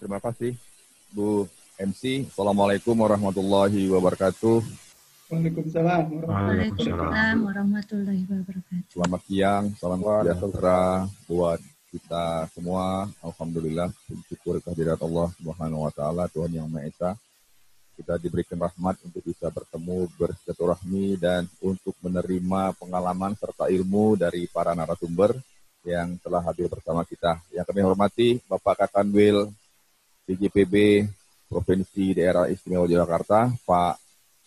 Terima kasih, Bu MC. Assalamualaikum warahmatullahi wabarakatuh. Waalaikumsalam warahmatullahi wabarakatuh. Selamat siang, salam sejahtera buat kita semua. Alhamdulillah, bersyukur kehadirat Allah Subhanahu wa taala, Tuhan yang Maha Esa. Kita diberikan rahmat untuk bisa bertemu, bersilaturahmi, dan untuk menerima pengalaman serta ilmu dari para narasumber yang telah hadir bersama kita. Yang kami hormati Bapak Kakanwil DJPB Provinsi Daerah Istimewa Yogyakarta, Pak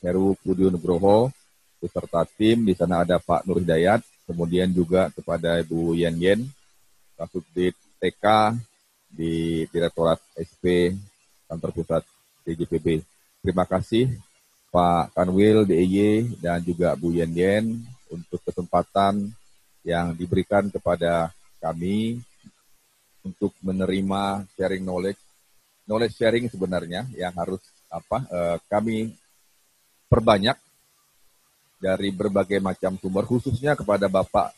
Heru Budi Nugroho, beserta tim. Di sana ada Pak Nur Hidayat, kemudian juga kepada Ibu Yen, Kasubdit TK di Direktorat SP Kantor Pusat DJPB. Terima kasih Pak Kanwil DIY dan juga Bu Yen untuk kesempatan yang diberikan kepada kami untuk menerima sharing knowledge sharing sebenarnya yang harus kami perbanyak dari berbagai macam sumber, khususnya kepada Bapak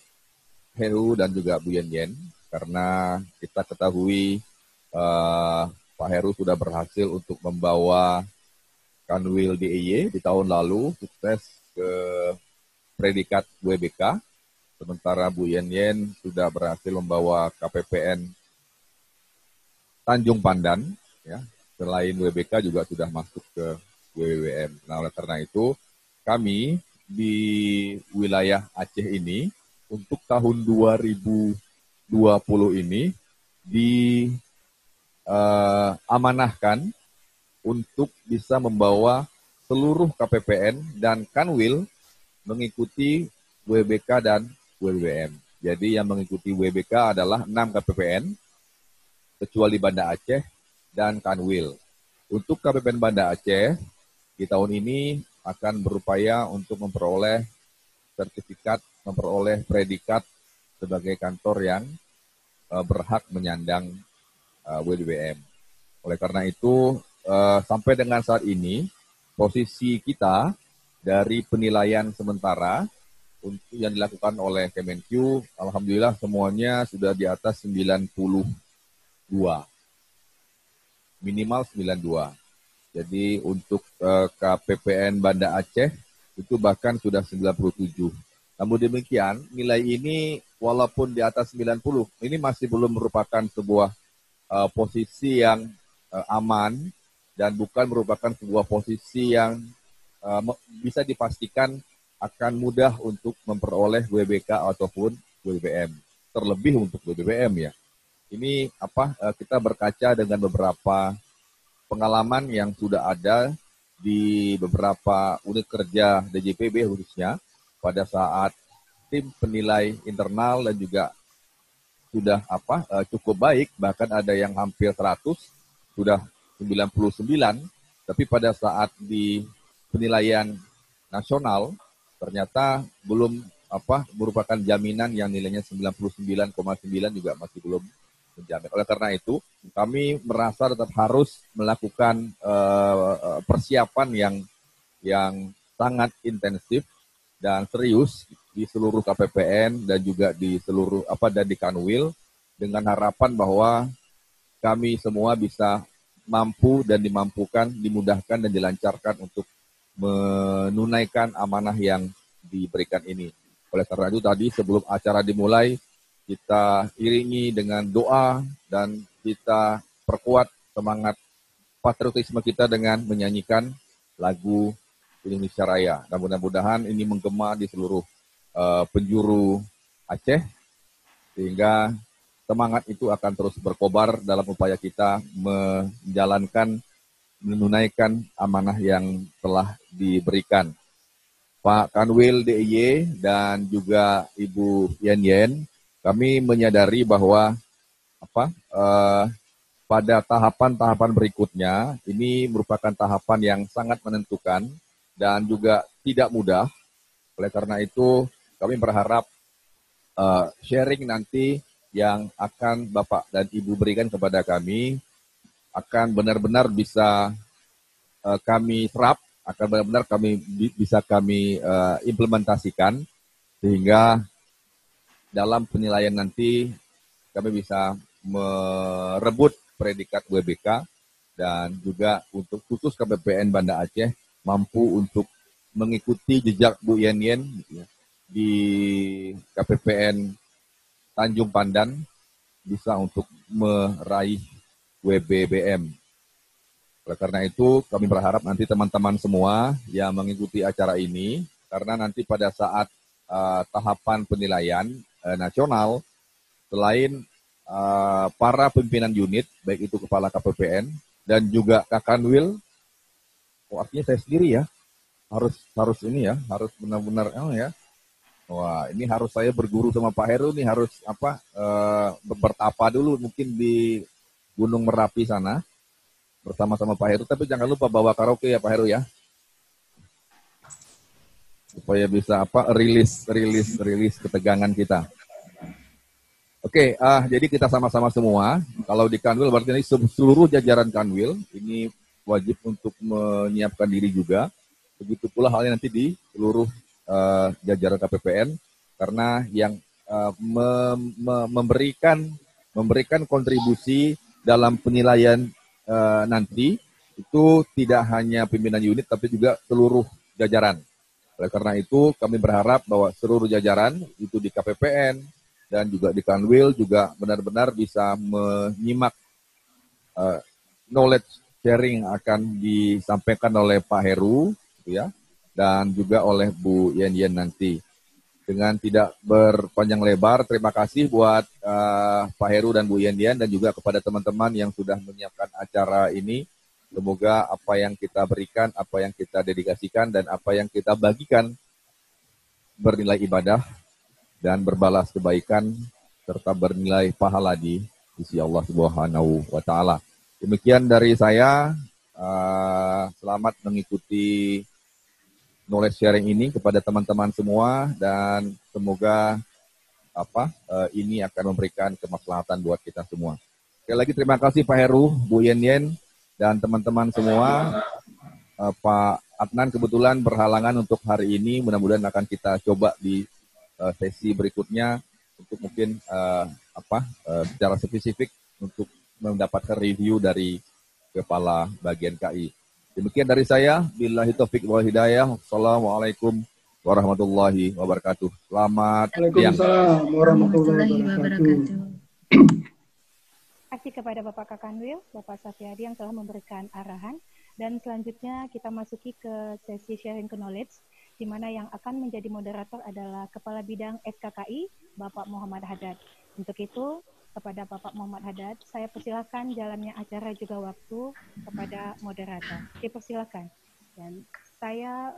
Heru dan juga Bu Yen, karena kita ketahui Pak Heru sudah berhasil untuk membawa Kanwil DIY di tahun lalu sukses ke predikat WBK, sementara Bu Yen sudah berhasil membawa KPPN Tanjung Pandan, ya. Selain WBK juga sudah masuk ke WWM. Nah, oleh karena itu kami di wilayah Aceh ini untuk tahun 2020 ini diamanahkan untuk bisa membawa seluruh KPPN dan Kanwil mengikuti WBK dan WWM. Jadi yang mengikuti WBK adalah 6 KPPN, kecuali Banda Aceh dan Kanwil. Untuk KPPN Banda Aceh, di tahun ini akan berupaya untuk memperoleh sertifikat, memperoleh predikat sebagai kantor yang berhak menyandang WWM. Oleh karena itu, sampai dengan saat ini, posisi kita dari penilaian sementara untuk yang dilakukan oleh Kemenq, alhamdulillah semuanya sudah di atas 92. Minimal 92. Jadi untuk KPPN Banda Aceh itu bahkan sudah 97. Namun demikian, nilai ini walaupun di atas 90, ini masih belum merupakan sebuah posisi yang aman dan bukan merupakan sebuah posisi yang bisa dipastikan akan mudah untuk memperoleh WBK ataupun WBM. Terlebih untuk WBM ya. Ini kita berkaca dengan beberapa pengalaman yang sudah ada di beberapa unit kerja DJPB khususnya pada saat tim penilai internal dan juga sudah cukup baik, bahkan ada yang hampir 100, sudah 99, tapi pada saat di penilaian nasional ternyata belum merupakan jaminan yang nilainya 99,9 juga masih belum menjamin. Oleh karena itu, kami merasa tetap harus melakukan persiapan yang sangat intensif dan serius di seluruh KPPN dan juga di seluruh dan di Kanwil, dengan harapan bahwa kami semua bisa mampu dan dimampukan, dimudahkan dan dilancarkan untuk menunaikan amanah yang diberikan ini. Oleh karena itu tadi sebelum acara dimulai, kita iringi dengan doa dan kita perkuat semangat patriotisme kita dengan menyanyikan lagu Indonesia Raya. Dan mudah-mudahan ini menggema di seluruh penjuru Aceh, sehingga semangat itu akan terus berkobar dalam upaya kita menunaikan amanah yang telah diberikan. Pak Kanwil DIY dan juga Ibu Yen, kami menyadari bahwa pada tahapan-tahapan berikutnya ini merupakan tahapan yang sangat menentukan dan juga tidak mudah. Oleh karena itu kami berharap sharing nanti yang akan Bapak dan Ibu berikan kepada kami akan benar-benar bisa kami serap, akan benar-benar bisa kami implementasikan, sehingga dalam penilaian nanti kami bisa merebut predikat WBK, dan juga untuk khusus KPPN Banda Aceh mampu untuk mengikuti jejak Bu Yen Yen di KPPN Tanjung Pandan, bisa untuk meraih WBBM. Oleh karena itu, kami berharap nanti teman-teman semua yang mengikuti acara ini, karena nanti pada saat tahapan penilaian nasional, selain para pimpinan unit, baik itu kepala KPPN dan juga Kakanwil, artinya saya sendiri ya, harus ini ya, harus benar-benar ya. Wah, ini harus saya berguru sama Pak Heru nih, harus bertapa dulu mungkin di Gunung Merapi sana bersama-sama Pak Heru, tapi jangan lupa bawa karaoke ya Pak Heru ya, supaya bisa rilis ketegangan kita. Oke, jadi kita sama-sama semua. Kalau di Kanwil berarti ini seluruh jajaran Kanwil ini wajib untuk menyiapkan diri juga. Begitu pula halnya nanti di seluruh jajaran KPPN, karena yang memberikan kontribusi dalam penilaian nanti itu tidak hanya pimpinan unit tapi juga seluruh jajaran. Oleh karena itu kami berharap bahwa seluruh jajaran itu di KPPN dan juga di Kanwil juga benar-benar bisa menyimak knowledge sharing akan disampaikan oleh Pak Heru, gitu ya, dan juga oleh Bu Yen Yen nanti. Dengan tidak berpanjang lebar, terima kasih buat Pak Heru dan Bu Yen Yen, dan juga kepada teman-teman yang sudah menyiapkan acara ini. Semoga apa yang kita berikan, apa yang kita dedikasikan, dan apa yang kita bagikan bernilai ibadah dan berbalas kebaikan serta bernilai pahala di sisi Allah Subhanahu wa Ta'ala. Demikian dari saya. Selamat mengikuti knowledge sharing ini kepada teman-teman semua, dan semoga ini akan memberikan kemaslahatan buat kita semua. Sekali lagi terima kasih Pak Heru, Bu Yen Yen, dan teman-teman semua. Pak Adnan kebetulan berhalangan untuk hari ini, mudah-mudahan akan kita coba di sesi berikutnya untuk mungkin secara spesifik untuk mendapatkan review dari Kepala Bagian KI. Demikian dari saya. Billahi taufik wal hidayah. Assalamualaikum warahmatullahi wabarakatuh. Selamat siang. Waalaikumsalam warahmatullahi wabarakatuh. Terima kasih kepada Bapak Kakanwil, Bapak Safiyadi yang telah memberikan arahan. Dan selanjutnya kita masuki ke sesi sharing knowledge, di mana yang akan menjadi moderator adalah Kepala Bidang SKKI, Bapak Muhammad Haddad. Untuk itu, kepada Bapak Muhammad Haddad, saya persilakan jalannya acara juga waktu kepada moderator. Dipersilakan. Dan saya...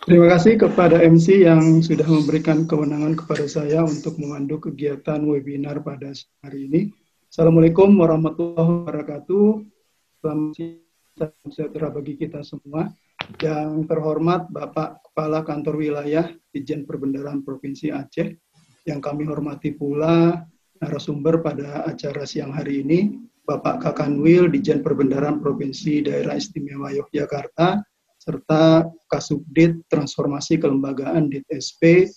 Terima kasih kepada MC yang sudah memberikan kewenangan kepada saya untuk memandu kegiatan webinar pada hari ini. Assalamualaikum warahmatullahi wabarakatuh. Selamat siang sejahtera bagi kita semua. Yang terhormat Bapak Kepala Kantor Wilayah Ditjen Perbendaharaan Provinsi Aceh, yang kami hormati pula narasumber pada acara siang hari ini, Bapak Kakanwil Ditjen Perbendaharaan Provinsi Daerah Istimewa Yogyakarta, serta Kasubdit Transformasi Kelembagaan DIT-SP,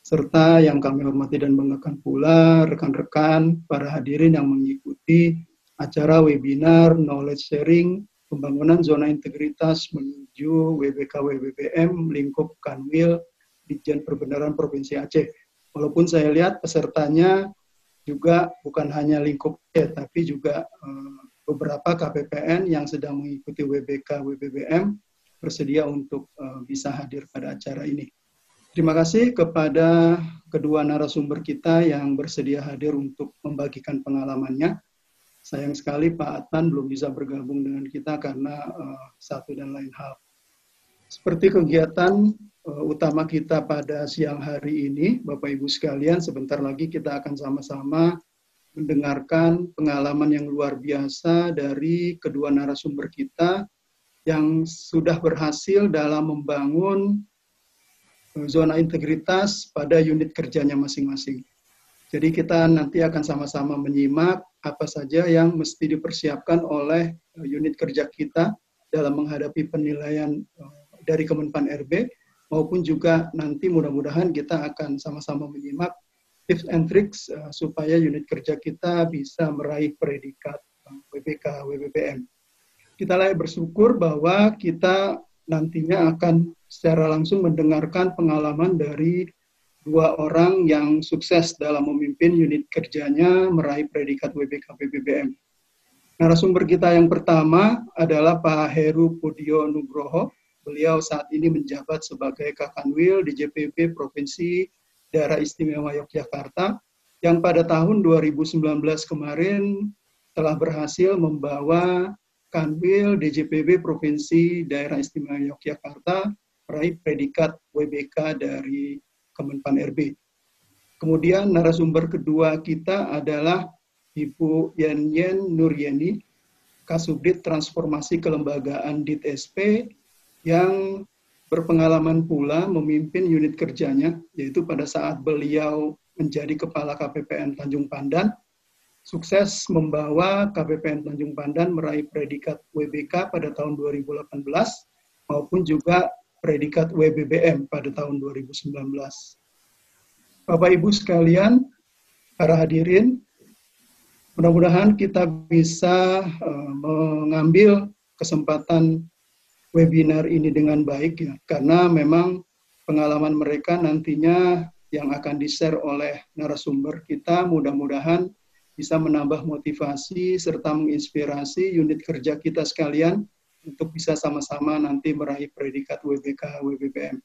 serta yang kami hormati dan banggakan pula rekan-rekan para hadirin yang mengikuti acara webinar knowledge sharing pembangunan zona integritas menuju WBK-WBBM lingkup Kanwil Ditjen Perbendaharaan Provinsi Aceh. Walaupun saya lihat pesertanya juga bukan hanya lingkup tapi juga beberapa KPPN yang sedang mengikuti WBK-WBBM bersedia untuk bisa hadir pada acara ini. Terima kasih kepada kedua narasumber kita yang bersedia hadir untuk membagikan pengalamannya. Sayang sekali Pak Adnan belum bisa bergabung dengan kita karena satu dan lain hal. Seperti kegiatan utama kita pada siang hari ini, Bapak Ibu sekalian, sebentar lagi kita akan sama-sama mendengarkan pengalaman yang luar biasa dari kedua narasumber kita yang sudah berhasil dalam membangun zona integritas pada unit kerjanya masing-masing. Jadi kita nanti akan sama-sama menyimak apa saja yang mesti dipersiapkan oleh unit kerja kita dalam menghadapi penilaian dari Kemenpan RB, maupun juga nanti mudah-mudahan kita akan sama-sama menyimak tips and tricks supaya unit kerja kita bisa meraih predikat WBK, WBBM. Kita layak bersyukur bahwa kita nantinya akan secara langsung mendengarkan pengalaman dari 2 orang yang sukses dalam memimpin unit kerjanya meraih predikat WBK WBBM. Narasumber kita yang pertama adalah Pak Heru Pudyo Nugroho. Beliau saat ini menjabat sebagai Kakanwil di JPB Provinsi Daerah Istimewa Yogyakarta yang pada tahun 2019 kemarin telah berhasil membawa Kanwil DJPB Provinsi Daerah Istimewa Yogyakarta meraih predikat WBK dari Kemenpan RB. Kemudian narasumber kedua kita adalah Ibu Yen Nuryeni, Kasubdit Transformasi Kelembagaan DIT-SP yang berpengalaman pula memimpin unit kerjanya, yaitu pada saat beliau menjadi Kepala KPPN Tanjung Pandan, sukses membawa KPPN Tanjung Pandan meraih predikat WBK pada tahun 2018 maupun juga predikat WBBM pada tahun 2019. Bapak Ibu sekalian, para hadirin, mudah-mudahan kita bisa mengambil kesempatan webinar ini dengan baik ya, karena memang pengalaman mereka nantinya yang akan di-share oleh narasumber kita mudah-mudahan bisa menambah motivasi serta menginspirasi unit kerja kita sekalian untuk bisa sama-sama nanti meraih predikat WBK, WBBM.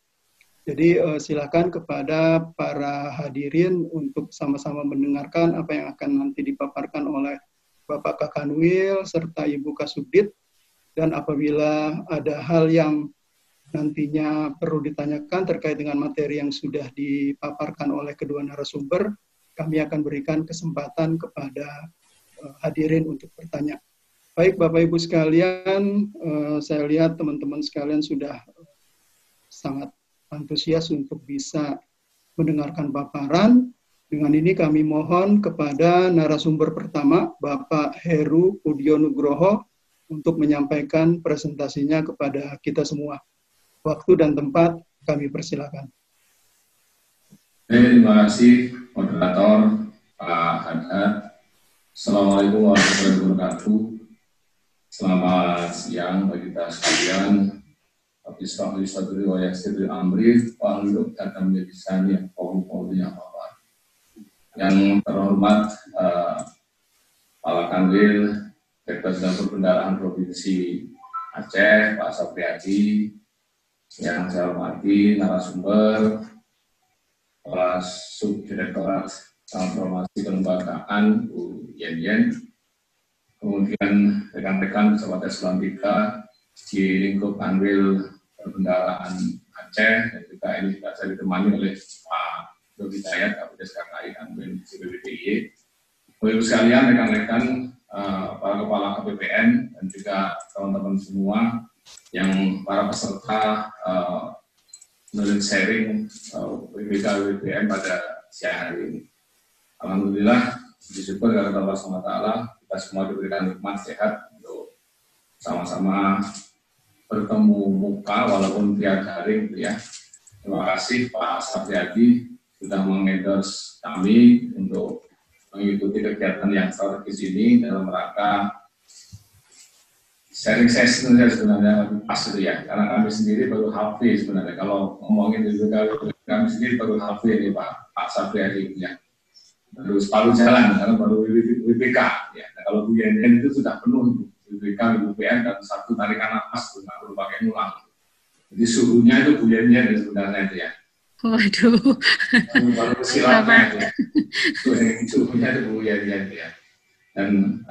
Jadi silakan kepada para hadirin untuk sama-sama mendengarkan apa yang akan nanti dipaparkan oleh Bapak Kakanwil serta Ibu Kasubdit, dan apabila ada hal yang nantinya perlu ditanyakan terkait dengan materi yang sudah dipaparkan oleh kedua narasumber, kami akan berikan kesempatan kepada hadirin untuk bertanya. Baik Bapak Ibu sekalian, saya lihat teman-teman sekalian sudah sangat antusias untuk bisa mendengarkan paparan. Dengan ini kami mohon kepada narasumber pertama, Bapak Heru Pudyo Nugroho, untuk menyampaikan presentasinya kepada kita semua. Waktu dan tempat kami persilakan. Terima kasih moderator Pak Haddad. Assalamualaikum warahmatullahi wabarakatuh. Selamat siang bagi kita sekalian. Yang terhormat Pak Kanwil Direktur Jenderal Perbendaharaan Provinsi Aceh, Pak Sapriyadi, yang saya hormati narasumber, Kepala Subdirektorat Transformasi Kelembagaan Bu Yen, kemudian rekan-rekan pejabat eselon 3 di lingkup Kanwil Perbendaharaan Aceh, dan juga ini juga saya ditemani oleh Pak Dodi Dayat, Kapolres KKI Kanwil CPBDIY. Ibu sekalian, rekan-rekan, para kepala KPPN dan juga teman-teman semua yang para peserta knowledge sharing WBK WBM pada siang hari ini. Alhamdulillah, bersyukur kepada Allah SWT, kita semua diberikan nikmat sehat untuk sama-sama bertemu muka walaupun via daring gitu ya. Terima kasih Pak Sapriyadi sudah mengendorse kami untuk mengikuti kegiatan yang strategis ini dalam rangka sharing session sebenarnya lebih pas itu ya, karena kami sendiri baru halfway sebenarnya. Kalau ngomongin juga kami sendiri baru halfway ini Pak Sapriyadi ya, baru separuh jalan karena baru WBK ya. Nah, kalau Bu Yen itu sudah penuh WBK, WBM dan satu tarikan nafas nggak perlu pakai ngulang. Jadi suhunya itu Bu Yen sebenarnya itu ya. Waduh. Baru silatnya itu ya. Suhunya itu Bu Yen ya. Dan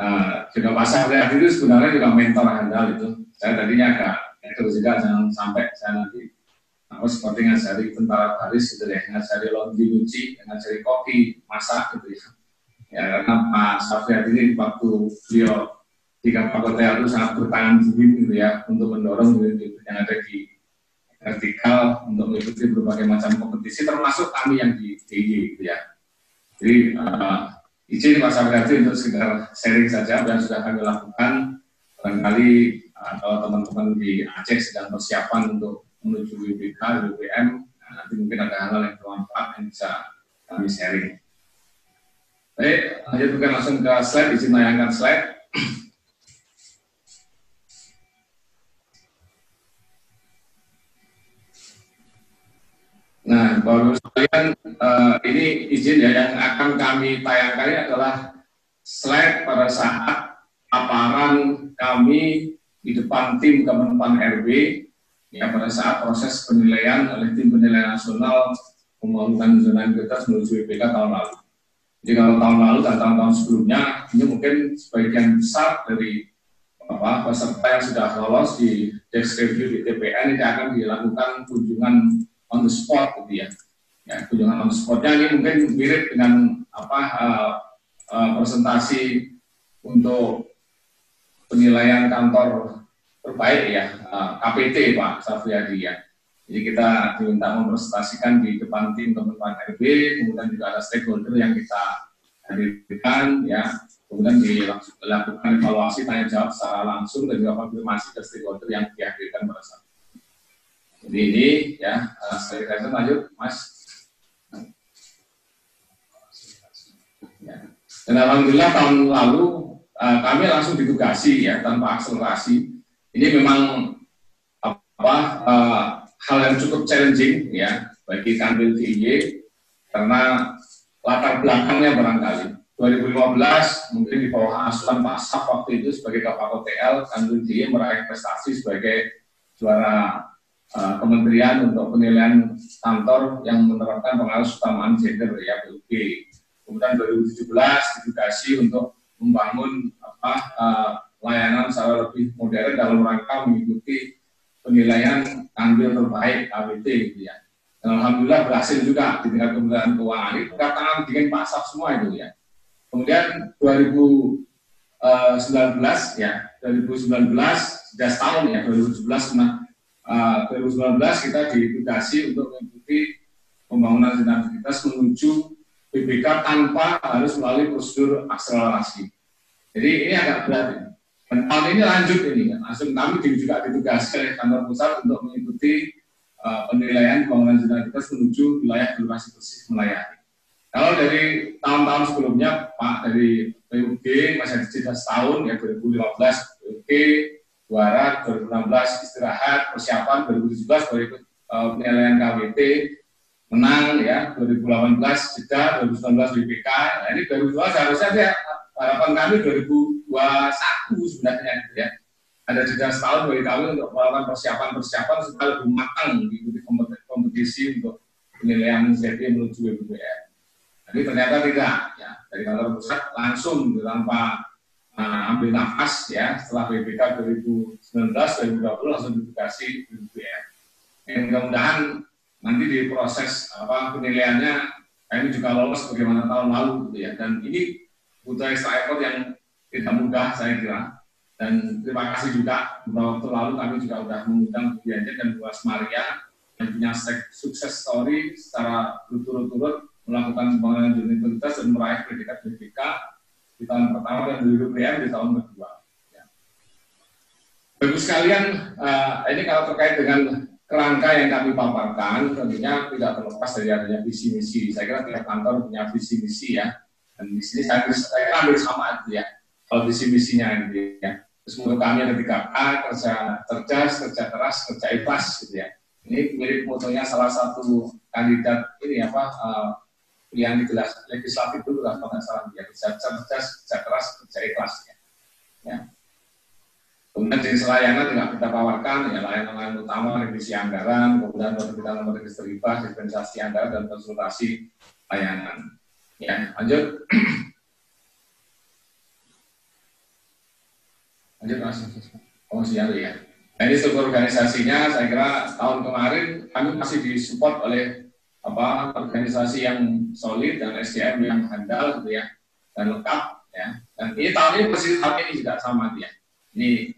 juga Pak Sapriyadi itu sebenarnya juga mentor handal itu. Saya tadinya agak terus juga jangan sampai saya nanti seperti ngajari tentara baris gitu ya, ngajari laundry nyuci, ngajari kopi, masak gitu ya. Ya karena Pak Sapriyadi ini waktu beliau di Kabupaten Kota itu sangat bertahan dingin gitu ya untuk mendorong yang ada di vertikal untuk mengikuti berbagai macam kompetisi termasuk kami yang di DIY gitu ya. Jadi izin Pak Sapriyadi untuk sekedar sharing saja apa yang sudah kami lakukan. Barangkali kalau teman-teman di Aceh sedang persiapan untuk menuju WBK, WBM, nanti mungkin ada hal-hal yang bermanfaat yang bisa kami sharing. Baik, lanjut bukan langsung ke slide, izin menayangkan slide. Nah, Bapak sekalian, ini izin ya, yang akan kami tayangkan ini adalah slide pada saat paparan kami di depan tim Kemenpan RB ya pada saat proses penilaian oleh tim penilaian nasional pembangunan zona integritas menuju WPK tahun lalu. Jadi kalau tahun lalu dan tahun-tahun sebelumnya ini mungkin sebagian besar dari peserta yang sudah lolos di desk review di TPN ini akan dilakukan kunjungan on the spot gitu ya. Ya, kunjungan on the spotnya ini mungkin mirip dengan presentasi untuk penilaian kantor terbaik ya, KPT Pak Safriyadi ya. Jadi kita diminta mempresentasikan di depan tim teman-teman RB, kemudian juga ada stakeholder yang kita hadirkan ya, kemudian dilakukan evaluasi tanya jawab secara langsung dan juga konfirmasi ke stakeholder yang dihadirkan pada saat. Jadi ini ya, saya lanjut Mas. Ya. Dan alhamdulillah tahun lalu kami langsung ditugasi ya tanpa akselerasi. Ini memang hal yang cukup challenging ya bagi Kanwil DIY karena latar belakangnya barangkali 2015 mungkin di bawah asuhan Pak Saf waktu itu sebagai Kapal OTL, Kanwil DIY meraih prestasi sebagai juara kementerian untuk penilaian kantor yang menerapkan pengawas utamaan gender ya PUG. Kemudian 2017 ditugasi untuk membangun layanan secara lebih modern dalam rangka mengikuti penilaian Kanwil terbaik KWT gitu ya. Dan alhamdulillah berhasil juga di tingkat Kementerian Keuangan. Ini perkataan dengan Pak Saf semua itu ya. Kemudian 2019 ya, 2019 sudah setahun ya, 2019 kita ditugasi untuk mengikuti pembangunan integritas menuju BPK tanpa harus melalui prosedur akselerasi. Jadi ini agak berat ini. Dan tahun ini lanjut ini, langsung kami juga ditugasi oleh kantor pusat untuk mengikuti penilaian pembangunan integritas menuju wilayah birokrasi bersih melayani. Kalau dari tahun-tahun sebelumnya, Pak, dari PUG masih ada setahun ya, 2015 PUG, juara, 2016 istirahat, persiapan, 2017 baru ikut penilaian KWT, menang ya, 2018 jeda, 2019 BPK. Nah ini 2012 harusnya dia harapan kami 2021 sebenarnya gitu ya. Ada jeda setahun bagi kami untuk melakukan persiapan supaya lebih matang mengikuti kompetisi untuk penilaian ZT menuju BPN. Tapi ternyata tidak ya, dari kantor pusat langsung tanpa ambil nafas ya setelah BPK 2019-2020 langsung ditugasi BPN. Yang mudah-mudahan nanti di proses penilaiannya kami juga lolos bagaimana tahun lalu gitu ya. Dan ini butuh extra effort yang tidak mudah saya kira. Dan terima kasih juga beberapa waktu lalu kami juga sudah mengundang Bu Dianjen dan Bu Asmaria yang punya sukses story secara berturut-turut melakukan pembangunan integritas dan meraih predikat BPK di tahun pertama dan di BPM di tahun kedua. Ya. Bapak sekalian, ini kalau terkait dengan kerangka yang kami paparkan, tentunya tidak terlepas dari adanya visi misi. Saya kira tiap kantor punya visi misi ya. Dan di sini saya ambil sama aja ya. Kalau visi misinya gitu ya. Terus menurut kami ada 3K, kerja cerdas, kerja keras, kerja ikhlas gitu ya. Ini mirip motonya salah satu kandidat ini yang di legislatif itu lah kalau nggak salah ya. Kerja cerdas, kerja keras, kerja ikhlas ya. Kemudian jenis layanan juga kita tawarkan ya, layanan utama revisi anggaran, kemudian kita nomor register IPA, dispensasi anggaran dan konsultasi layanan. Ya, lanjut. Lanjut Mas. Siap ya. Nah, ini struktur organisasinya saya kira tahun kemarin kami masih disupport oleh organisasi yang solid dan SDM yang handal gitu ya dan lengkap ya. Dan ini tahun ini posisi tahun ini juga sama ya. Ini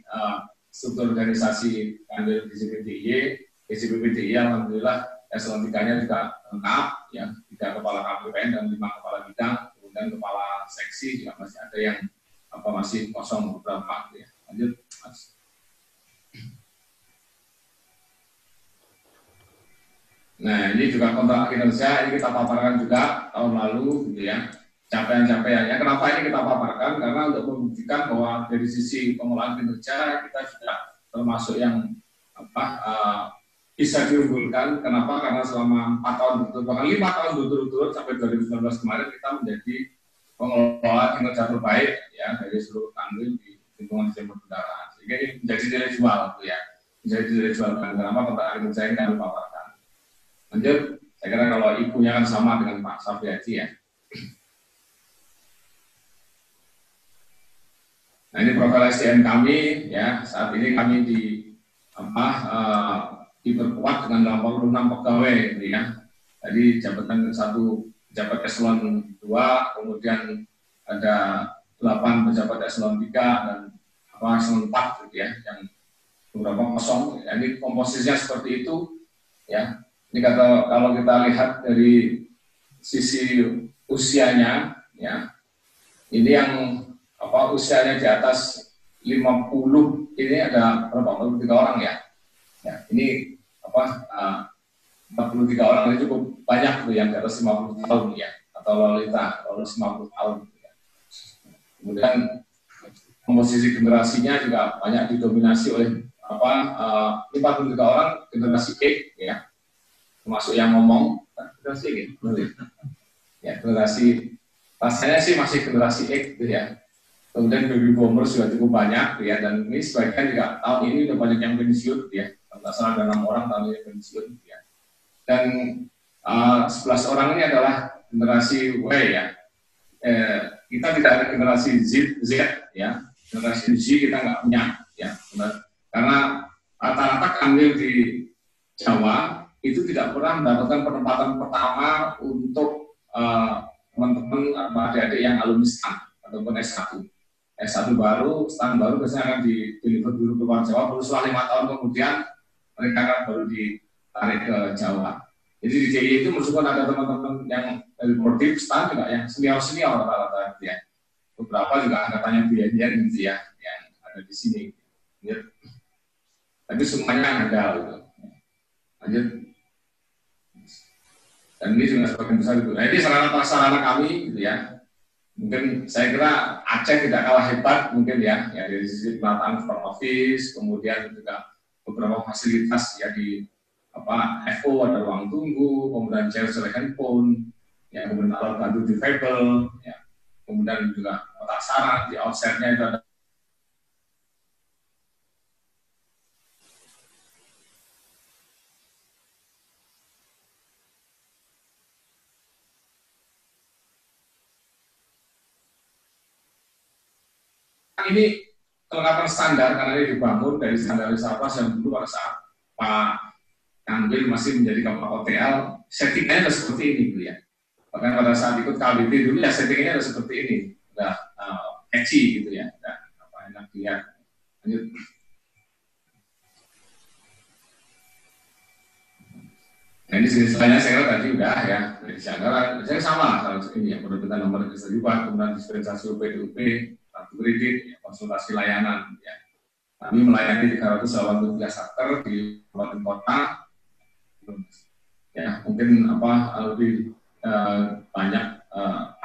struktur organisasi Kanwil DIY alhamdulillah eselon 3-nya juga lengkap ya, 3 kepala KPPN dan 5 kepala bidang, kemudian kepala seksi juga masih ada yang masih kosong beberapa ya. Lanjut Mas. Nah ini juga kontrak kinerja ini kita paparkan juga tahun lalu gitu ya. capaian-capaiannya. Kenapa ini kita paparkan? Karena untuk membuktikan bahwa dari sisi pengelolaan kinerja kita sudah termasuk yang bisa diunggulkan. Kenapa? Karena selama 4 tahun berturut-turut, bahkan 5 tahun berturut-turut sampai 2019 kemarin kita menjadi pengelola kinerja terbaik ya dari seluruh kanwil di lingkungan Dirjen Perbendaharaan. Sehingga ini menjadi nilai jual, ya. Menjadi nilai jual. Kenapa tentang kinerja ini kami paparkan. Lanjut, saya kira kalau ibunya kan sama dengan Pak Safiaji ya. Nah ini profil SDM kami ya, saat ini kami diperkuat dengan 86 pegawai gitu ya. Jadi jabatan 1 pejabat eselon 2, kemudian ada 8 pejabat eselon 3 dan eselon 4 gitu ya, yang beberapa kosong. Jadi komposisinya seperti itu ya. Ini kalau kita lihat dari sisi usianya ya, ini yang usianya di atas 50 ini ada berapa? 43 orang ya. Ya, ini 43 orang ini cukup banyak tuh yang di atas 50 tahun ya, atau lolita, lulus 50 tahun ya. Kemudian komposisi generasinya juga banyak didominasi oleh 43 orang generasi X ya. Termasuk yang ngomong generasi gitu. Ya, generasi rasanya sih masih generasi X gitu ya. Kemudian baby boomers juga cukup banyak ya, dan ini sebagian juga tahun ini udah banyak yang pensiun ya. Kalau salah ada 6 orang tahun ini pensiun ya. Dan 11 orang ini adalah generasi Y ya. Kita tidak ada generasi Z ya. Generasi Z kita nggak punya ya. Karena rata-rata kanwil di Jawa itu tidak pernah mendapatkan penempatan pertama untuk teman-teman adik-adik yang alumni STAN ataupun S1. S1 baru, STAN baru biasanya akan deliver dulu ke luar Jawa, baru setelah 5 tahun kemudian mereka akan baru ditarik ke Jawa. Jadi di JI itu meskipun ada teman-teman yang dari Portif, STAN juga yang senior-senior rata-rata ya. Beberapa juga angkatannya biayan gitu ya, yang ada di sini. Ya. Tapi semuanya ada gitu. Lanjut. Dan ini juga sebagian besar itu. Nah ini sarana-prasarana kami gitu ya. Mungkin saya kira Aceh tidak kalah hebat mungkin ya dari sisi penataan front office, kemudian juga beberapa fasilitas ya di FO ada ruang tunggu, kemudian chair handphone, ya kemudian alat bantu difabel, ya kemudian juga kotak saran di outsetnya itu ada. Ini kelengkapan standar karena ini dibangun dari standar Sarpas yang dulu pada saat Pak Kanwil masih menjadi Kepala OTL, settingnya sudah seperti ini gitu ya. Bahkan pada saat ikut KBT dulu ya settingnya sudah seperti ini, udah catchy gitu ya, udah enak dilihat. Lanjut. Nah ini jenis-jenisnya saya kira tadi udah ya, dari anggaran, saya sama kalau ini ya, penerbitan nomor registrasi, kemudian dispensasi UPDUP, kartu kredit, ya, konsultasi layanan. Ya. Kami melayani 383 sakter di kabupaten kota. Ya, mungkin lebih banyak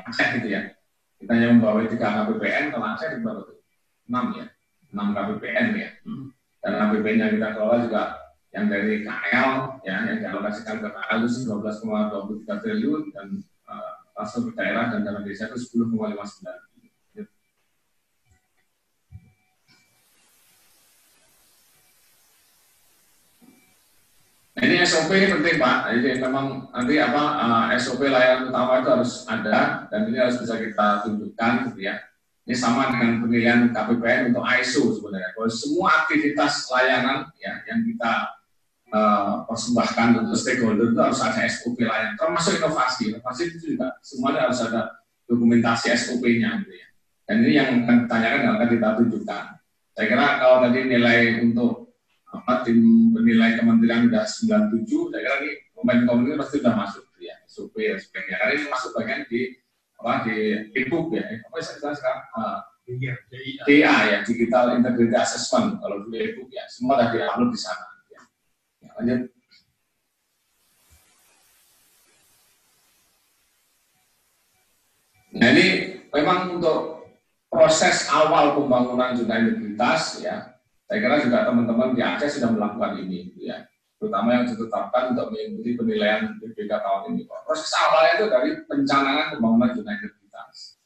Aceh gitu ya. Kita hanya membawa 3 KPPN, kalau Aceh di berapa tuh? 6 ya, 6 KPPN ya. Dan KPPN yang kita kelola juga yang dari KL ya, yang dialokasikan ke KL itu 12,23 triliun dan transfer ke daerah dan dana desa itu 10,59. Nah, ini SOP ini penting Pak, jadi memang nanti SOP layanan utama itu harus ada dan ini harus bisa kita tunjukkan gitu ya. Ini sama dengan penilaian KPPN untuk ISO sebenarnya. Kalau semua aktivitas layanan ya yang kita persembahkan untuk stakeholder itu harus ada SOP layanan, termasuk inovasi. Inovasi itu juga semuanya harus ada dokumentasi SOP-nya gitu ya. Dan ini yang akan ditanyakan dan akan kita tunjukkan. Saya kira kalau tadi nilai untuk tim penilai kementerian sudah 97, saya kira ini pemain komunikasi pasti sudah masuk ya, SOP dan sebagainya. Karena ini masuk bagian di e-book ya, apa saya sekarang DA ya, Digital Integrity Assessment kalau dulu e-book ya, semua sudah di-upload di sana. Ya. Ya, lanjut. Nah ini memang untuk proses awal pembangunan zona integritas ya, saya kira juga teman-teman di Aceh sudah melakukan ini ya, terutama yang ditetapkan untuk mengikuti penilaian BPK tahun ini. Proses awalnya itu dari pencanangan pembangunan zona integritas.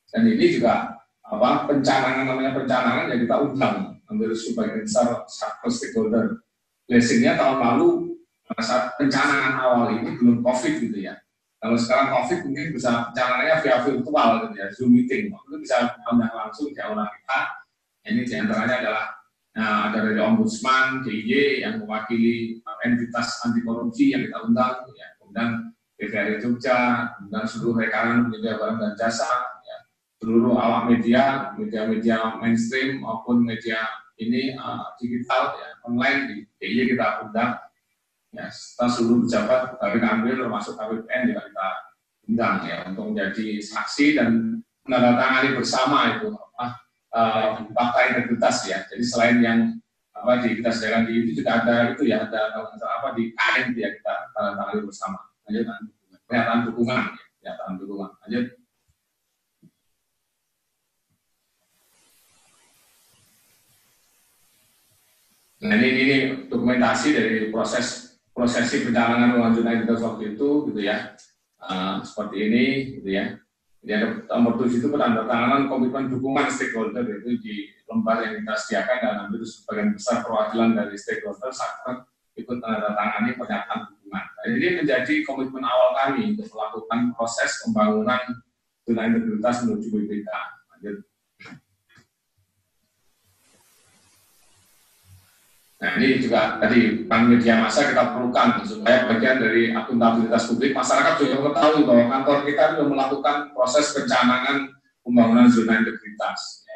Dan ini juga pencanangan, namanya pencanangan yang kita undang hampir sebagian besar stakeholder. Blessingnya tahun lalu pada saat pencanangan awal ini belum COVID gitu ya. Kalau sekarang COVID mungkin bisa pencanangannya via virtual gitu ya, Zoom meeting. Itu bisa undang langsung di aula kita. Ini diantaranya adalah ada dari Ombudsman, DIY yang mewakili entitas anti korupsi yang kita undang, ya. Kemudian TVRI Jogja, kemudian seluruh rekanan media barang dan jasa, ya. Seluruh awak media mainstream maupun media ini digital, ya, online di DIY kita undang, ya. Serta seluruh pejabat KPK termasuk KPPN juga kita undang ya untuk menjadi saksi dan menandatangani bersama itu fakta integritas ya. Jadi selain yang kita sediakan di itu juga ada itu ya, ada di KN ya, kita tanda-tangani bersama. Lanjut, pernyataan dukungan ya, pernyataan dukungan. Lanjut. Nah ini dokumentasi dari prosesi pencalonan lanjutan kita waktu itu gitu ya. Seperti ini gitu ya. Jadi ada nomor 7 itu penandatanganan komitmen dukungan stakeholder, itu di lembar yang kita sediakan dan hampir sebagian besar perwakilan dari stakeholder saat ikut menandatangani pernyataan dukungan. Nah, ini menjadi komitmen awal kami untuk melakukan proses pembangunan zona integritas menuju BPK. Lanjut. Nah ini juga tadi media massa kita perlukan supaya bagian dari akuntabilitas publik, masyarakat juga mengetahui bahwa kantor kita sudah melakukan proses pencanangan pembangunan zona integritas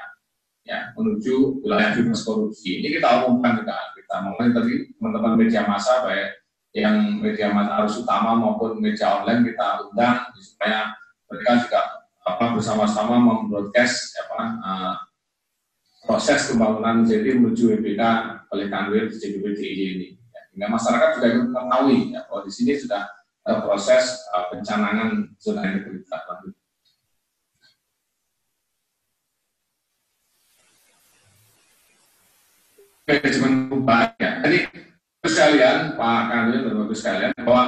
ya menuju wilayah bebas korupsi. Ini kita umumkan juga, kita mulai tadi teman-teman media massa baik yang media massa arus utama maupun media online kita undang supaya mereka juga bersama-sama membroadcast proses pembangunan jadi menuju WPK oleh Kanwil JPPDIY ini. Ya, hingga masyarakat juga ikut mengetahui ya, bahwa di sini sudah proses pencanangan zona integritas. Manajemen perubahan ya. Jadi sekalian Pak Kanwil dan Bapak sekalian bahwa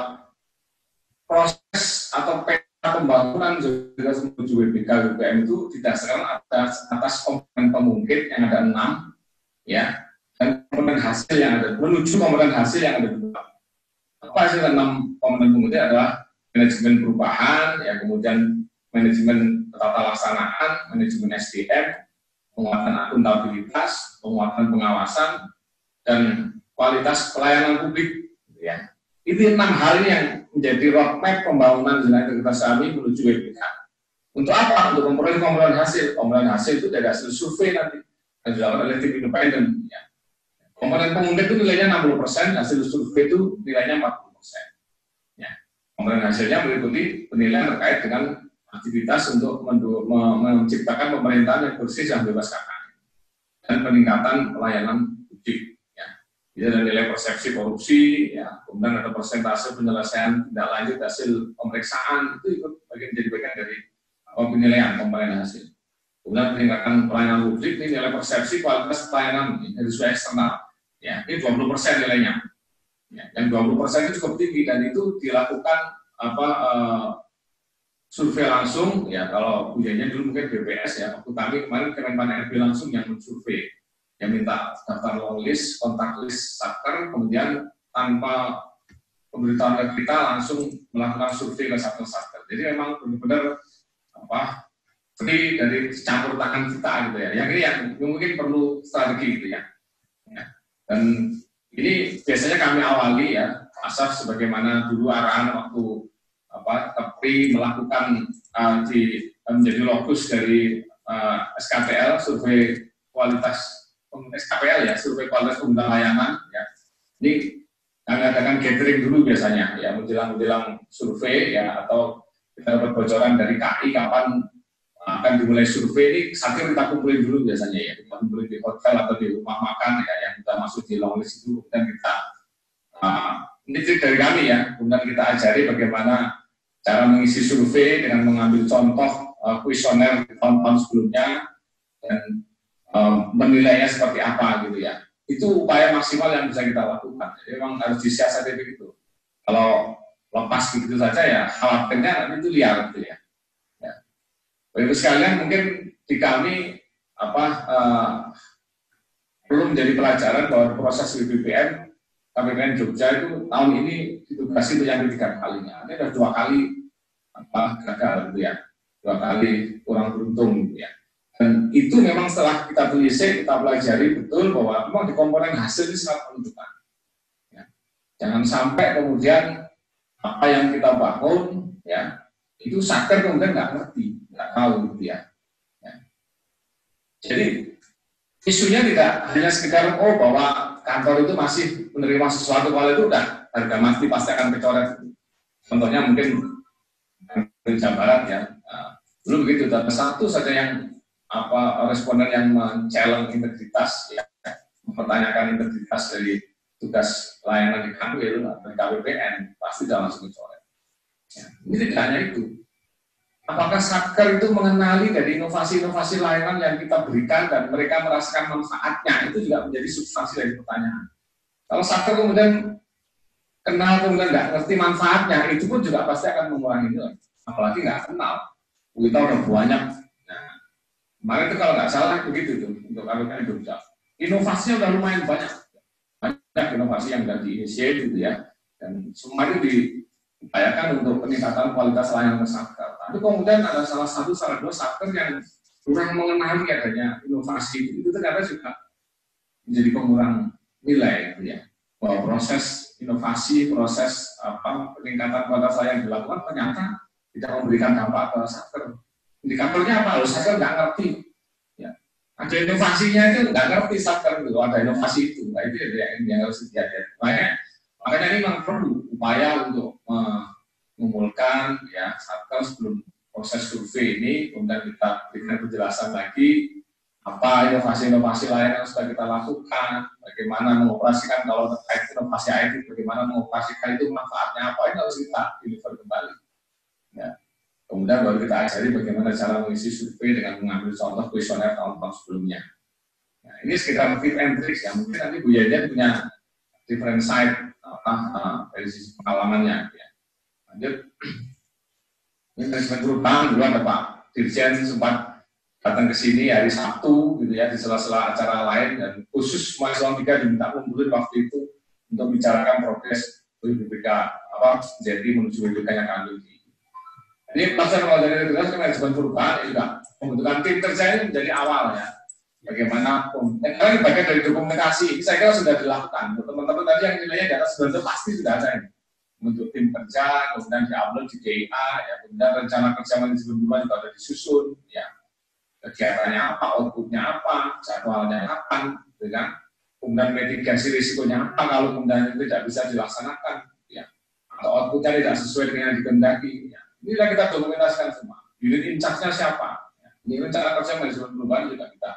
proses atau pembangunan zona menuju WPK WPM itu didasarkan atas komponen pemungkit yang ada 6 ya, dan komponen hasil yang ada menuju komponen hasil yang ada 2. Apa hasil 6 komponen pemungkit adalah manajemen perubahan ya, kemudian manajemen tata laksanaan, manajemen SDM, penguatan akuntabilitas, penguatan pengawasan, dan kualitas pelayanan publik ya. Itu 6 hal yang menjadi roadmap pembangunan zona integritas kami menuju WPK. Untuk apa? Untuk memperoleh komponen hasil. Komponen hasil itu dari hasil survei nanti yang dilakukan oleh tim independen. Ya. Komponen pemungkit itu nilainya 60%, hasil survei itu nilainya 40%. Ya. Komponen hasilnya meliputi penilaian terkait dengan aktivitas untuk menciptakan pemerintahan yang bersih dan bebas KKN dan peningkatan pelayanan publik. Jadi ada nilai persepsi korupsi, ya, kemudian ada persentase penyelesaian tindak lanjut hasil pemeriksaan, itu ikut jadi bagian dari penilaian komponen hasil. Kemudian peningkatan pelayanan publik, ini nilai persepsi kualitas pelayanan dari sisi eksternal, ya, ini 20% nilainya. Ya, yang 20% itu cukup tinggi dan itu dilakukan survei langsung, ya kalau punyanya dulu mungkin BPS ya, waktu kami kemarin Kemenpan RB langsung yang mensurvei. Yang minta daftar long list, kontak list satker, kemudian tanpa pemberitahuan kita langsung melakukan survei ke satker. Jadi memang benar-benar free dari campur tangan kita gitu ya. Yang ini yang mungkin perlu strategi gitu ya. Dan ini biasanya kami awali ya, asal sebagaimana dulu arahan waktu TEPRI melakukan menjadi lokus dari SKPL, survei kualitas SKPL ya, survei kualitas pengguna layanan ya. Ini kami adakan gathering dulu biasanya ya, menjelang survei ya, atau kita dapat bocoran dari KI kapan akan dimulai survei ini, satker kita kumpulin dulu biasanya ya, kita kumpulin di hotel atau di rumah makan ya, yang kita masuk di long list itu, dan kita ini trik dari kami ya, kemudian kita ajari bagaimana cara mengisi survei dengan mengambil contoh kuesioner tahun-tahun sebelumnya dan menilainya seperti apa gitu ya. Itu upaya maksimal yang bisa kita lakukan. Jadi memang harus disiasati begitu. Kalau lepas begitu saja ya khawatirnya nanti itu liar gitu ya. Bapak sekalian, mungkin di kami perlu menjadi pelajaran bahwa proses BPPN KPPN Jogja itu tahun ini ditugasi untuk yang ketiga kalinya. Ini sudah 2 kali gagal gitu ya, 2 kali kurang beruntung gitu ya. Dan itu memang setelah kita telisik, kita pelajari betul bahwa memang di komponen hasil ini sangat menentukan. Ya. Jangan sampai kemudian apa yang kita bangun ya itu satker kemudian nggak ngerti, nggak tahu gitu ya. Jadi isunya tidak hanya sekedar bahwa kantor itu masih menerima sesuatu, kalau itu udah harga mati pasti akan kecoret. Contohnya mungkin di Jawa Barat ya, belum begitu. Tapi satu saja yang responden yang men-challenge integritas ya, mempertanyakan integritas dari tugas layanan di Kanwil atau di KPPN pasti sudah langsung kecoret. Ya, ini tidak hanya itu. Apakah satker itu mengenali dari inovasi-inovasi layanan yang kita berikan dan mereka merasakan manfaatnya, itu juga menjadi substansi dari pertanyaan. Kalau satker kemudian kenal kemudian nggak ngerti manfaatnya, itu pun juga pasti akan mengurangi nilai. Apalagi nggak kenal, kita udah banyak. Nah, kemarin itu kalau nggak salah begitu tuh untuk KPPN Jogja. Inovasinya udah lumayan banyak inovasi yang sudah diinisiasi gitu ya, dan semua itu diupayakan untuk peningkatan kualitas layanan ke satker. Tapi kemudian ada salah dua satker yang kurang mengenali adanya inovasi itu ternyata juga menjadi pengurang nilai gitu ya. Bahwa proses inovasi, proses peningkatan kualitas layanan yang dilakukan ternyata tidak memberikan dampak ke satker. Indikatornya apa? Loh, satker nggak ngerti. Ya. Ada inovasinya itu nggak ngerti satker gitu. Ada inovasi itu. Nah, itu yang harus dihati-hati. Makanya ini memang perlu upaya untuk mengumpulkan ya satker sebelum proses survei ini, kemudian kita berikan penjelasan lagi apa inovasi-inovasi lain yang sudah kita lakukan, bagaimana mengoperasikan kalau terkait inovasi IT, bagaimana mengoperasikan itu manfaatnya apa, ini harus kita deliver kembali. Ya. Kemudian baru kita ajari bagaimana cara mengisi survei dengan mengambil contoh kuesioner tahun-tahun sebelumnya. Nah, ini sekitar tip and tricks ya, mungkin nanti Bu Yayan punya different side dari sisi pengalamannya. Ya. Lanjut, ini manajemen perubahan dulu ada Pak Dirjen sempat datang ke sini hari Sabtu gitu ya di sela-sela acara lain dan khusus mahasiswa 3 diminta kumpulin waktu itu untuk bicarakan progres BPK jadi menuju BPK yang kami ini. Jadi pelaksanaan dari integritas manajemen perubahan juga pembentukan tim kerja ini menjadi awal ya. Bagaimana karena bagian dari dokumentasi ini saya kira sudah dilakukan. Teman-teman tadi yang nilainya di atas 90 pasti sudah ada ini. Untuk tim kerja, kemudian di-upload di GIA, ya, kemudian rencana kerja manajemen perubahan juga sudah disusun, ya. Kegiatannya apa, outputnya apa, jadwalnya kapan, gitu kan? Kemudian mitigasi risikonya apa kalau kemudian itu tidak bisa dilaksanakan, ya. Atau outputnya tidak sesuai dengan yang dikehendaki. Ya. Inilah kita dokumentasikan semua. Unit in charge-nya siapa? Ya. Ini rencana kerja manajemen perubahan juga kita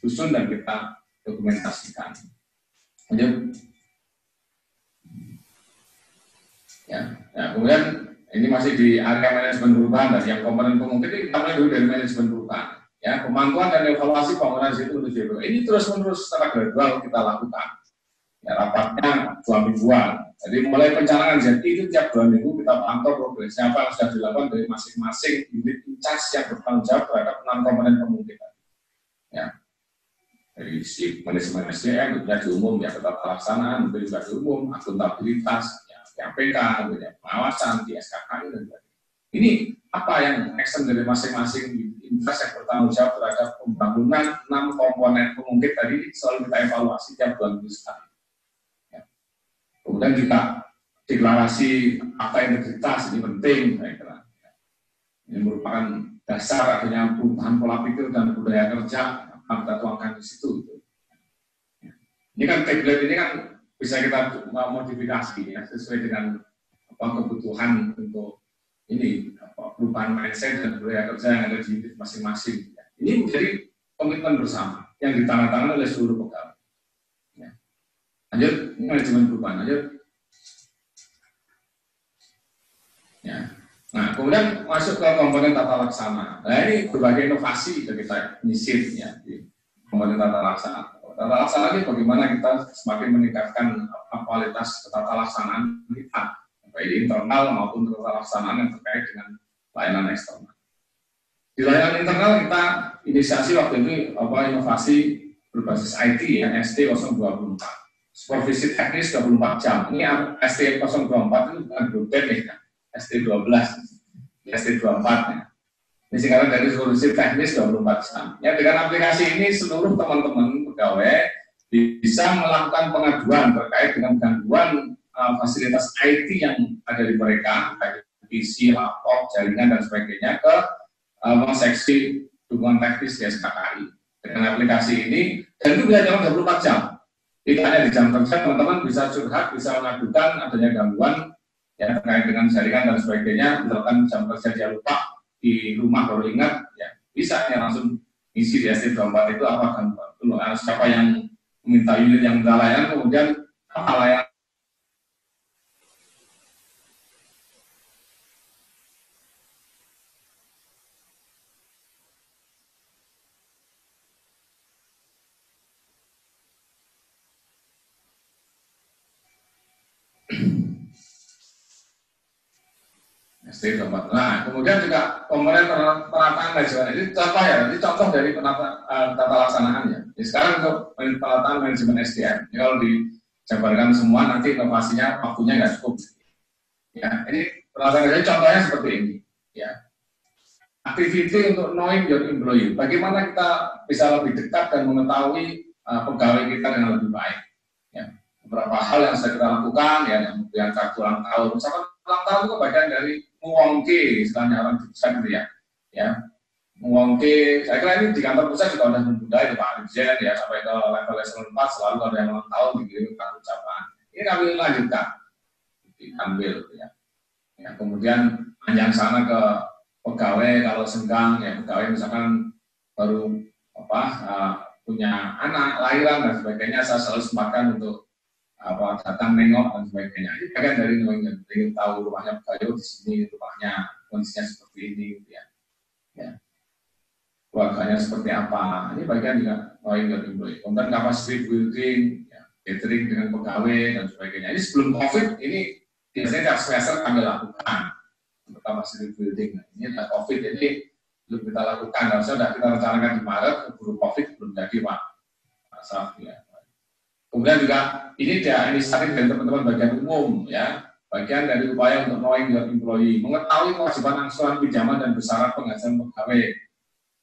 susun dan kita dokumentasikan. Lanjut. Ya, kemudian ini masih di area manajemen perubahan dan yang komponen pengungkit ini kita mulai dulu dari manajemen perubahan. Ya, pemantauan dan evaluasi bangunan situ menuju BPK. Ini terus-menerus secara gradual kita lakukan. Ya, rapatnya 2 mingguan. Jadi mulai pencanangan ZI itu tiap 2 minggu kita pantau progresnya apa yang sudah dilakukan dari masing-masing unit in charge yang bertanggung jawab terhadap 6 komponen pengungkitan. Ya, dari si manajemen SDM tentunya di umum ya tetap pelaksanaan, itu juga di umum, akuntabilitas, PK, pengawasan di SKKI dan sebagainya. Ini apa yang action dari masing-masing invest yang bertanggung jawab terhadap pembangunan 6 komponen pengungkit tadi ini selalu kita evaluasi tiap 2 minggu sekali. Ya. Kemudian juga deklarasi apa integritas ini penting, saya kira. Ya. Ini merupakan dasar adanya perubahan pola pikir dan budaya kerja yang kita tuangkan di situ. Ya. Ini kan template ini kan bisa kita modifikasi ya, sesuai dengan kebutuhan untuk ini perubahan mindset dan budaya kerja yang ada di masing-masing. Ya. Ini menjadi komitmen bersama yang ditandatangani oleh seluruh pegawai. Ya. Lanjut, ini manajemen perubahan. Lanjut. Ya. Nah, kemudian masuk ke komponen tata laksana. Nah, ini berbagai inovasi yang kita nyisir ya di komponen tata laksana. Tata laksana ini bagaimana kita semakin meningkatkan kualitas tata laksanaan kita, baik di internal maupun tata laksanaan yang terkait dengan layanan eksternal. Di layanan internal kita inisiasi waktu itu inovasi berbasis IT ya, ST024. Supervisi teknis 24 jam. Ini ST024 itu bukan dosen ya. ST12, ST24 ya. Ini sekarang dari solusi teknis 24 jam. Ya, dengan aplikasi ini seluruh teman-teman pegawai bisa melakukan pengaduan terkait dengan gangguan fasilitas IT yang ada di mereka, baik PC, laptop, jaringan dan sebagainya ke seksi dukungan teknis di SKKI. Dengan aplikasi ini, dan itu bisa jalan 24 jam. Tidak hanya di jam kerja, teman-teman bisa curhat, bisa mengadukan adanya gangguan ya terkait dengan jaringan dan sebagainya. Misalkan jam kerja dia lupa di rumah baru ingat, ya bisa ya langsung isi di ST24 itu apa kan, siapa yang meminta unit yang minta layanan, kemudian apa layanan. Nah, kemudian juga komponen penataan manajemen ini contoh ya, ini contoh dari tata laksanaannya. Jadi sekarang untuk penataan manajemen SDM, ini kalau dijabarkan semua nanti inovasinya waktunya nggak cukup. Ya, ini penataan contohnya seperti ini. Ya, activity untuk knowing your employee. Bagaimana kita bisa lebih dekat dan mengetahui pegawai kita dengan lebih baik. Ya, beberapa hal yang sudah kita lakukan ya, yang kartu ulang tahun, misalkan ulang tahun itu bagian dari muwongke, istilahnya orang jurusan gitu ya. Ya, muwongke, saya kira ini di kantor pusat juga sudah membudaya Pak Dirjen ya, sampai ke level 4 selalu ada yang ulang tahun dikirim kartu ucapan. Ini kami lanjutkan, diambil ya. Ya, kemudian panjang sana ke pegawai kalau senggang ya, pegawai misalkan baru punya anak lahiran dan sebagainya, saya selalu sempatkan untuk datang nengok dan sebagainya. Ini bagian dari ingin tahu rumahnya pegawai di sini, rumahnya kondisinya seperti ini, ya. Ya. Keluarganya seperti apa. Ini bagian juga knowing your employee. Kemudian capacity building, ya, catering dengan pegawai dan sebagainya. Ini sebelum COVID ini biasanya tiap semester kami lakukan untuk capacity building. Ini ada COVID jadi belum kita lakukan. Harusnya sudah kita rencanakan di Maret, keburu COVID belum jadi Pak. Masalah ya. Kemudian juga ini dia inisiatif dari teman-teman bagian umum ya, bagian dari upaya untuk knowing your employee, mengetahui kewajiban angsuran pinjaman dan besaran penghasilan pegawai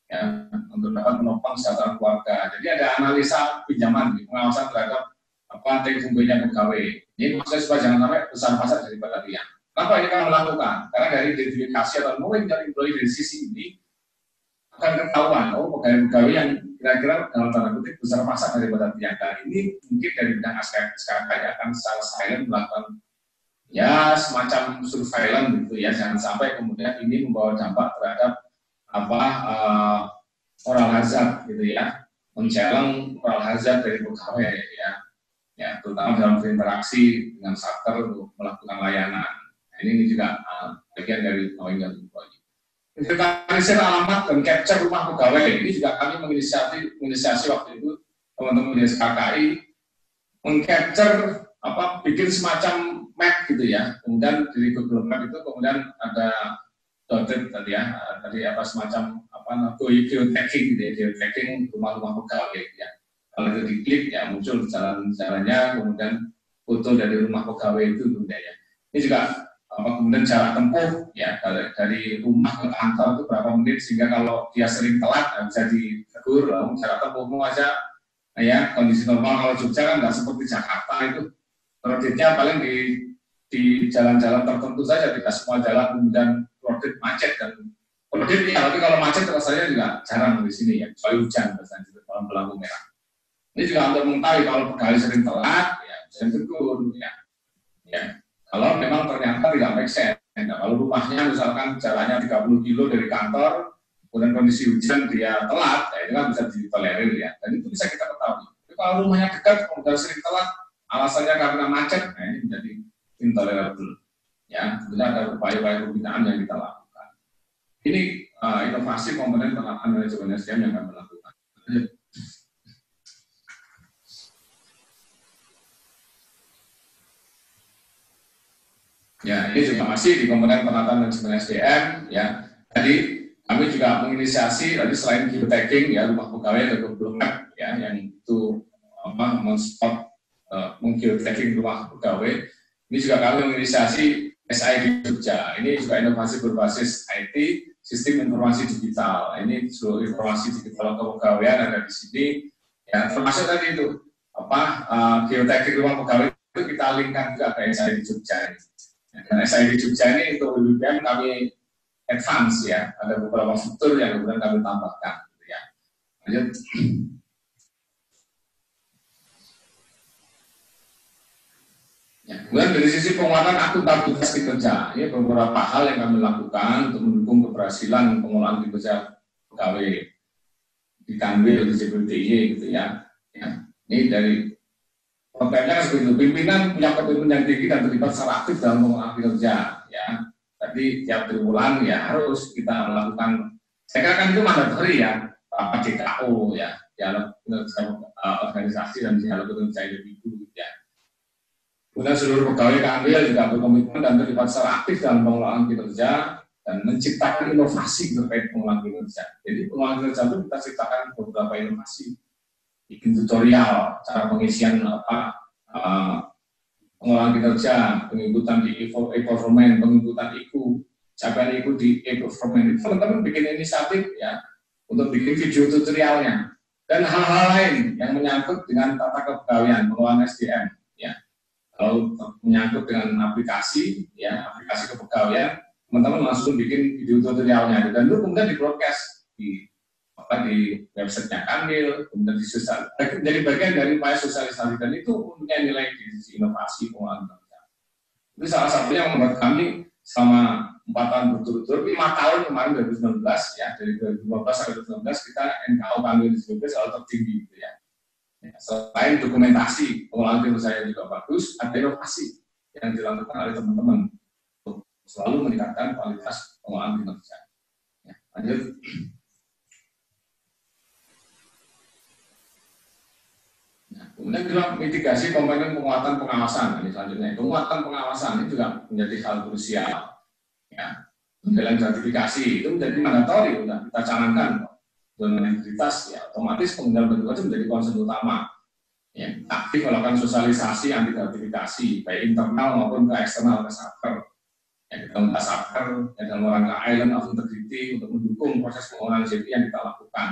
ya, untuk dapat menopang kesejahteraan keluarga. Jadi ada analisa pinjaman, pengawasan terhadap take home-nya pegawai. Ini maksudnya supaya jangan sampai besar pasak daripada dia. Kenapa ini kami lakukan? Karena dari identifikasi atau knowing your employee dari sisi ini akan ketahuan, pegawai-pegawai yang kira-kira dalam tanda kutip besar pasak daripada tiang ini mungkin dari bidang SKKI akan secara silent melakukan ya semacam surveillance gitu ya, jangan sampai kemudian ini membawa dampak terhadap moral hazard gitu ya, men-challenge moral hazard dari pegawai ya terutama dalam berinteraksi dengan satker untuk melakukan layanan. Nah, ini juga bagian dari knowing your employee. Inventarisir alamat dan capture rumah pegawai ini juga kami menginisiasi waktu itu teman-teman di SKKI mengcapture bikin semacam map gitu ya, kemudian di Google Map itu kemudian ada dotted tadi semacam geotagging gitu ya, geotagging rumah-rumah pegawai ya. Kalau itu diklik ya muncul jalan-jalannya, kemudian foto dari rumah pegawai itu kemudian ya. Ini juga kemudian jarak tempuh ya dari rumah ke kantor itu berapa menit, sehingga kalau dia sering telat bisa ditegur. Lalu jarak tempuhmu aja ya, kondisi normal kalau Jogja kan nggak seperti Jakarta itu kreditnya paling di jalan-jalan tertentu saja, tidak semua jalan kemudian kredit macet dan kredit ya, tapi kalau macet rasanya juga jarang di sini ya, soal hujan biasanya di dalam lampu merah. Ini juga untuk mengetahui kalau pegawai sering telat ya bisa ditegur ya. Kalau memang ternyata tidak make sense, kalau rumahnya misalkan jalannya 30 kilo dari kantor, kemudian kondisi hujan dia telat, ya itu kan bisa ditolerir ya, dan itu bisa kita ketahui. Tapi kalau rumahnya dekat, kemudian sering telat, alasannya karena macet, nah ini menjadi intolerable. Ya, kemudian ada upaya-upaya pembinaan yang kita lakukan. Ini inovasi komponen penerapan manajemen SDM yang kami lakukan. Ya, ini juga masih di komponen penerapan manajemen SDM. Ya, tadi kami juga menginisiasi tadi selain geotagging ya rumah pegawai ada Google Map ya yang itu men-spot menggeotagging rumah pegawai. Ini juga kami menginisiasi SID Jogja. Ini juga inovasi berbasis IT, sistem informasi digital. Ini seluruh informasi digital kepegawaian ada di sini. Ya, termasuk tadi itu geotagging rumah pegawai itu kita linkkan juga ke SID Jogja. Dan SID Jogja ini untuk BBM kami advance ya, ada beberapa fitur yang kemudian kami tambahkan. Gitu ya. Lanjut. Ya, kemudian dari sisi penguatan akuntabilitas kinerja, ini beberapa hal yang kami lakukan untuk mendukung keberhasilan pengelolaan kinerja pegawai di Kanwil di JPTY gitu ya. Ya. Ini dari kontennya seperti itu, pimpinan punya komitmen yang tinggi dan terlibat secara aktif dalam pengelolaan kinerja. Ya, tadi tiap triwulan ya harus kita melakukan. Saya kira kan itu mandatori ya, DKO ya, dialog organisasi dan dialog kinerja individu ya. Kemudian seluruh pegawai Kanwil juga berkomitmen dan terlibat secara aktif dalam pengelolaan kinerja dan menciptakan inovasi terkait pengelolaan kinerja. Jadi pengelolaan kinerja itu kita ciptakan beberapa inovasi. Bikin tutorial cara pengisian pengelolaan kinerja, penginputan di e-performance, penginputan IKU, capaian IKU di e-performance. Teman-teman bikin inisiatif ya untuk bikin video tutorialnya dan hal-hal lain yang menyangkut dengan tata kepegawaian pengelolaan SDM ya. Kalau menyangkut dengan aplikasi ya, aplikasi kepegawaian, teman-teman langsung bikin video tutorialnya dan itu kemudian di-broadcast di websitenya Kanwil, kemudian jadi bagian dari upaya sosialisasi dan itu punya nilai di sisi inovasi pengelolaan kinerja. Itu salah satunya yang membuat kami selama 4 tahun berturut-turut, 5 tahun kemarin 2019 ya, dari 2015 sampai 2019 kita NKO Kanwil di JPTY selalu tertinggi gitu ya. Selain dokumentasi pengelolaan kinerja yang juga bagus, ada inovasi yang dilakukan oleh teman-teman untuk selalu meningkatkan kualitas pengelolaan kinerja. Ya, lanjut. Kemudian juga mitigasi komponen penguatan pengawasan. Ini selanjutnya, penguatan pengawasan ini juga menjadi hal krusial. Ya, dalam gratifikasi itu menjadi mandatori, sudah kita canangkan dengan integritas, ya otomatis pengendalian bentuk itu menjadi concern utama. Ya, aktif melakukan sosialisasi anti gratifikasi, baik internal maupun ke eksternal ke Satker. Ya, kita minta Satker ya, dalam rangka Island of Integrity untuk mendukung proses pengelolaan JPTY yang kita lakukan.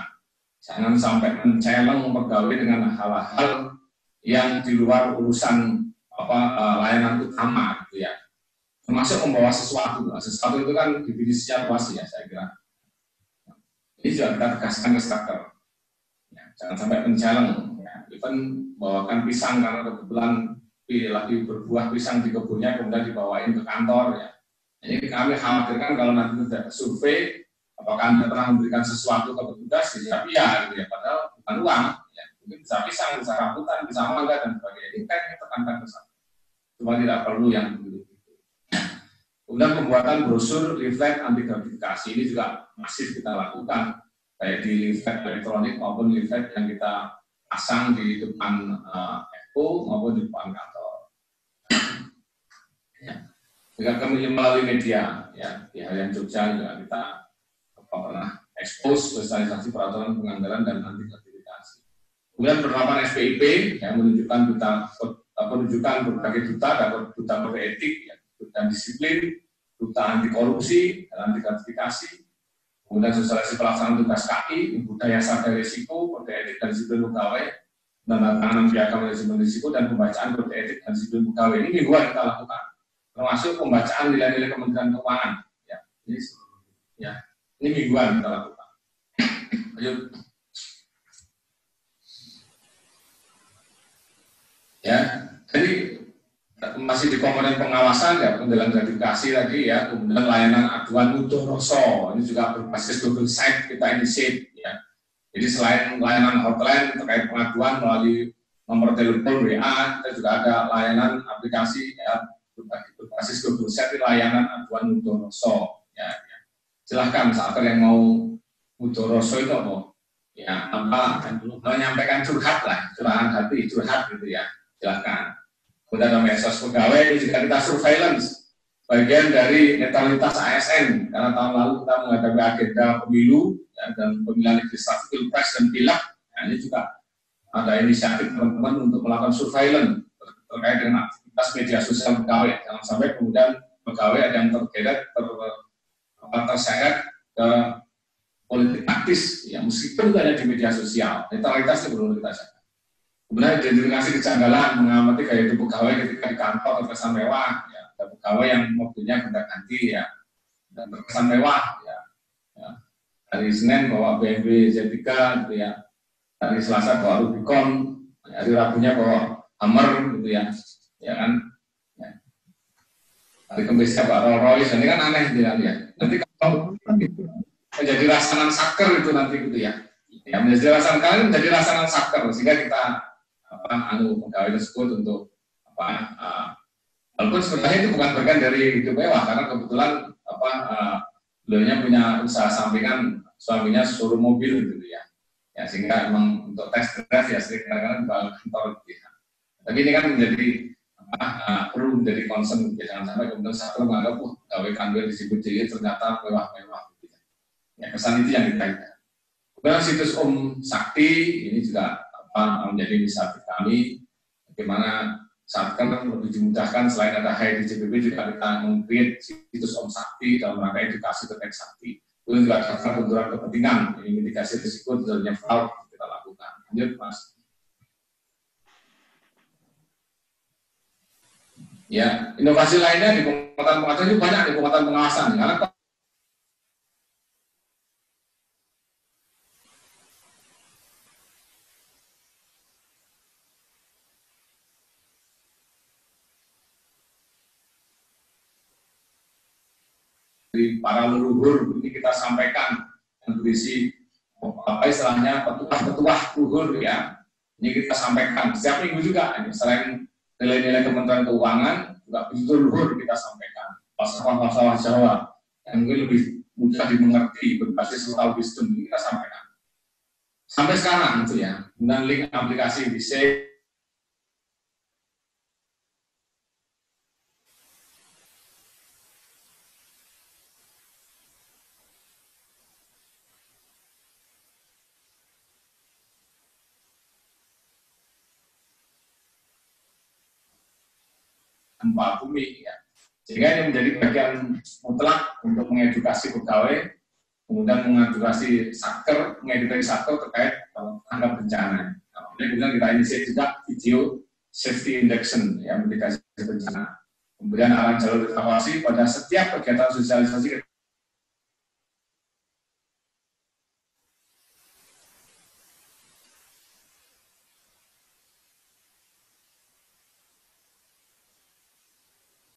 Jangan sampai men-challenge pegawai dengan hal-hal yang di luar urusan layanan utama gitu ya. Termasuk membawa sesuatu itu kan definisinya luas ya saya kira. Ini juga kita tegaskan ke Satker. Ya, jangan sampai men-challenge ya. Even bawakan pisang karena kebetulan lagi berbuah pisang di kebunnya kemudian dibawain ke kantor ya. Ini kami khawatirkan kalau nanti tidak survei apakah Anda pernah memberikan sesuatu ke petugas, ya gitu ya, padahal bukan uang, ya. Mungkin bisa pisang, bisa rambutan, bisa mangga, dan sebagainya. Ini kan kita tekankan ke sana. Cuma tidak perlu yang begitu. Kemudian pembuatan brosur leaflet anti gratifikasi ini juga masif kita lakukan, baik di leaflet elektronik maupun leaflet yang kita pasang di depan FO maupun di depan kantor. Ya. Juga kami melalui media, ya, di Harian Jogja juga kita pernah ekspos sosialisasi peraturan penganggaran dan anti gratifikasi. Kemudian penerapan SPIP yang menunjukkan berbagai duta, dapat duta kode etik, ya, duta disiplin, duta anti korupsi dan anti gratifikasi. Kemudian sosialisasi pelaksanaan tugas KI, budaya sadar risiko, kode etik dan disiplin pegawai, penandatanganan piagam manajemen risiko dan pembacaan kode etik dan disiplin pegawai. Ini mingguan kita lakukan, termasuk pembacaan nilai-nilai Kementerian Keuangan. Ya, ini ya. Ini mingguan kita lakukan. Lanjut. Ya, jadi masih di komponen pengawasan ya, pengendalian gratifikasi tadi ya, kemudian layanan aduan mutu rasa ini juga berbasis double site kita initiate ya. Jadi selain layanan hotline terkait pengaduan melalui nomor telepon WA, kita juga ada layanan aplikasi ya, berbasis Google Chat layanan aduan Mudoroso. Ya. Silahkan saat yang mau Mudoroso itu apa? Ya, menyampaikan curhat lah, curahan hati, curhat gitu ya. Silahkan. Kemudian ada medsos pegawai ini juga kita surveillance, bagian dari netralitas ASN, karena tahun lalu kita menghadapi agenda pemilu ya, dan pemilihan legislatif, pilpres dan pileg. Nah, ini juga ada inisiatif teman-teman untuk melakukan surveillance terkait dengan aktivitas media sosial pegawai. Jangan sampai kemudian pegawai ada yang terseret ke politik praktis, ya meskipun itu ada di media sosial. Netralitas itu perlu kita jaga. Kemudian identifikasi kejanggalan, mengamati gaya hidup pegawai ketika di kantor terkesan mewah, ya. Ada pegawai yang mobilnya gonta-ganti ya, dan terkesan mewah, ya. Hari Senin bawa BMW Z3, gitu ya. Hari Selasa bawa Rubicon, hari Rabunya bawa Hummer, gitu ya, ya kan. Ya. Hari Kamisnya bawa Rolls Royce, ini kan aneh gitu ya. Nanti kalau menjadi rasanan saker itu nanti gitu ya. Ya menjadi rasanan kalian menjadi rasanan saker sehingga kita pegawai tersebut untuk walaupun sebenarnya itu bukan bagian dari hidup mewah karena kebetulan beliaunya punya usaha sampingan, suaminya suruh mobil gitu ya. Ya sehingga memang untuk tes drive ya sering kadang-kadang di kantor gitu ya. Tapi ini kan menjadi perlu menjadi concern gitu ya. Jangan sampai kemudian satu menganggap pegawai kantor disebut jadi ternyata mewah-mewah gitu ya. Ya kesan itu yang kita ingat. Kemudian situs Om Sakti ini juga menjadi inisiatif kami bagaimana saat kan lebih dimudahkan selain ada HI di JPP juga kita meng-create situs Om Sakti dalam rangka edukasi terkait sakti. Kemudian juga ada benturan kepentingan, ini mitigasi risiko terjadinya fraud kita lakukan. Lanjut Mas. Ya, inovasi lainnya di penguatan pengawasan itu banyak di penguatan pengawasan karena para leluhur ini kita sampaikan yang berisi apa istilahnya petuah luhur ya, ini kita sampaikan setiap minggu juga ini selain nilai-nilai Kementerian Keuangan juga begitu luhur kita sampaikan falsafah Jawa yang lebih mudah dimengerti berbasis total wisdom ini kita sampaikan sampai sekarang itu ya. Kemudian link aplikasi bisa gempa bumi ya. Sehingga ini menjadi bagian mutlak untuk mengedukasi pegawai, kemudian mengedukasi saker terkait tanggap bencana. Nah, kemudian kita inisiasi juga video safety induction ya, mitigasi bencana. Kemudian arahan jalur evakuasi pada setiap kegiatan sosialisasi.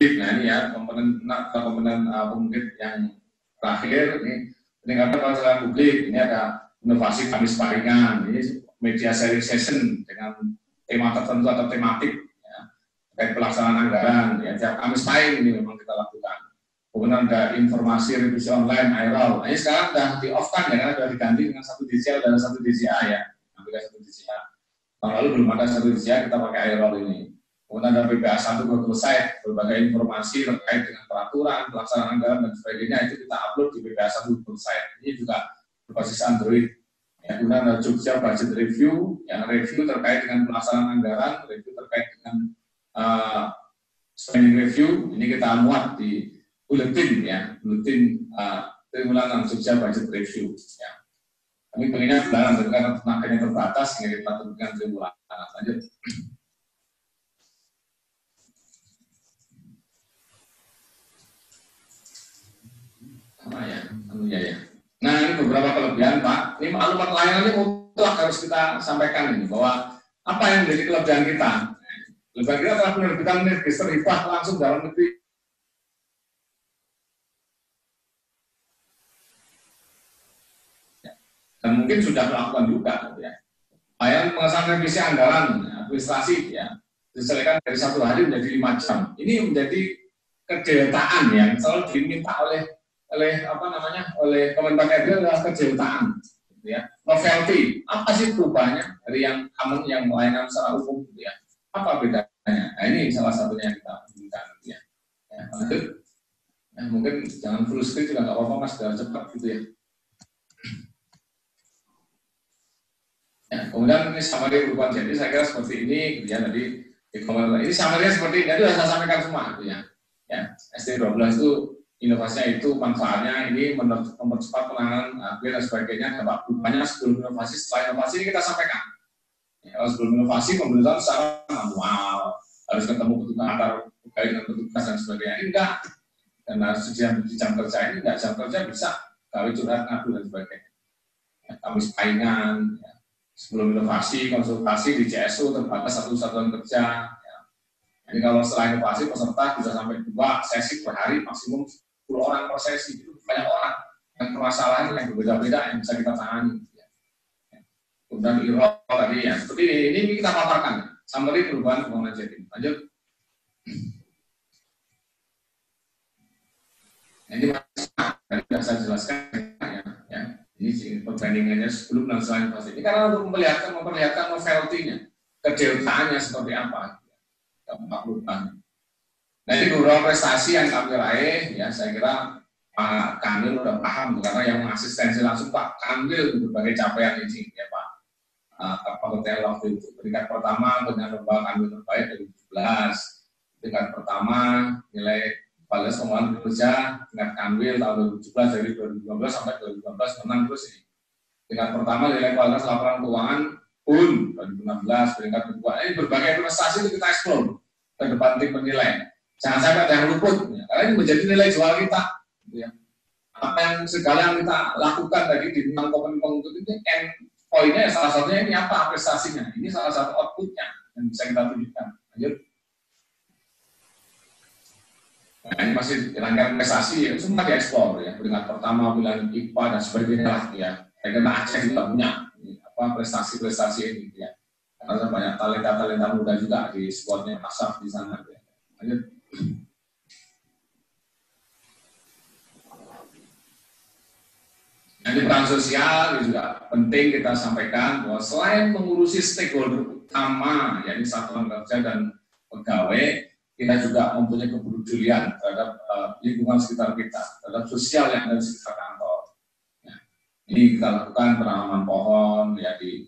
Nah ini ya komponen pemungkit yang terakhir ini peningkatan pelayanan publik. Ini ada inovasi Kamis Paringan, ini media sharing session dengan tema tertentu atau tematik ya, terkait pelaksanaan anggaran ya, tiap Kamis Paring ini memang kita lakukan. Kemudian ada informasi revisi online IROL. Nah, ini sekarang sudah di off kan ya, karena sudah diganti dengan satu DCA dan satu DCA ya, aplikasi satu DCA. Tahun lalu belum ada satu DCA, kita pakai IROL ini. Kemudian ada PPA 1 Google Site, berbagai informasi terkait dengan peraturan, pelaksanaan anggaran dan sebagainya itu kita upload di PPA 1 Google Site. Ini juga berbasis Android. Ya, kemudian ada Jogja Budget Review, yang review terkait dengan pelaksanaan anggaran, review terkait dengan spending review. Ini kita muat di bulletin ya, bulletin triwulan Jogja Budget Review. Ya. Kami pengennya dalam karena tenaganya terbatas, sehingga kita tentukan triwulan. Lanjut. Ya. Nah ini beberapa kelebihan Pak. Ini maklumat layanan ini mutlak harus kita sampaikan ini bahwa apa yang menjadi kelebihan kita. Kelebihan kita adalah penerbitan register hibah langsung dalam negeri. Dan mungkin sudah melakukan juga, ya. Layanan pengesahan revisi anggaran administrasi, ya. diselesaikan dari 1 hari menjadi 5 jam. Ini menjadi kedeltaan yang selalu diminta oleh oleh Kementerian RD adalah kedeltaan, gitu ya. Novelty, apa sih perubahannya dari yang common yang melayani secara umum, gitu ya? Apa bedanya? Nah, ini salah satunya yang kita berikan, gitu ya. Lanjut. Nah, mungkin jangan full screen juga nggak apa-apa mas, biar cepat gitu ya. Kemudian ini summary perubahan, jadi saya kira seperti ini, gitu ya. Tadi ini summary-nya seperti ini, itu sudah saya sampaikan semua, gitu ya. ST12 itu inovasinya itu manfaatnya ini mempercepat penanganan dan sebagainya. Dampak perubahannya sebelum inovasi, setelah inovasi ini kita sampaikan. Kalau sebelum inovasi pemerintahan secara manual harus ketemu petugas antar pegawai dengan petugas dan sebagainya. Ini enggak, dan harus di jam kerja ini enggak, jam kerja bisa gawe curhat ngadu dan sebagainya. Kami saingan. Sebelum inovasi, konsultasi di CSU terbatas 1 satuan kerja. Jadi kalau setelah inovasi peserta bisa sampai 2 sesi per hari, maksimum 10 orang per sesi. Itu banyak orang yang permasalahan yang berbeda-beda yang bisa kita tangani. Kemudian IRO tadi ya, seperti ini kita paparkan. Summary perubahan pembangunan Jatim. Lanjut. Ini sudah saya jelaskan ya. Ini perbandingannya sebelum dan setelah inovasi. Ini karena untuk memperlihatkan novelty-nya, kedeltaannya seperti apa. Dampak perubahan. Nah ini beberapa prestasi yang kami raih, ya saya kira Pak Kanwil udah paham, karena yang asistensi langsung Pak Kanwil di berbagai capaian ini, ya Pak Hotel waktu itu. Peringkat pertama dengan lomba Kanwil terbaik 2017. Peringkat pertama nilai kualitas pengelolaan kerja tingkat Kanwil tahun 2017 dari 2015 sampai 2015 menang terus ini. Peringkat pertama nilai kualitas laporan keuangan PUN 2016, peringkat kedua. Ini berbagai prestasi itu kita eksplor ke depan tim penilai. Jangan sampai ada yang luput, ya. Karena ini menjadi nilai jual kita. Ya. Apa yang segala yang kita lakukan tadi di tentang Kominfo itu poinnya salah satunya ini apa prestasinya. Ini salah satu outputnya yang bisa kita tunjukkan. Lanjut. Nah, ini masih rangkaian prestasi ya, semua dieksplor ya. Peringkat pertama wilayah IPA dan sebagainya lah ya. Saya kira Aceh juga punya apa prestasi-prestasi ini ya. Karena banyak talenta-talenta muda juga di squadnya Asaf di sana ya. Lanjut. Nah, di peran sosial juga penting kita sampaikan bahwa selain mengurusi stakeholder utama yakni satuan kerja dan pegawai, kita juga mempunyai kepedulian terhadap lingkungan sekitar kita, terhadap sosial yang ada di sekitar kantor. Ya. Ini kita lakukan penanaman pohon ya di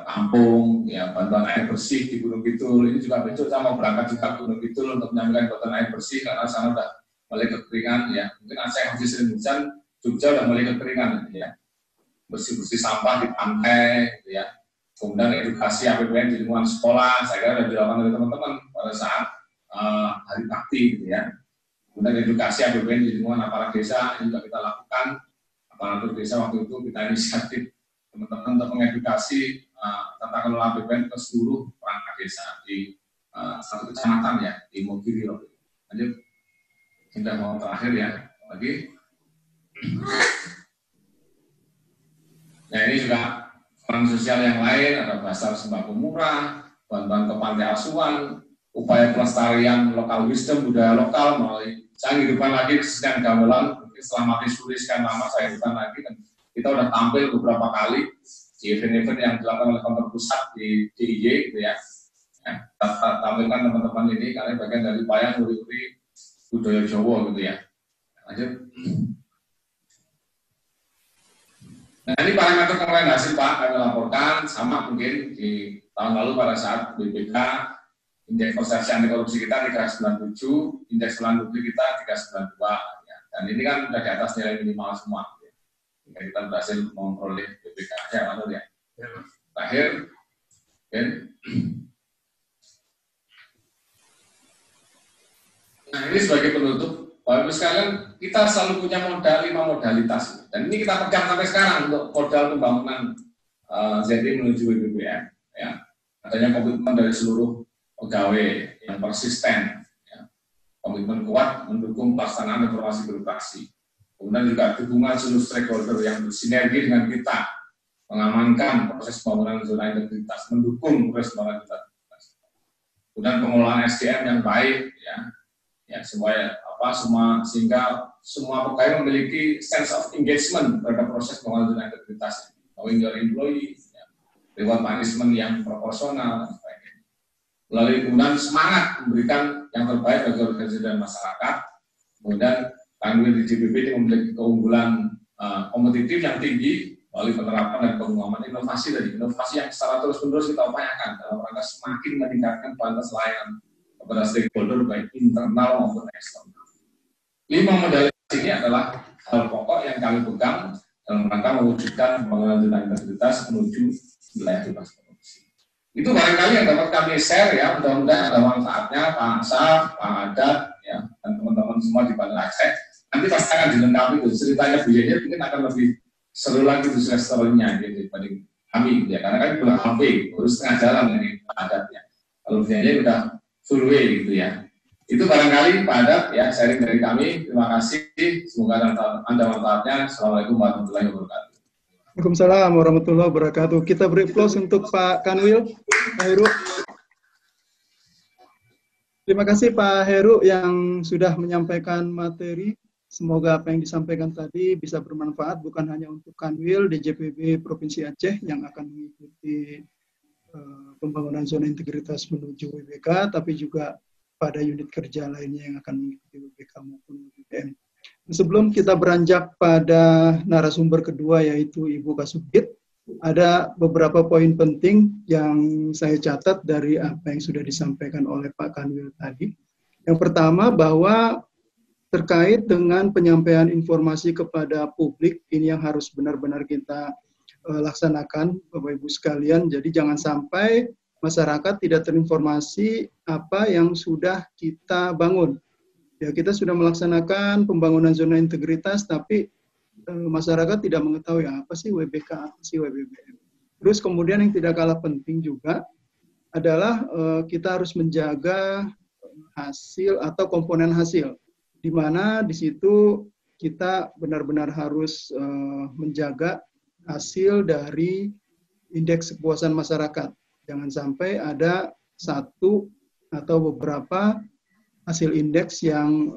kampung, ya bantuan air bersih di Gunung Kidul. Ini juga besok saya mau berangkat juga ke Gunung Kidul untuk menyampaikan bantuan air bersih karena sana sudah mulai kekeringan ya. Mungkin Aceh masih sering hujan, Jogja sudah mulai kekeringan ya. Bersih-bersih sampah di pantai ya. Kemudian edukasi APBN di lingkungan sekolah, saya kira sudah dilakukan oleh teman-teman pada saat hari bakti gitu ya. Kemudian edukasi APBN di lingkungan aparat desa ini juga kita lakukan. Aparatur desa waktu itu kita inisiatif teman-teman untuk mengedukasi tata kelola APBN ke seluruh perangkat desa di satu kecamatan ya di Mogiri. Lanjut, sudah mau terakhir ya lagi. Nah ini juga peran sosial yang lain, ada basar sembako murah, bantuan ke panti asuhan, upaya pelestarian lokal wisdom budaya lokal melalui saya hidupkan lagi kesenian gamelan. Mungkin setelah mati suri sekian lama saya hidupkan lagi dan kita sudah tampil beberapa kali di event-event yang dilakukan oleh kantor pusat di DIY gitu ya. Kita tampilkan teman-teman ini karena bagian dari upaya nguri-nguri budaya Jawa gitu ya. Lanjut. Nah ini parameter kemarin hasil Pak kami laporkan sama mungkin di tahun lalu pada saat BPK indeks persepsi anti korupsi kita 397, indeks pelayanan publik kita 392 ya. Dan ini kan sudah di atas nilai minimal semua ya. Jika kita berhasil memperoleh BPK ya lalu ya. Terakhir kan. Nah ini sebagai penutup Bapak-Ibu sekalian, kita selalu punya modal 5 modalitas. Dan ini kita pegang sampai sekarang untuk modal pembangunan Jatim menuju WBBM. Ya. Adanya komitmen dari seluruh pegawai yang persisten. Ya. Komitmen kuat mendukung pelaksanaan reformasi birokrasi. Kemudian juga dukungan seluruh stakeholder yang bersinergi dengan kita. Mengamankan proses pembangunan zona integritas, mendukung proses pembangunan integritas. kemudian pengelolaan SDM yang baik, ya sehingga semua pegawai memiliki sense of engagement terhadap proses pengelolaan integritas, knowing your employee, lewat punishment yang proporsional dan sebagainya. Melalui kemudian semangat memberikan yang terbaik bagi organisasi dan masyarakat. Kemudian Kanwil di JPB memiliki keunggulan kompetitif yang tinggi melalui penerapan dan pengembangan inovasi yang secara terus-menerus kita upayakan dalam rangka semakin meningkatkan kualitas layanan kepada stakeholder baik internal maupun eksternal. 5 modalitas ini adalah hal pokok yang kami pegang dalam rangka mewujudkan pembangunan integritas menuju wilayah bebas korupsi. Itu barangkali yang dapat kami share ya, mudah-mudahan ada manfaatnya Pak Asaf, Pak Adat, ya, dan teman-teman semua di Banda Aceh. Nanti pasti akan dilengkapi itu ceritanya Bu Yeni mungkin akan lebih seru lagi itu story-nya gitu dibanding kami gitu ya, karena kami belum halfway, baru setengah jalan ini Pak Adatnya. Kalau Bu Yeni udah full way gitu ya. Itu barangkali Pak Adat ya sharing dari kami. Terima kasih. Semoga Anda manfaatnya. Assalamualaikum warahmatullahi wabarakatuh. Waalaikumsalam warahmatullahi wabarakatuh. Kita beri aplaus untuk Pak Kanwil, Pak Heru. Terima kasih Pak Heru yang sudah menyampaikan materi. Semoga apa yang disampaikan tadi bisa bermanfaat bukan hanya untuk Kanwil DJPB Provinsi Aceh yang akan mengikuti pembangunan zona integritas menuju WBK, tapi juga pada unit kerja lainnya yang akan mengikuti WBK maupun WBM. Sebelum kita beranjak pada narasumber kedua yaitu Ibu Kasubdit, ada beberapa poin penting yang saya catat dari apa yang sudah disampaikan oleh Pak Kanwil tadi. Yang pertama bahwa terkait dengan penyampaian informasi kepada publik, ini yang harus benar-benar kita laksanakan Bapak Ibu sekalian. Jadi jangan sampai masyarakat tidak terinformasi apa yang sudah kita bangun. Ya, kita sudah melaksanakan pembangunan zona integritas, tapi masyarakat tidak mengetahui apa sih WBK, apa sih WBBM. Terus kemudian yang tidak kalah penting juga adalah kita harus menjaga hasil atau komponen hasil, di mana di situ kita benar-benar harus menjaga hasil dari indeks kepuasan masyarakat. Jangan sampai ada satu atau beberapa hasil indeks yang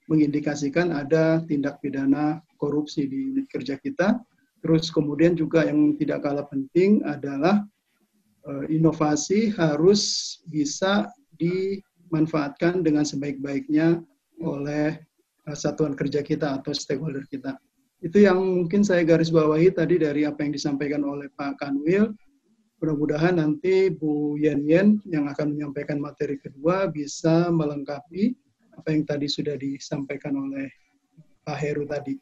mengindikasikan ada tindak pidana korupsi di unit kerja kita. Terus kemudian juga yang tidak kalah penting adalah inovasi harus bisa dimanfaatkan dengan sebaik-baiknya oleh satuan kerja kita atau stakeholder kita. Itu yang mungkin saya garis bawahi tadi dari apa yang disampaikan oleh Pak Kanwil. Mudah-mudahan nanti Bu Yen yang akan menyampaikan materi kedua bisa melengkapi apa yang tadi sudah disampaikan oleh Pak Heru tadi.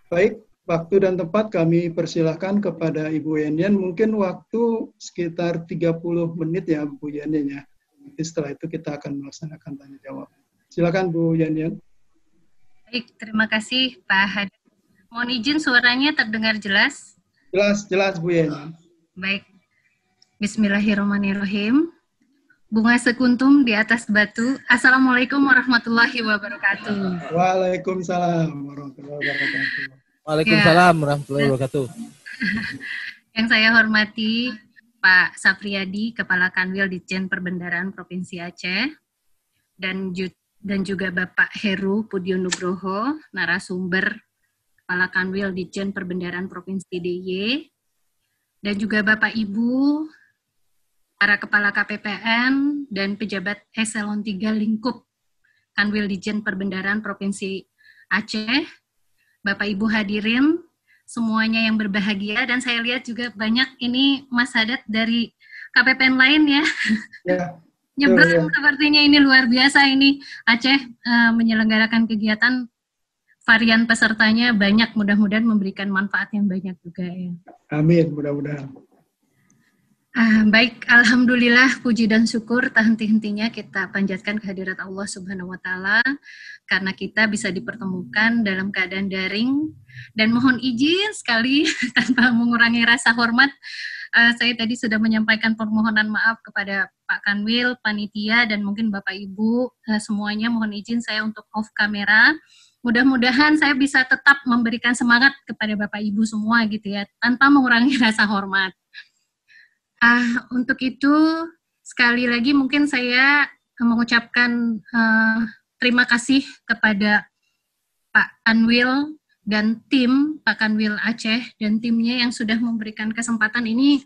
Baik, waktu dan tempat kami persilahkan kepada Ibu Yen. Mungkin waktu sekitar 30 menit ya Bu Yen ya. Nanti setelah itu kita akan melaksanakan tanya jawab. Silakan Bu Yen. Baik, terima kasih Pak Hadat. Mohon izin suaranya terdengar jelas? Jelas Bu Yen. Baik, bismillahirrahmanirrahim. Bunga sekuntum di atas batu. Assalamualaikum warahmatullahi wabarakatuh. Waalaikumsalam warahmatullahi wabarakatuh. Waalaikumsalam warahmatullahi wabarakatuh. Yang saya hormati Pak Sapriyadi, Kepala Kanwil Ditjen Perbendaharaan Provinsi Aceh, dan juga Bapak Heru Pudio Nugroho, narasumber Kepala Kanwil Ditjen Perbendaharaan Provinsi DIY, dan juga Bapak Ibu, para Kepala KPPN, dan pejabat Eselon 3 Lingkup Kanwil Ditjen Perbendaharaan Provinsi Aceh, Bapak Ibu hadirin, semuanya yang berbahagia, dan saya lihat juga banyak ini Mas Hadat dari KPPN lain ya. Nyebrang sepertinya ini luar biasa ini Aceh menyelenggarakan kegiatan. Varian pesertanya banyak, mudah-mudahan memberikan manfaat yang banyak juga ya. Amin, mudah-mudahan. Baik, alhamdulillah, puji dan syukur tak henti-hentinya kita panjatkan kehadirat Allah Subhanahu wa Ta'ala karena kita bisa dipertemukan dalam keadaan daring, dan mohon izin sekali tanpa mengurangi rasa hormat, saya tadi sudah menyampaikan permohonan maaf kepada Pak Kanwil, panitia, dan mungkin Bapak Ibu semuanya. Mohon izin saya untuk off kamera. Mudah-mudahan saya bisa tetap memberikan semangat kepada Bapak Ibu semua gitu ya, tanpa mengurangi rasa hormat. Untuk itu sekali lagi mungkin saya mengucapkan terima kasih kepada Pak Kanwil dan tim Pak Kanwil Aceh dan timnya yang sudah memberikan kesempatan ini,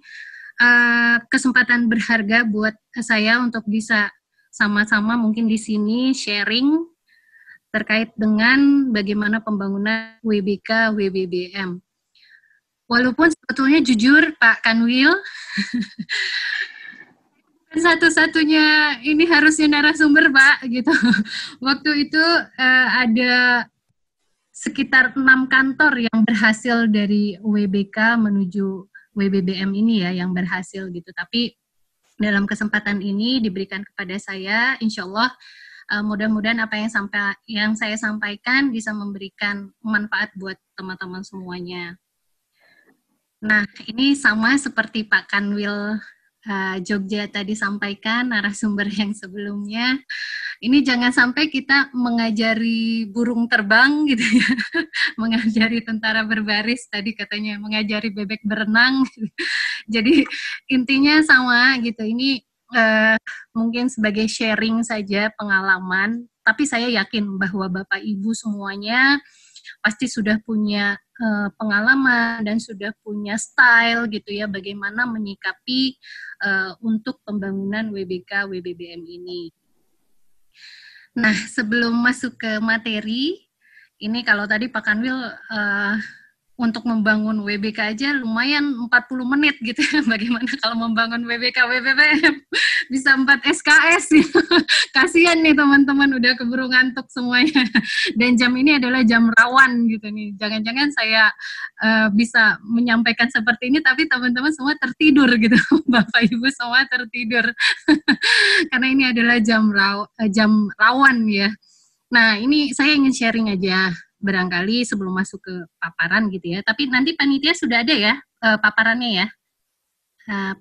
kesempatan berharga buat saya untuk bisa sama-sama mungkin di sini sharing terkait dengan bagaimana pembangunan WBK WBBM. Walaupun sebetulnya jujur Pak Kanwil, satu-satunya ini harusnya narasumber Pak gitu. Waktu itu ada sekitar 6 kantor yang berhasil dari WBK menuju WBBM ini ya, yang berhasil gitu. Tapi dalam kesempatan ini diberikan kepada saya, insya Allah mudah-mudahan apa yang saya sampaikan bisa memberikan manfaat buat teman-teman semuanya. Nah, ini sama seperti Pak Kanwil Jogja tadi sampaikan, narasumber yang sebelumnya. Ini jangan sampai kita mengajari burung terbang gitu ya, mengajari tentara berbaris, tadi katanya mengajari bebek berenang. Jadi intinya sama gitu, ini mungkin sebagai sharing saja pengalaman, tapi saya yakin bahwa Bapak Ibu semuanya pasti sudah punya pengalaman dan sudah punya style gitu ya, bagaimana menyikapi untuk pembangunan WBK WBBM ini. Nah, sebelum masuk ke materi, ini kalau tadi Pak Kanwil untuk membangun WBK aja lumayan 40 menit gitu ya. Bagaimana kalau membangun WBK WBBM bisa 4 SKS gitu. Kasihan nih teman-teman udah keburu ngantuk semuanya. Dan jam ini adalah jam rawan gitu nih. Jangan-jangan saya bisa menyampaikan seperti ini tapi teman-teman semua tertidur gitu. Bapak Ibu semua tertidur. Karena ini adalah jam rawan ya. Nah, ini saya ingin sharing aja barangkali sebelum masuk ke paparan gitu ya. Tapi nanti panitia sudah ada ya paparannya ya.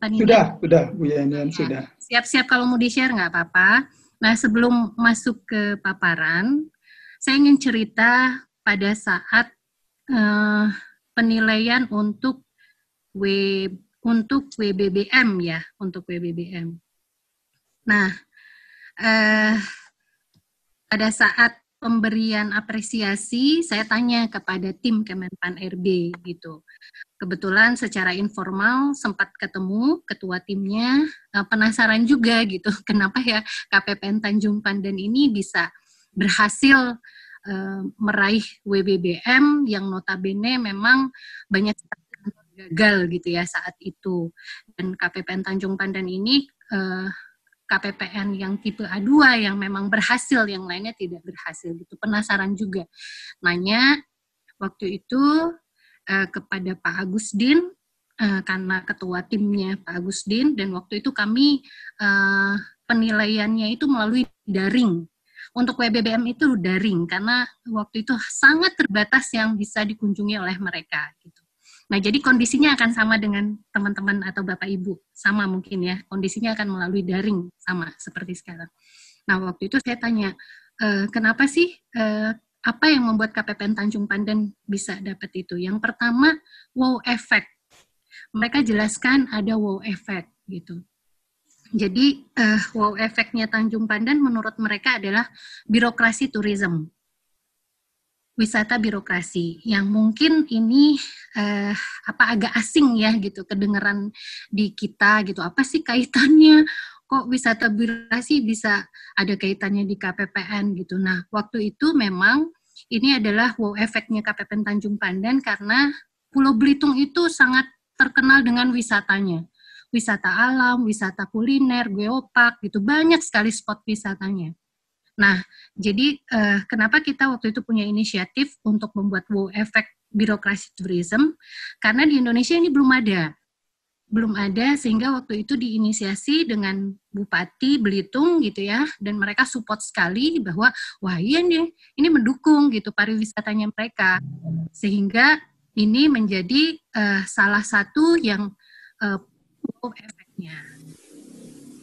Panitia. Sudah Bu Yanian, sudah. Siap-siap kalau mau di-share nggak apa-apa. Nah, sebelum masuk ke paparan, saya ingin cerita pada saat penilaian untuk WBBM ya, untuk WBBM. Nah, pada saat pemberian apresiasi, saya tanya kepada tim Kemenpan RB gitu. Kebetulan secara informal sempat ketemu ketua timnya, penasaran juga gitu, kenapa ya KPPN Tanjung Pandan ini bisa berhasil meraih WBBM yang notabene memang banyak gagal gitu ya saat itu. Dan KPPN Tanjung Pandan ini KPPN yang tipe A2 yang memang berhasil, yang lainnya tidak berhasil gitu. Penasaran juga. Nanya waktu itu kepada Pak Agusdin, karena ketua timnya Pak Agusdin, dan waktu itu kami penilaiannya itu melalui daring. Untuk WBBM itu daring, karena waktu itu sangat terbatas yang bisa dikunjungi oleh mereka gitu. Nah, jadi kondisinya akan sama dengan teman-teman atau Bapak Ibu. Sama mungkin ya, kondisinya akan melalui daring, sama seperti sekarang. Nah, waktu itu saya tanya, kenapa sih, apa yang membuat KPPN Tanjung Pandan bisa dapat itu? Yang pertama, wow effect. Mereka jelaskan ada wow effect, gitu. Jadi, wow effect-nya Tanjung Pandan menurut mereka adalah birokrasi tourism. Wisata birokrasi yang mungkin ini agak asing ya gitu, kedengeran di kita gitu, apa sih kaitannya, kok wisata birokrasi bisa ada kaitannya di KPPN gitu. Nah, waktu itu memang ini adalah wow efeknya KPPN Tanjung Pandan karena Pulau Belitung itu sangat terkenal dengan wisatanya, wisata alam, wisata kuliner, geopark gitu, banyak sekali spot wisatanya. Nah, jadi kenapa kita waktu itu punya inisiatif untuk membuat wow effect birokrasi tourism? Karena di Indonesia ini belum ada, sehingga waktu itu diinisiasi dengan Bupati Belitung gitu ya, dan mereka support sekali bahwa wah iya nih, ini mendukung gitu pariwisatanya mereka, sehingga ini menjadi salah satu yang wow effect-nya.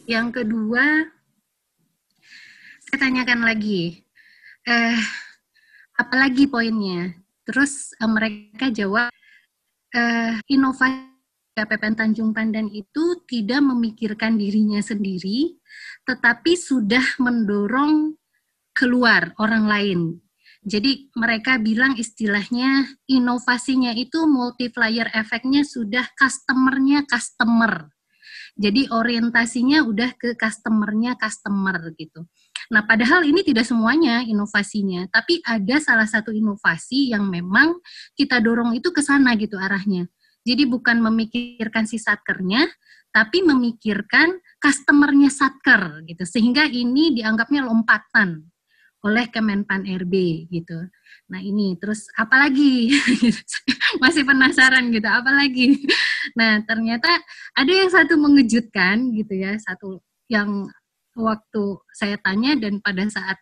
Yang kedua, saya tanyakan lagi, apalagi poinnya? Terus mereka jawab, inovasi KPPN Tanjung Pandan itu tidak memikirkan dirinya sendiri, tetapi sudah mendorong keluar orang lain. Jadi mereka bilang istilahnya inovasinya itu multiplier efeknya sudah customer-nya customer. Jadi orientasinya udah ke customer-nya customer gitu. Nah, padahal ini tidak semuanya inovasinya, tapi ada salah satu inovasi yang memang kita dorong itu ke sana gitu arahnya. Jadi bukan memikirkan si satkernya, tapi memikirkan customer-nya satker gitu. Sehingga ini dianggapnya lompatan oleh Kemenpan RB gitu. Nah ini terus apalagi masih penasaran gitu apalagi. Nah ternyata ada yang satu mengejutkan gitu ya, satu yang waktu saya tanya dan pada saat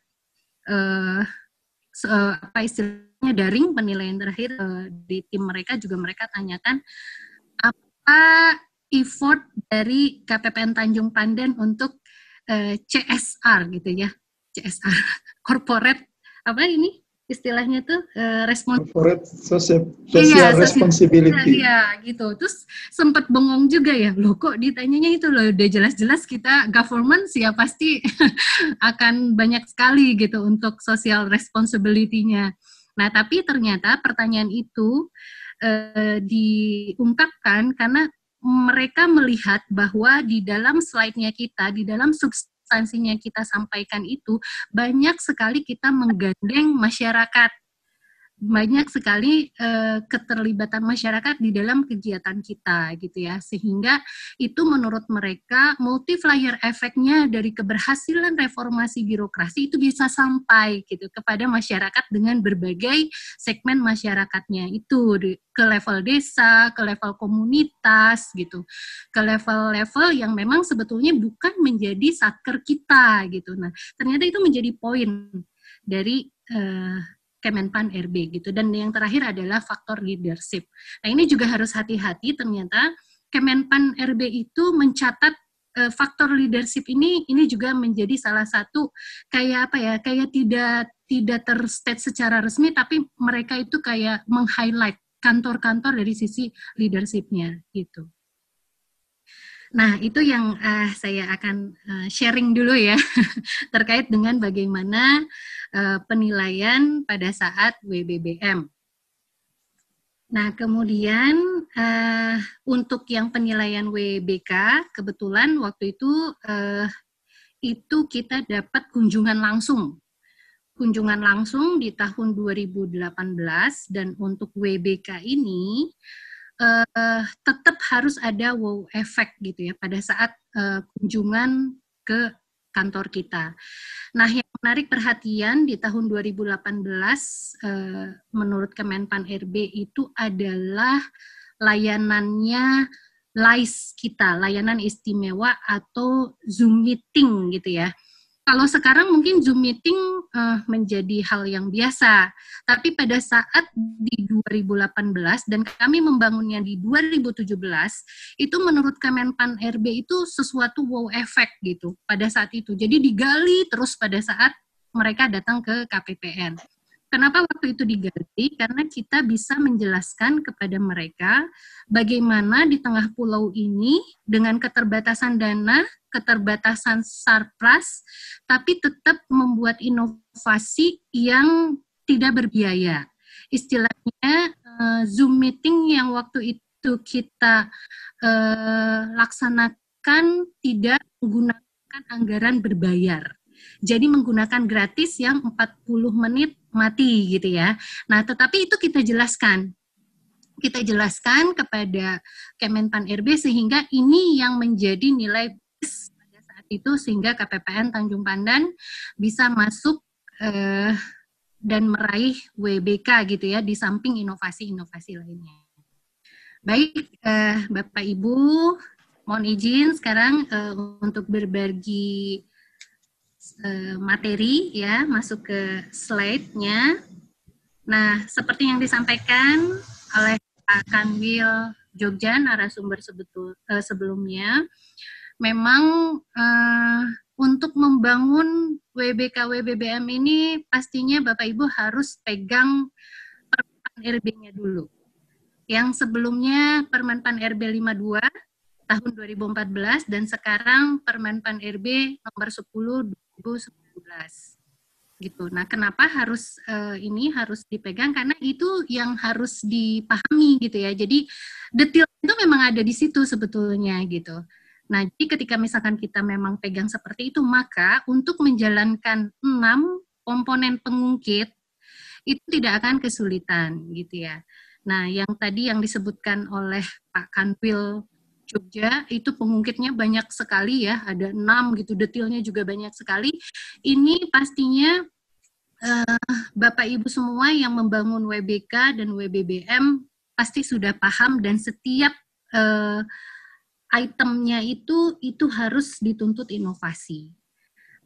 apa istilahnya daring penilaian terakhir di tim mereka juga mereka tanyakan apa effort dari KPPN Tanjung Pandan untuk CSR gitu ya, CSR corporate apa ini istilahnya tuh corporate social responsibility. Iya gitu. Terus sempat bengong juga ya, loh kok ditanyanya itu loh, udah jelas-jelas kita government ya pasti akan banyak sekali gitu untuk social responsibility-nya. Nah tapi ternyata pertanyaan itu diungkapkan karena mereka melihat bahwa di dalam slide-nya kita, di dalam substansinya kita sampaikan itu banyak sekali kita menggandeng masyarakat, banyak sekali keterlibatan masyarakat di dalam kegiatan kita gitu ya, sehingga itu menurut mereka multiplier efeknya dari keberhasilan reformasi birokrasi itu bisa sampai gitu kepada masyarakat dengan berbagai segmen masyarakatnya itu ke level desa, ke level komunitas gitu, ke level-level yang memang sebetulnya bukan menjadi satker kita gitu. Nah ternyata itu menjadi poin dari Kemenpan RB gitu. Dan yang terakhir adalah faktor leadership. Nah ini juga harus hati-hati, ternyata Kemenpan RB itu mencatat faktor leadership ini juga menjadi salah satu kayak apa ya, kayak tidak terstate secara resmi, tapi mereka itu kayak meng-highlight kantor-kantor dari sisi leadership-nya gitu. Nah, itu yang saya akan sharing dulu ya, terkait dengan bagaimana penilaian pada saat WBBM. Nah, kemudian untuk yang penilaian WBK, kebetulan waktu itu kita dapat kunjungan langsung di tahun 2018, dan untuk WBK ini tetap harus ada wow effect gitu ya pada saat kunjungan ke kantor kita. Nah, yang menarik perhatian di tahun 2018 menurut Kemenpan RB itu adalah layanannya LICE kita, layanan istimewa atau Zoom meeting gitu ya. Kalau sekarang mungkin Zoom meeting menjadi hal yang biasa, tapi pada saat di 2018 dan kami membangunnya di 2017, itu menurut Kemenpan RB itu sesuatu wow effect gitu pada saat itu. Jadi digali terus pada saat mereka datang ke KPPN. Kenapa waktu itu digali? Karena kita bisa menjelaskan kepada mereka bagaimana di tengah pulau ini dengan keterbatasan dana, keterbatasan surplus, tapi tetap membuat inovasi yang tidak berbiaya. Istilahnya Zoom meeting yang waktu itu kita laksanakan tidak menggunakan anggaran berbayar. Jadi menggunakan gratis yang 40 menit mati gitu ya. Nah, tetapi itu kita jelaskan kepada Kemenpan RB sehingga ini yang menjadi nilai plus pada saat itu sehingga KPPN Tanjung Pandan bisa masuk dan meraih WBK gitu ya di samping inovasi-inovasi lainnya. Baik, Bapak Ibu, mohon izin sekarang untuk berbagi materi ya, masuk ke slide-nya. Nah, seperti yang disampaikan oleh Pak Kanwil Jogja, narasumber sebelumnya, memang untuk membangun WBK-WBBM ini pastinya Bapak Ibu harus pegang perputaran RB-nya dulu. Yang sebelumnya Permenpan RB 52 tahun 2014 dan sekarang Permenpan RB nomor 10 2019. Gitu. Nah, kenapa harus ini harus dipegang? Karena itu yang harus dipahami gitu ya. Jadi detail itu memang ada di situ sebetulnya gitu. Nah, jadi ketika misalkan kita memang pegang seperti itu, maka untuk menjalankan 6 komponen pengungkit itu tidak akan kesulitan gitu ya. Nah, yang tadi yang disebutkan oleh Pak Kanwil Jogja itu pengungkitnya banyak sekali ya, ada 6 gitu, detailnya juga banyak sekali. Ini pastinya Bapak Ibu semua yang membangun WBK dan WBBM pasti sudah paham dan setiap itemnya itu harus dituntut inovasi.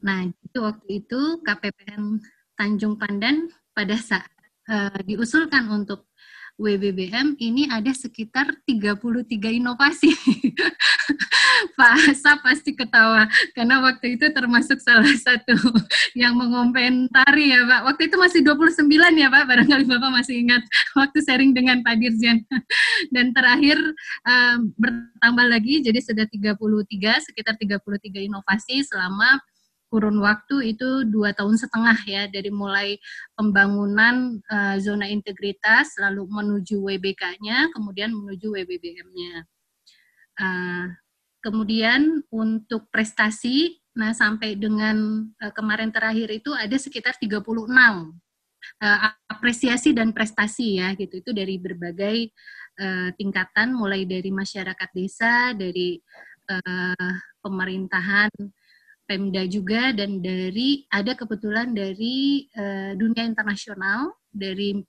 Nah, itu waktu itu KPPN Tanjung Pandan pada saat diusulkan untuk WBBM ini ada sekitar 33 inovasi. Pak Asa pasti ketawa karena waktu itu termasuk salah satu yang mengomentari ya Pak. Waktu itu masih 29 ya Pak, barangkali Bapak masih ingat waktu sharing dengan Pak Dirjen. Dan terakhir bertambah lagi jadi sudah 33, sekitar 33 inovasi selama kurun waktu itu 2,5 tahun ya, dari mulai pembangunan zona integritas, lalu menuju WBK-nya, kemudian menuju WBBM-nya. Kemudian untuk prestasi, nah sampai dengan kemarin terakhir itu ada sekitar 36 apresiasi dan prestasi ya, gitu. Itu dari berbagai tingkatan, mulai dari masyarakat desa, dari pemerintahan Pemda juga, dan dari ada kebetulan dari dunia internasional, dari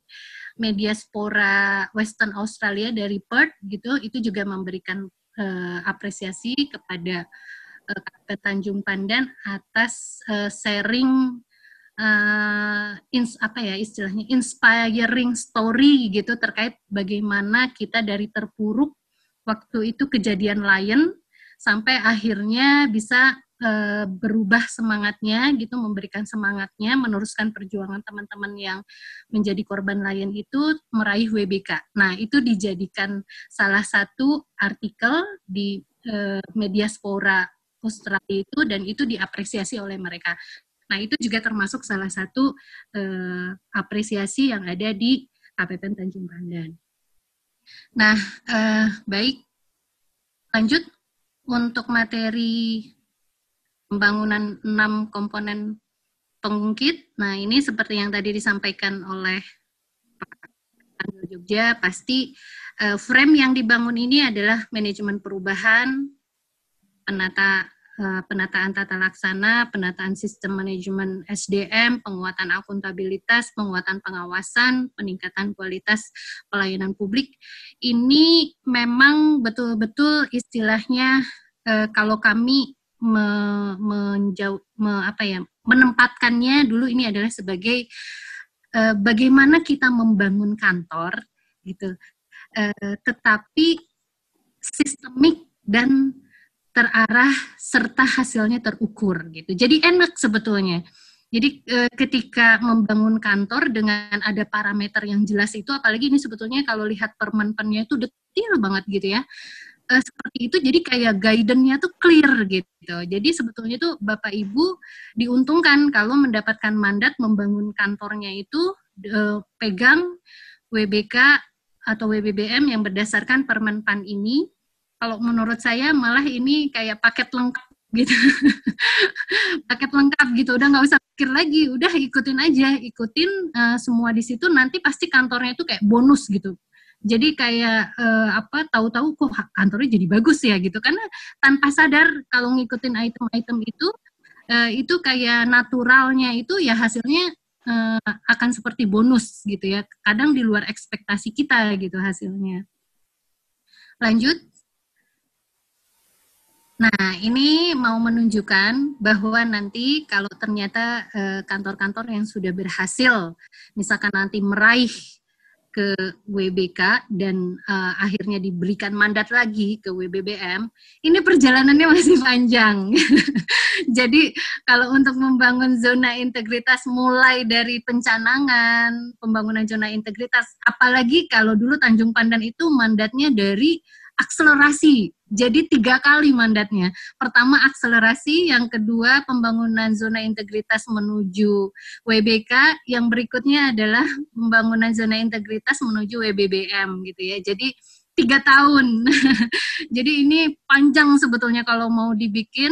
Mediaspora Western Australia dari Perth gitu, itu juga memberikan apresiasi kepada Tanjung Pandan atas sharing istilahnya inspiring story gitu terkait bagaimana kita dari terpuruk waktu itu kejadian Lion sampai akhirnya bisa berubah semangatnya gitu, memberikan semangatnya, meneruskan perjuangan teman-teman yang menjadi korban Lion itu meraih WBK. Nah, itu dijadikan salah satu artikel di Mediaspora Australia itu, dan itu diapresiasi oleh mereka. Nah, itu juga termasuk salah satu apresiasi yang ada di KPPN Tanjung Pandan. Nah, baik, lanjut untuk materi pembangunan 6 komponen pengungkit. Nah, ini seperti yang tadi disampaikan oleh Pak Kanwil Jogja, pasti frame yang dibangun ini adalah manajemen perubahan, penataan tata laksana, penataan sistem manajemen SDM, penguatan akuntabilitas, penguatan pengawasan, peningkatan kualitas pelayanan publik. Ini memang betul-betul istilahnya kalau kami menempatkannya dulu ini adalah sebagai bagaimana kita membangun kantor gitu, tetapi sistemik dan terarah serta hasilnya terukur gitu. Jadi enak sebetulnya. Jadi ketika membangun kantor dengan ada parameter yang jelas itu, apalagi ini sebetulnya kalau lihat permenpannya itu detail banget gitu ya. Seperti itu, jadi kayak guidance-nya tuh clear gitu. Jadi sebetulnya tuh Bapak Ibu diuntungkan kalau mendapatkan mandat membangun kantornya itu pegang WBK atau WBBM yang berdasarkan Permenpan ini. Kalau menurut saya malah ini kayak paket lengkap gitu. Paket lengkap gitu, udah nggak usah pikir lagi, udah ikutin aja, ikutin semua di situ, nanti pasti kantornya itu kayak bonus gitu. Jadi kayak tahu-tahu kok kantornya jadi bagus ya gitu, karena tanpa sadar kalau ngikutin item-item itu kayak naturalnya itu ya hasilnya akan seperti bonus gitu ya, kadang di luar ekspektasi kita gitu hasilnya. Lanjut. Nah, ini mau menunjukkan bahwa nanti kalau ternyata kantor-kantor yang sudah berhasil misalkan nanti meraih ke WBK dan akhirnya diberikan mandat lagi ke WBBM, ini perjalanannya masih panjang. Jadi kalau untuk membangun zona integritas mulai dari pencanangan, pembangunan zona integritas, apalagi kalau dulu Tanjung Pandan itu mandatnya dari akselerasi, jadi 3 kali mandatnya. Pertama akselerasi, yang kedua pembangunan zona integritas menuju WBK, yang berikutnya adalah pembangunan zona integritas menuju WBBM gitu ya. Jadi 3 tahun. Jadi ini panjang sebetulnya kalau mau dibikin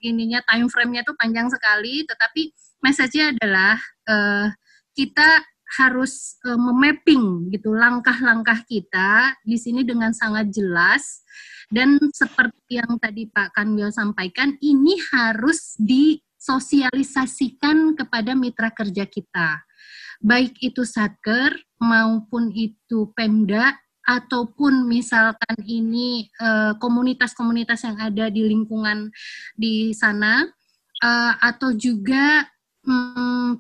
ininya, time frame-nya tuh panjang sekali, tetapi message-nya adalah kita harus memapping gitu langkah-langkah kita di sini dengan sangat jelas, dan seperti yang tadi Pak Kanwil sampaikan, ini harus disosialisasikan kepada mitra kerja kita, baik itu Satker maupun itu Pemda ataupun misalkan ini komunitas-komunitas yang ada di lingkungan di sana, atau juga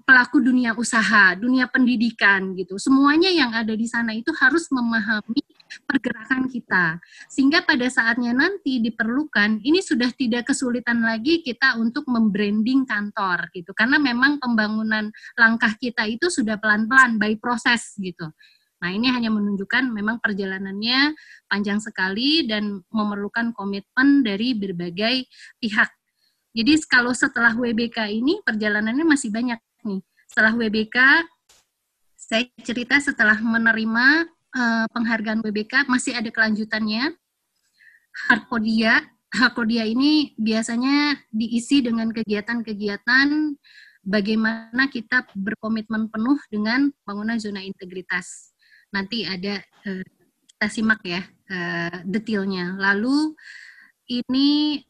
pelaku dunia usaha, dunia pendidikan gitu. Semuanya yang ada di sana itu harus memahami pergerakan kita. Sehingga pada saatnya nanti diperlukan, ini sudah tidak kesulitan lagi kita untuk membranding kantor gitu. Karena memang pembangunan langkah kita itu sudah pelan-pelan, by proses gitu. Nah, ini hanya menunjukkan memang perjalanannya panjang sekali dan memerlukan komitmen dari berbagai pihak. Jadi kalau setelah WBK ini perjalanannya masih banyak nih. Setelah WBK, saya cerita setelah menerima penghargaan WBK masih ada kelanjutannya. Hardkodia ini biasanya diisi dengan kegiatan-kegiatan bagaimana kita berkomitmen penuh dengan pembangunan zona integritas. Nanti ada kita simak ya detailnya. Lalu ini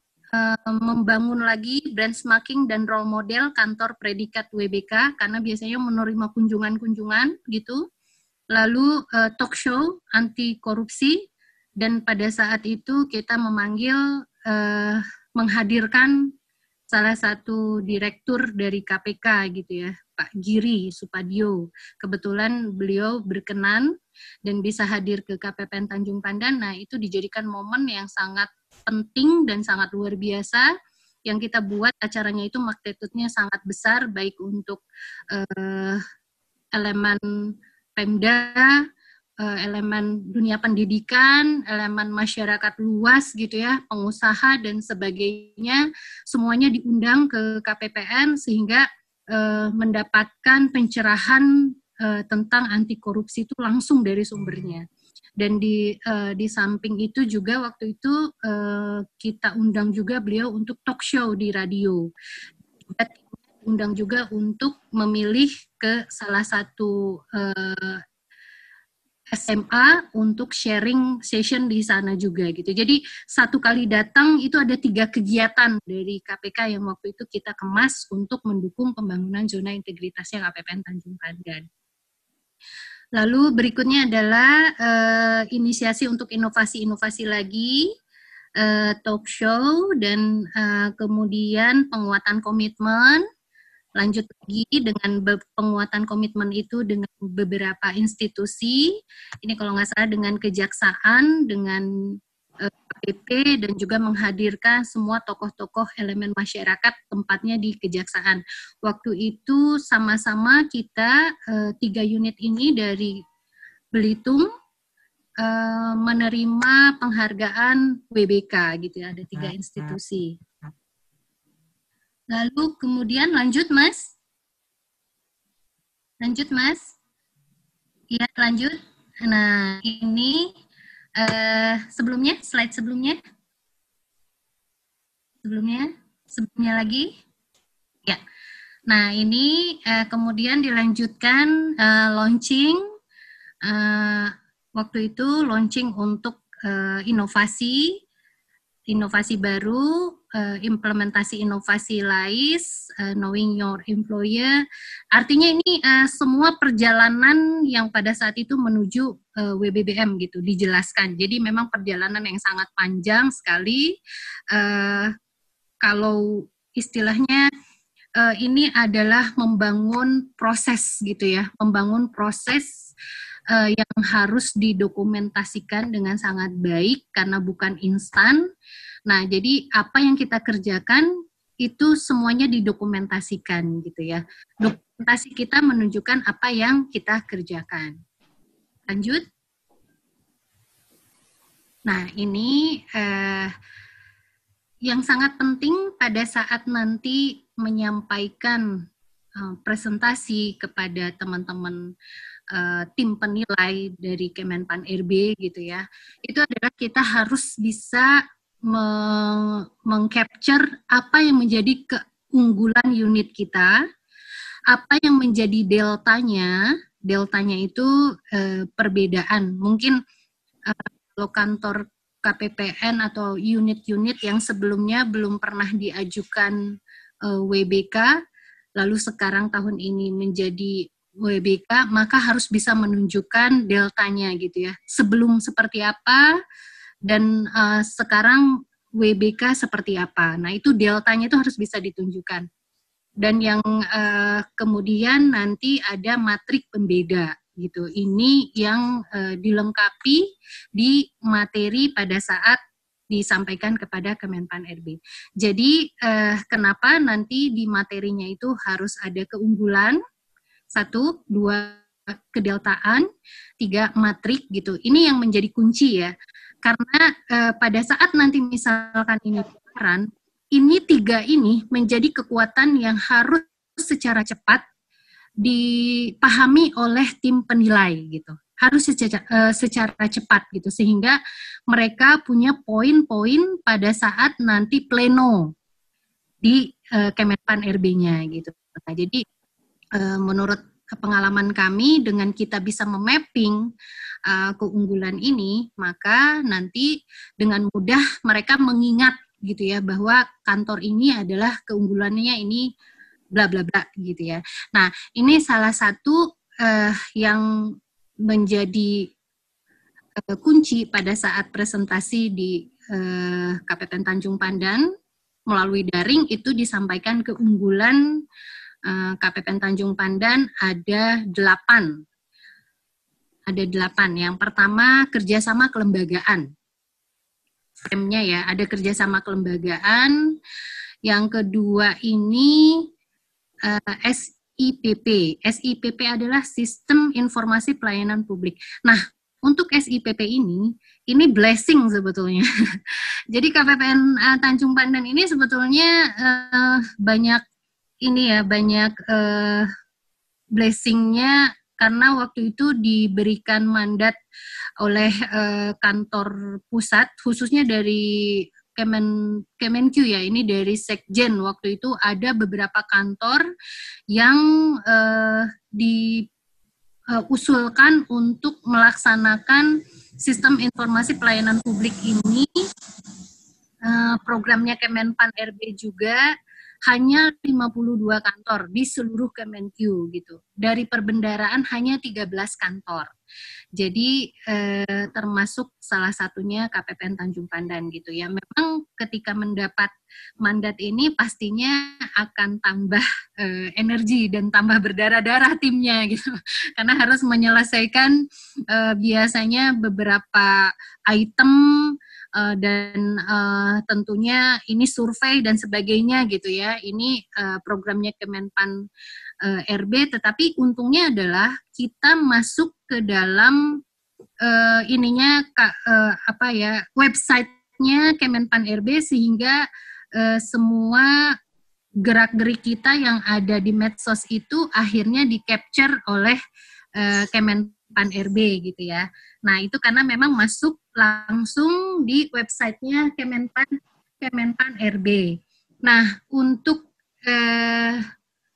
membangun lagi benchmarking dan role model kantor predikat WBK, karena biasanya menerima kunjungan-kunjungan gitu. Lalu talk show anti korupsi, dan pada saat itu kita memanggil menghadirkan salah satu direktur dari KPK gitu ya, Pak Giri Supadio. Kebetulan beliau berkenan dan bisa hadir ke KPPN Tanjung Pandan. Nah, itu dijadikan momen yang sangat penting dan sangat luar biasa yang kita buat. Acaranya itu magnitude-nya sangat besar, baik untuk elemen Pemda, elemen dunia pendidikan, elemen masyarakat luas gitu ya, pengusaha dan sebagainya, semuanya diundang ke KPPN sehingga mendapatkan pencerahan tentang anti korupsi itu langsung dari sumbernya. Dan di samping itu juga waktu itu kita undang juga beliau untuk talk show di radio. Kita undang juga untuk memilih ke salah satu SMA untuk sharing session di sana juga gitu. Jadi satu kali datang itu ada 3 kegiatan dari KPK yang waktu itu kita kemas untuk mendukung pembangunan zona integritasnya KPPN Tanjung Pandan. Lalu berikutnya adalah inisiasi untuk inovasi-inovasi lagi, talk show, dan kemudian penguatan komitmen. Lanjut lagi dengan penguatan komitmen itu dengan beberapa institusi. Ini kalau nggak salah dengan kejaksaan, dengan KPP, dan juga menghadirkan semua tokoh-tokoh elemen masyarakat tempatnya di kejaksaan. Waktu itu sama-sama kita 3 unit ini dari Belitung menerima penghargaan WBK gitu ya, ada 3 institusi. Lalu kemudian lanjut Mas. Lanjut Mas. Ya, lanjut. Nah, ini sebelumnya, slide sebelumnya. Sebelumnya lagi. Ya. Nah, ini kemudian dilanjutkan launching. Waktu itu launching untuk inovasi baru, implementasi inovasi LAIS, knowing your employer. Artinya ini semua perjalanan yang pada saat itu menuju WBBM gitu dijelaskan. Jadi memang perjalanan yang sangat panjang sekali. Kalau istilahnya ini adalah membangun proses gitu ya, membangun proses yang harus didokumentasikan dengan sangat baik karena bukan instan. Nah, jadi apa yang kita kerjakan itu semuanya didokumentasikan gitu ya. Dokumentasi kita menunjukkan apa yang kita kerjakan. Lanjut. Nah, ini yang sangat penting pada saat nanti menyampaikan presentasi kepada teman-teman tim penilai dari Kemenpan RB gitu ya, itu adalah kita harus bisa mengcapture apa yang menjadi keunggulan unit kita, apa yang menjadi deltanya itu perbedaan. Mungkin kalau kantor KPPN atau unit-unit yang sebelumnya belum pernah diajukan WBK, lalu sekarang tahun ini menjadi WBK, maka harus bisa menunjukkan deltanya gitu ya. Sebelum seperti apa dan sekarang WBK seperti apa. Nah, itu deltanya itu harus bisa ditunjukkan. Dan yang kemudian nanti ada matrik pembeda gitu. Ini yang dilengkapi di materi pada saat disampaikan kepada Kemenpan RB. Jadi kenapa nanti di materinya itu harus ada keunggulan, 1, 2 kedeltaan, 3 matrik gitu. Ini yang menjadi kunci ya. Karena pada saat nanti misalkan ini peran, ini 3 ini menjadi kekuatan yang harus secara cepat dipahami oleh tim penilai gitu. Harus secara cepat gitu, sehingga mereka punya poin-poin pada saat nanti pleno di Kemenpan RB-nya gitu. Nah, jadi menurut pengalaman kami, dengan kita bisa memapping keunggulan ini, maka nanti dengan mudah mereka mengingat gitu ya, bahwa kantor ini adalah keunggulannya ini bla bla bla gitu ya. Nah, ini salah satu yang menjadi kunci pada saat presentasi di KPPN Tanjung Pandan melalui daring, itu disampaikan keunggulan KPPN Tanjung Pandan ada 8. Ada 8. Yang pertama, kerjasama kelembagaan. Frame-nya ya, ada kerjasama kelembagaan. Yang kedua ini SIPP. SIPP adalah Sistem Informasi Pelayanan Publik. Nah, untuk SIPP ini blessing sebetulnya. Jadi KPPN Tanjung Pandan ini sebetulnya banyak blessing-nya, karena waktu itu diberikan mandat oleh kantor pusat, khususnya dari Kemenq ya, ini dari Sekjen. Waktu itu ada beberapa kantor yang diusulkan untuk melaksanakan sistem informasi pelayanan publik ini. Programnya Kemenpan RB juga hanya 52 kantor di seluruh Kemenq gitu. Dari perbendaraan hanya 13 kantor. Jadi termasuk salah satunya KPPN Tanjung Pandan gitu ya. Memang ketika mendapat mandat ini pastinya akan tambah energi dan tambah berdarah-darah timnya gitu. Karena harus menyelesaikan biasanya beberapa item dan tentunya ini survei dan sebagainya gitu ya. Ini programnya Kemenpan RB, tetapi untungnya adalah kita masuk ke dalam websitenya Kemenpan RB, sehingga semua gerak-gerik kita yang ada di medsos itu akhirnya di-capture oleh Kemenpan RB gitu ya. Nah, itu karena memang masuk langsung di websitenya Kemenpan RB. Nah, untuk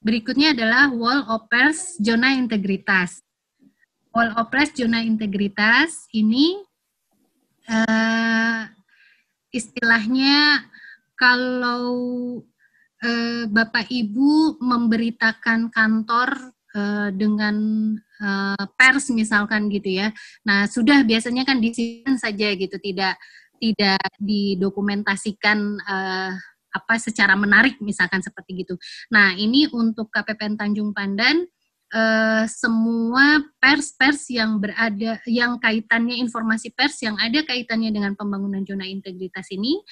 berikutnya adalah Wall of Press Zona Integritas. Wall of Press Zona Integritas ini istilahnya kalau Bapak Ibu memberitakan kantor dengan pers misalkan gitu ya. Nah, sudah biasanya kan disimpan saja gitu, tidak didokumentasikan secara menarik misalkan seperti gitu. Nah, ini untuk KPPN Tanjung Pandan semua pers-pers yang berada, yang kaitannya informasi pers yang ada kaitannya dengan pembangunan zona integritas ini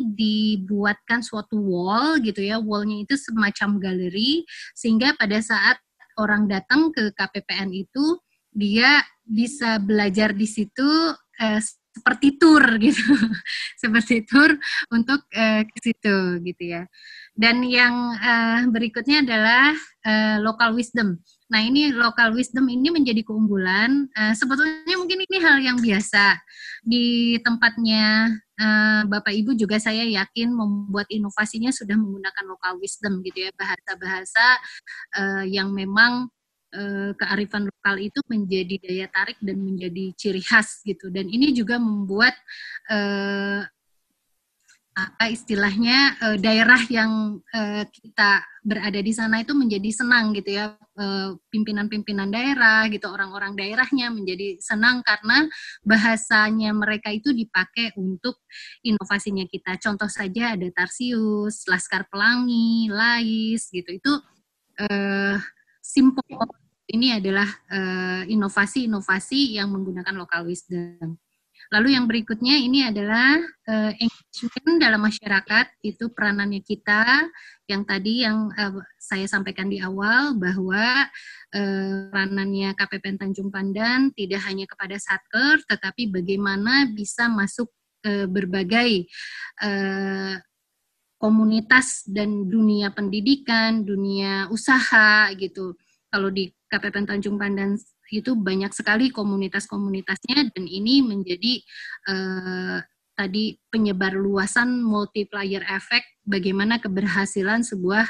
dibuatkan suatu wall gitu ya, wallnya itu semacam galeri, sehingga pada saat orang datang ke KPPN itu dia bisa belajar di situ seperti tour gitu, seperti tour untuk ke situ gitu ya. Dan yang berikutnya adalah local wisdom. Nah, ini local wisdom ini menjadi keunggulan. Sebetulnya mungkin ini hal yang biasa di tempatnya Bapak Ibu juga, saya yakin membuat inovasinya sudah menggunakan local wisdom gitu ya, bahasa-bahasa yang memang kearifan lokal itu menjadi daya tarik dan menjadi ciri khas gitu. Dan ini juga membuat istilahnya daerah yang kita berada di sana itu menjadi senang gitu ya, pimpinan-pimpinan daerah gitu, orang-orang daerahnya menjadi senang karena bahasanya mereka itu dipakai untuk inovasinya kita. Contoh saja ada Tarsius, Laskar Pelangi, Lais gitu, itu simple. Ini adalah inovasi-inovasi yang menggunakan local wisdom. Lalu yang berikutnya ini adalah engagement dalam masyarakat, itu peranannya kita, yang tadi yang saya sampaikan di awal, bahwa peranannya KPPN Tanjung Pandan tidak hanya kepada Satker, tetapi bagaimana bisa masuk ke berbagai komunitas dan dunia pendidikan, dunia usaha gitu. Kalau di KPPN Tanjung Pandan itu banyak sekali komunitas-komunitasnya, dan ini menjadi tadi penyebar luasan multiplier effect, bagaimana keberhasilan sebuah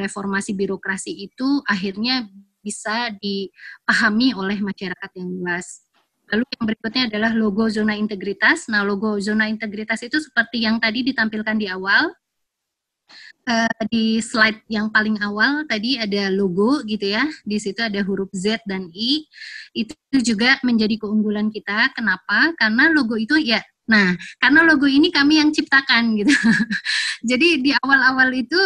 reformasi birokrasi itu akhirnya bisa dipahami oleh masyarakat yang luas. Lalu yang berikutnya adalah logo zona integritas. Nah, logo zona integritas itu seperti yang tadi ditampilkan di awal. Di slide yang paling awal tadi ada logo gitu ya, di situ ada huruf Z dan I, itu juga menjadi keunggulan kita. Kenapa? Karena logo itu ya, nah karena logo ini kami yang ciptakan gitu. Jadi di awal-awal itu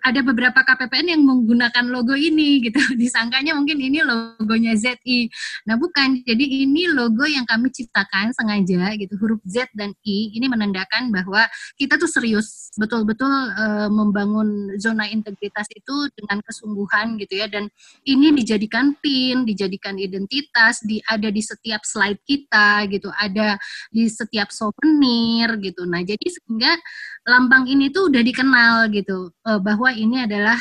ada beberapa KPPN yang menggunakan logo ini gitu, disangkanya mungkin ini logonya ZI. Nah bukan, jadi ini logo yang kami ciptakan sengaja gitu, huruf Z dan I, ini menandakan bahwa kita tuh serius, betul-betul membangun zona integritas itu dengan kesungguhan gitu ya, dan ini dijadikan pin, dijadikan identitas, ada di setiap slide kita gitu, ada di setiap souvenir gitu. Nah jadi sehingga lambang ini tuh udah dikenal gitu, bahwa ini adalah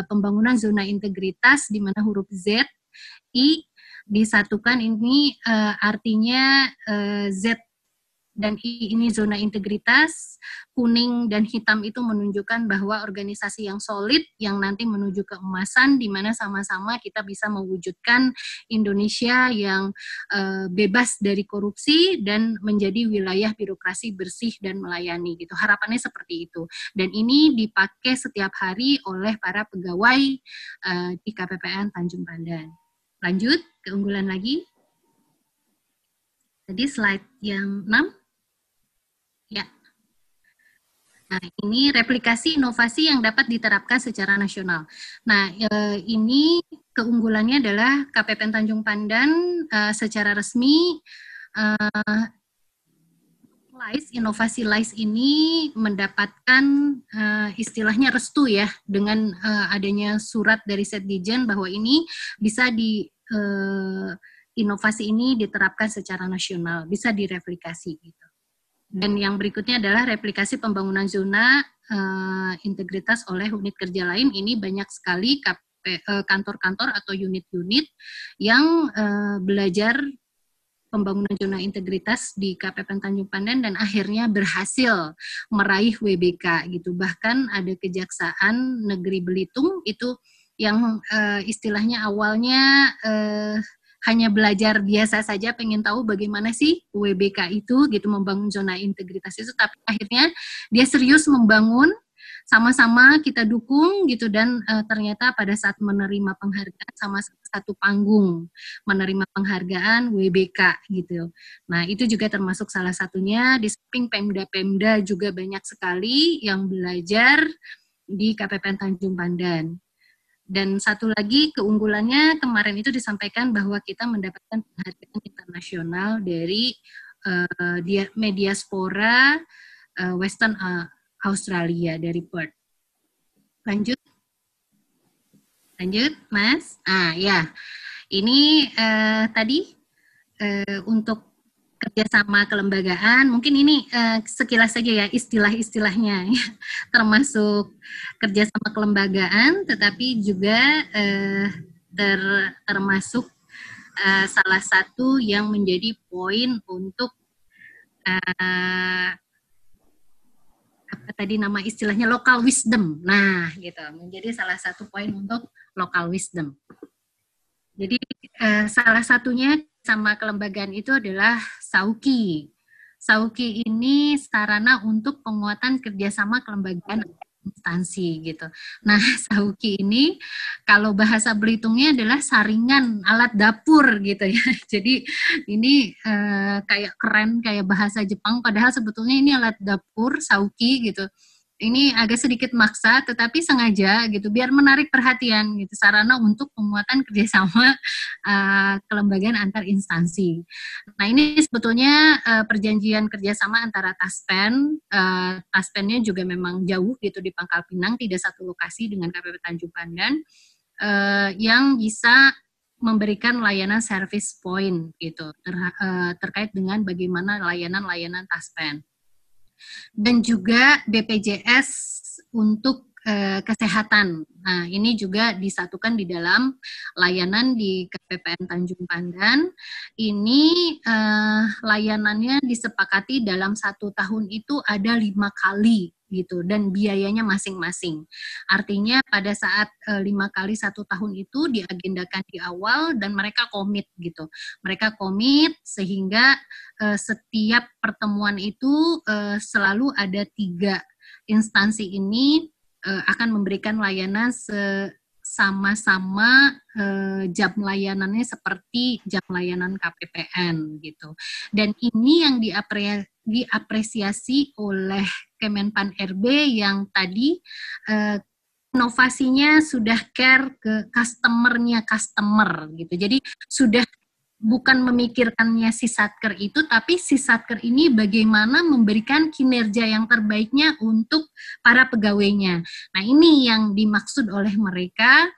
pembangunan zona integritas, di mana huruf Z, I disatukan, ini artinya Z dan I ini zona integritas, kuning dan hitam itu menunjukkan bahwa organisasi yang solid yang nanti menuju keemasan, di mana sama-sama kita bisa mewujudkan Indonesia yang bebas dari korupsi dan menjadi wilayah birokrasi bersih dan melayani gitu. Harapannya seperti itu. Dan ini dipakai setiap hari oleh para pegawai di KPPN Tanjung Pandan. Lanjut, keunggulan lagi. Tadi slide yang 6. Ya. Nah, ini replikasi inovasi yang dapat diterapkan secara nasional. Nah, ini keunggulannya adalah KPPN Tanjung Pandan secara resmi inovasi LICE ini mendapatkan istilahnya restu ya, dengan adanya surat dari Setdijen bahwa ini bisa inovasi ini diterapkan secara nasional, bisa direplikasi gitu. Dan yang berikutnya adalah replikasi pembangunan zona integritas oleh unit kerja lain. Ini banyak sekali kantor-kantor atau unit-unit yang belajar pembangunan zona integritas di KPPN Tanjung Pandan dan akhirnya berhasil meraih WBK gitu. Bahkan ada Kejaksaan Negeri Belitung itu yang istilahnya awalnya hanya belajar biasa saja, pengen tahu bagaimana sih WBK itu gitu, membangun zona integritas itu, tapi akhirnya dia serius membangun, sama-sama kita dukung gitu, dan ternyata pada saat menerima penghargaan sama satu panggung menerima penghargaan WBK gitu. Nah itu juga termasuk salah satunya. Di samping Pemda-Pemda juga banyak sekali yang belajar di KPPN Tanjung Pandan. Dan satu lagi keunggulannya kemarin itu disampaikan bahwa kita mendapatkan penghargaan internasional dari Mediaspora Western Australia dari Perth. Lanjut, Mas. Ya, ini tadi untuk kerjasama kelembagaan, mungkin ini sekilas saja ya istilah-istilahnya, termasuk kerjasama kelembagaan, tetapi juga termasuk salah satu yang menjadi poin untuk apa tadi nama istilahnya local wisdom. Nah, gitu, menjadi salah satu poin untuk local wisdom. Jadi salah satunya sama kelembagaan itu adalah SAUKI. SAUKI ini sarana untuk penguatan kerjasama kelembagaan instansi gitu. Nah, SAUKI ini kalau bahasa Belitungnya adalah saringan alat dapur gitu ya. Jadi ini kayak keren, kayak bahasa Jepang, padahal sebetulnya ini alat dapur SAUKI gitu. Ini agak sedikit maksa, tetapi sengaja gitu, biar menarik perhatian gitu, sarana untuk penguatan kerjasama kelembagaan antar instansi. Nah, ini sebetulnya perjanjian kerjasama antara TASPEN, TASPEN-nya juga memang jauh gitu di Pangkal Pinang, tidak satu lokasi dengan KPP Tanjung Pandan, yang bisa memberikan layanan service point gitu, terkait dengan bagaimana layanan-layanan TASPEN. Dan juga BPJS untuk kesehatan. Nah, ini juga disatukan di dalam layanan di KPPN Tanjung Pandan. Ini layanannya disepakati dalam 1 tahun itu ada 5 kali gitu, dan biayanya masing-masing. Artinya pada saat 5 kali 1 tahun itu diagendakan di awal dan mereka komit gitu. Mereka komit sehingga setiap pertemuan itu selalu ada 3 instansi ini akan memberikan layanan sama-sama jam layanannya seperti jam layanan KPPN gitu. Dan ini yang diapresiasi oleh Kemenpan RB yang tadi inovasinya sudah care ke customer-nya customer gitu. Jadi sudah bukan memikirkannya si Satker itu, tapi si Satker ini bagaimana memberikan kinerja yang terbaiknya untuk para pegawainya. Nah, ini yang dimaksud oleh mereka,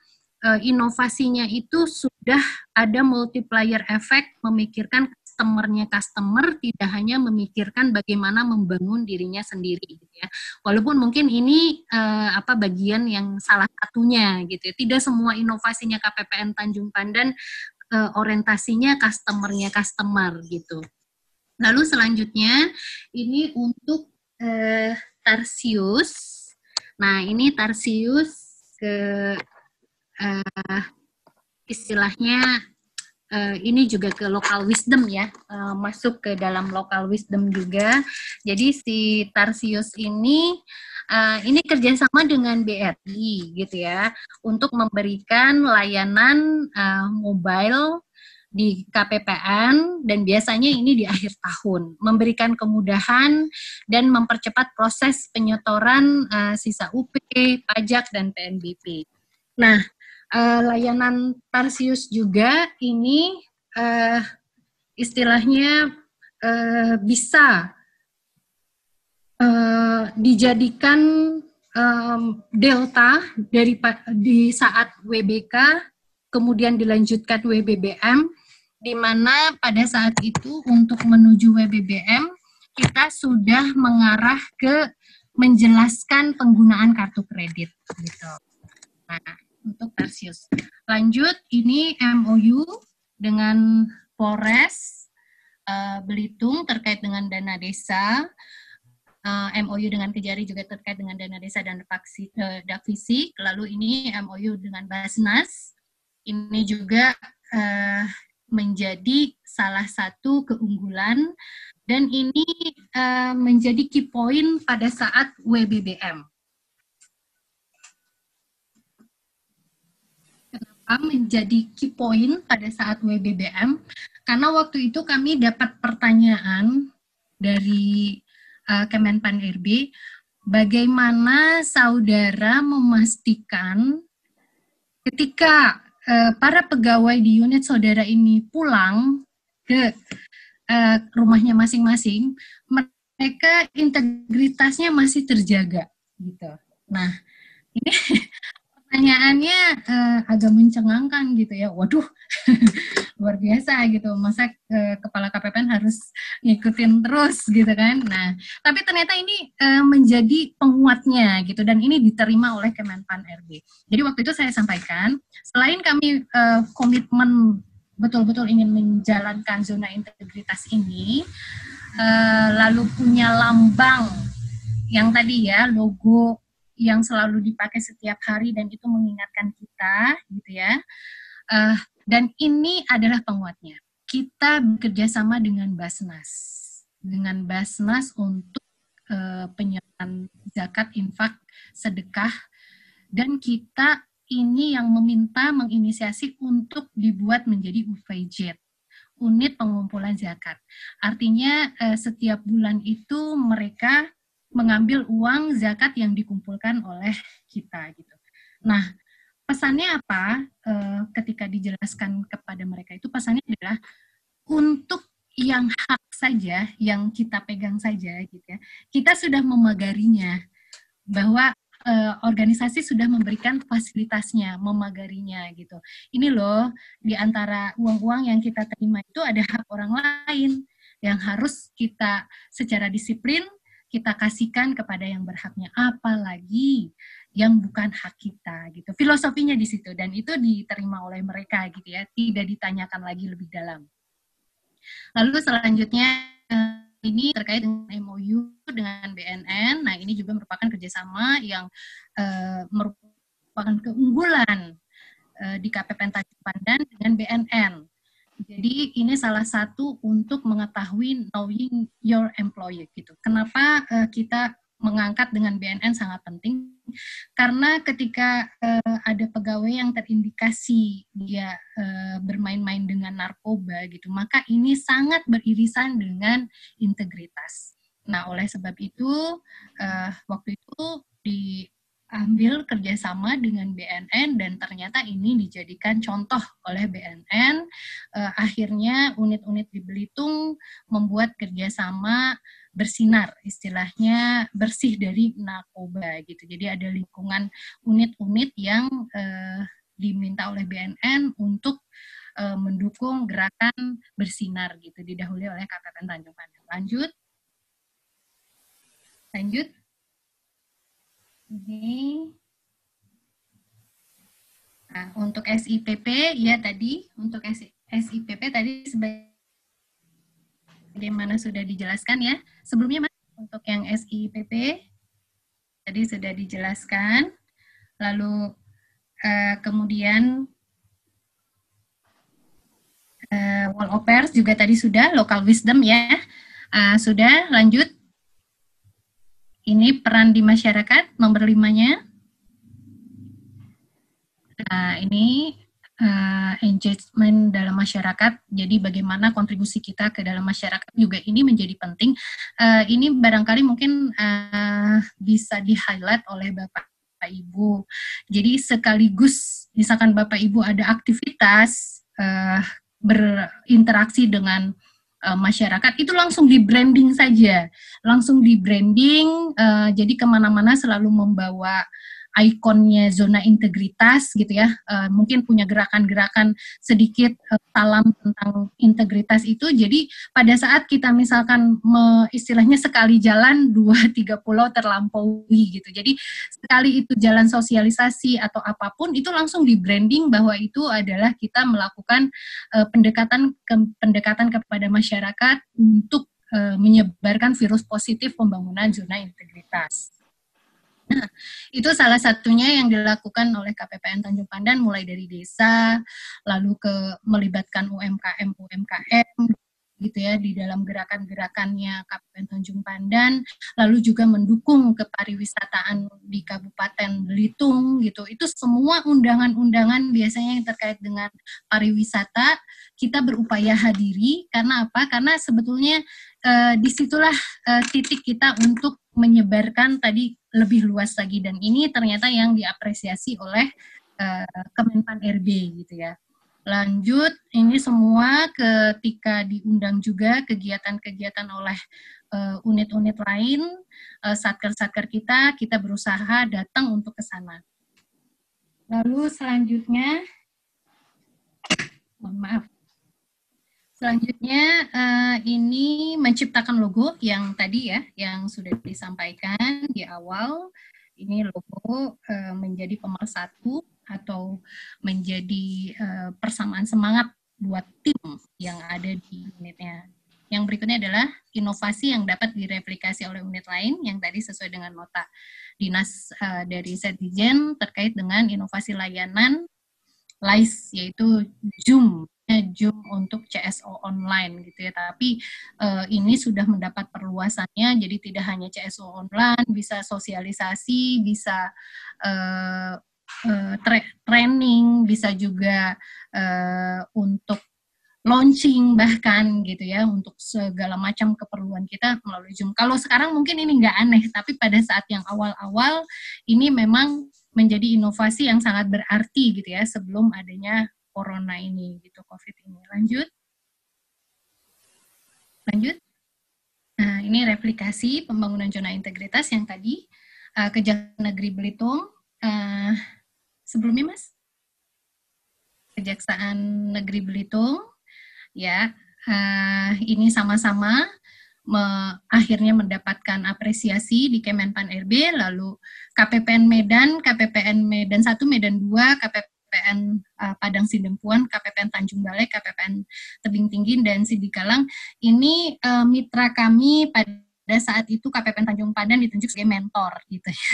inovasinya itu sudah ada multiplier effect, memikirkan customer-nya customer, tidak hanya memikirkan bagaimana membangun dirinya sendiri gitu ya. Walaupun mungkin ini bagian yang salah satunya gitu ya. Tidak semua inovasinya KPPN Tanjung Pandan orientasinya customer-nya customer gitu. Lalu selanjutnya ini untuk Tarsius. Nah, ini Tarsius istilahnya ini juga ke local wisdom ya, masuk ke dalam local wisdom juga. Jadi si Tarsius ini kerjasama dengan BRI gitu ya, untuk memberikan layanan mobile di KPPN, dan biasanya ini di akhir tahun, memberikan kemudahan dan mempercepat proses penyetoran sisa UP, pajak, dan PNBP. Nah, layanan Tarsius juga ini istilahnya bisa dijadikan delta di saat WBK, kemudian dilanjutkan WBBM, di mana pada saat itu untuk menuju WBBM kita sudah mengarah ke menjelaskan penggunaan kartu kredit gitu. Nah, untuk Tarsius. Lanjut, ini MOU dengan Polres Belitung terkait dengan dana desa. MOU dengan Kejari juga terkait dengan dana desa dan Dakfisik. Lalu ini MOU dengan Basnas. Ini juga menjadi salah satu keunggulan, dan ini menjadi key point pada saat WBBM. Kenapa menjadi key point pada saat WBBM? Karena waktu itu kami dapat pertanyaan dari Kemenpan RB, bagaimana saudara memastikan ketika para pegawai di unit saudara ini pulang ke rumahnya masing-masing, mereka integritasnya masih terjaga gitu. Nah, ini pertanyaannya agak mencengangkan gitu ya. Waduh, luar biasa gitu. Masa kepala KPPN harus ngikutin terus gitu kan. Nah, tapi ternyata ini menjadi penguatnya gitu, dan ini diterima oleh Kemenpan RB. Jadi waktu itu saya sampaikan, selain kami komitmen betul-betul ingin menjalankan zona integritas ini, lalu punya lambang yang tadi ya, logo yang selalu dipakai setiap hari dan itu mengingatkan kita gitu ya. Dan ini adalah penguatnya. Kita bekerja sama dengan Basnas untuk penyerahan zakat, infak, sedekah, dan kita ini yang menginisiasi untuk dibuat menjadi UVZ, unit pengumpulan zakat. Artinya setiap bulan itu mereka mengambil uang zakat yang dikumpulkan oleh kita gitu. Nah, pesannya apa? Ketika dijelaskan kepada mereka itu, pesannya adalah untuk yang hak saja, yang kita pegang saja gitu ya. Kita sudah memagarinya, bahwa organisasi sudah memberikan fasilitasnya, memagarinya gitu. Ini loh, di antara uang-uang yang kita terima itu ada hak orang lain yang harus kita secara disiplin kita kasihkan kepada yang berhaknya, apalagi yang bukan hak kita gitu. Filosofinya di situ, dan itu diterima oleh mereka gitu ya, tidak ditanyakan lagi lebih dalam. Lalu selanjutnya ini terkait dengan MOU dengan BNN. Nah, ini juga merupakan kerjasama yang merupakan keunggulan di KPPN Tanjung Pandan dengan BNN. Jadi ini salah satu untuk mengetahui knowing your employee gitu. Kenapa kita mengangkat dengan BNN sangat penting? Karena ketika ada pegawai yang terindikasi dia bermain-main dengan narkoba gitu, maka ini sangat beririsan dengan integritas. Nah, oleh sebab itu waktu itu diambil kerjasama dengan BNN, dan ternyata ini dijadikan contoh oleh BNN. Akhirnya unit-unit di Belitung membuat kerjasama bersinar, istilahnya bersih dari narkoba gitu. Jadi ada lingkungan unit-unit yang diminta oleh BNN untuk mendukung gerakan bersinar gitu, didahului oleh KPPN Tanjung Pandan. Lanjut. Ini. Nah, untuk SIPP ya tadi, untuk SIPP tadi sebagaimana sudah dijelaskan ya. Sebelumnya Mas, untuk yang SIPP tadi sudah dijelaskan. Lalu kemudian Wall of Affairs juga tadi sudah, Local Wisdom ya. Sudah, lanjut. Ini peran di masyarakat, nomor 5-nya. Ini engagement dalam masyarakat, jadi bagaimana kontribusi kita ke dalam masyarakat juga ini menjadi penting. Ini barangkali mungkin bisa di-highlight oleh Bapak Ibu. Jadi sekaligus, misalkan Bapak Ibu ada aktivitas berinteraksi dengan masyarakat, itu langsung di-branding saja. Langsung di-branding, jadi kemana-mana selalu membawa ikonnya zona integritas gitu ya, mungkin punya gerakan-gerakan sedikit salam tentang integritas itu. Jadi pada saat kita misalkan istilahnya sekali jalan 2-3 pulau terlampaui gitu, jadi sekali itu jalan sosialisasi atau apapun itu langsung di branding bahwa itu adalah kita melakukan pendekatan kepada masyarakat untuk menyebarkan virus positif pembangunan zona integritas. Nah, itu salah satunya yang dilakukan oleh KPPN Tanjung Pandan, mulai dari desa, lalu melibatkan UMKM gitu ya di dalam gerakan-gerakannya KPPN Tanjung Pandan, lalu juga mendukung kepariwisataan di Kabupaten Belitung gitu. Itu semua undangan-undangan biasanya yang terkait dengan pariwisata kita berupaya hadiri. Karena apa? Karena sebetulnya disitulah titik kita untuk menyebarkan tadi lebih luas lagi, dan ini ternyata yang diapresiasi oleh Kemenpan RB gitu ya. Lanjut, ini semua ketika diundang juga kegiatan-kegiatan oleh unit-unit lain, satker-satker kita berusaha datang untuk ke sana. Lalu selanjutnya, mohon maaf. Selanjutnya ini menciptakan logo yang tadi ya, yang sudah disampaikan di awal. Ini logo menjadi pemersatu atau menjadi persamaan semangat buat tim yang ada di unitnya. Yang berikutnya adalah inovasi yang dapat direplikasi oleh unit lain yang tadi sesuai dengan nota dinas dari Setjen terkait dengan inovasi layanan LICE, yaitu Zoom untuk CSO online gitu ya. Tapi ini sudah mendapat perluasannya, jadi tidak hanya CSO online, bisa sosialisasi, bisa training, bisa juga untuk launching bahkan gitu ya, untuk segala macam keperluan kita melalui Zoom. Kalau sekarang mungkin ini nggak aneh, tapi pada saat yang awal-awal ini memang menjadi inovasi yang sangat berarti gitu ya, sebelum adanya corona ini gitu, COVID ini. Lanjut. Nah, ini replikasi pembangunan zona integritas yang tadi Kejaksaan Negeri Belitung. Sebelumnya Mas, Kejaksaan Negeri Belitung. Ya, ini sama-sama akhirnya mendapatkan apresiasi di Kemenpan RB, lalu KPPN Medan 1, Medan 2, KPPN Padang Sidempuan, KPPN Tanjung Balai, KPPN Tebing Tinggi, dan Sidikalang. Ini mitra kami pada saat itu KPPN Tanjung Padan ditunjuk sebagai mentor gitu ya.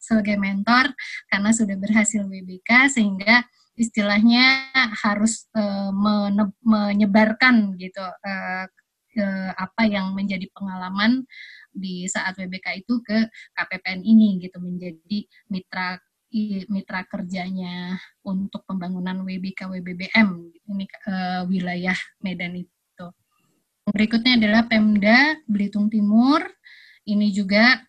Sebagai mentor karena sudah berhasil WBK, sehingga istilahnya harus menyebarkan gitu apa yang menjadi pengalaman di saat WBK itu ke KPPN ini gitu, menjadi mitra kerjanya untuk pembangunan WBK WBBM ini wilayah Medan itu. Berikutnya adalah Pemda Belitung Timur. Ini juga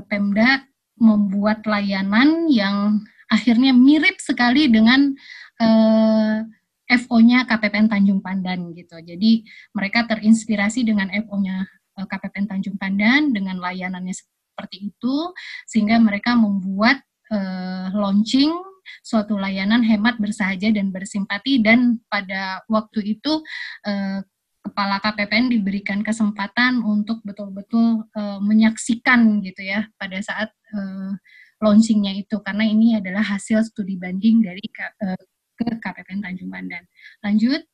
Pemda membuat layanan yang akhirnya mirip sekali dengan FO-nya KPPN Tanjung Pandan gitu. Jadi mereka terinspirasi dengan FO-nya KPPN Tanjung Pandan dengan layanannya seperti itu, sehingga mereka membuat launching suatu layanan hemat, bersahaja, dan bersimpati. Dan pada waktu itu Kepala KPPN diberikan kesempatan untuk betul-betul menyaksikan gitu ya pada saat launchingnya itu, karena ini adalah hasil studi banding dari ke KPPN Tanjung Pandan. Lanjut.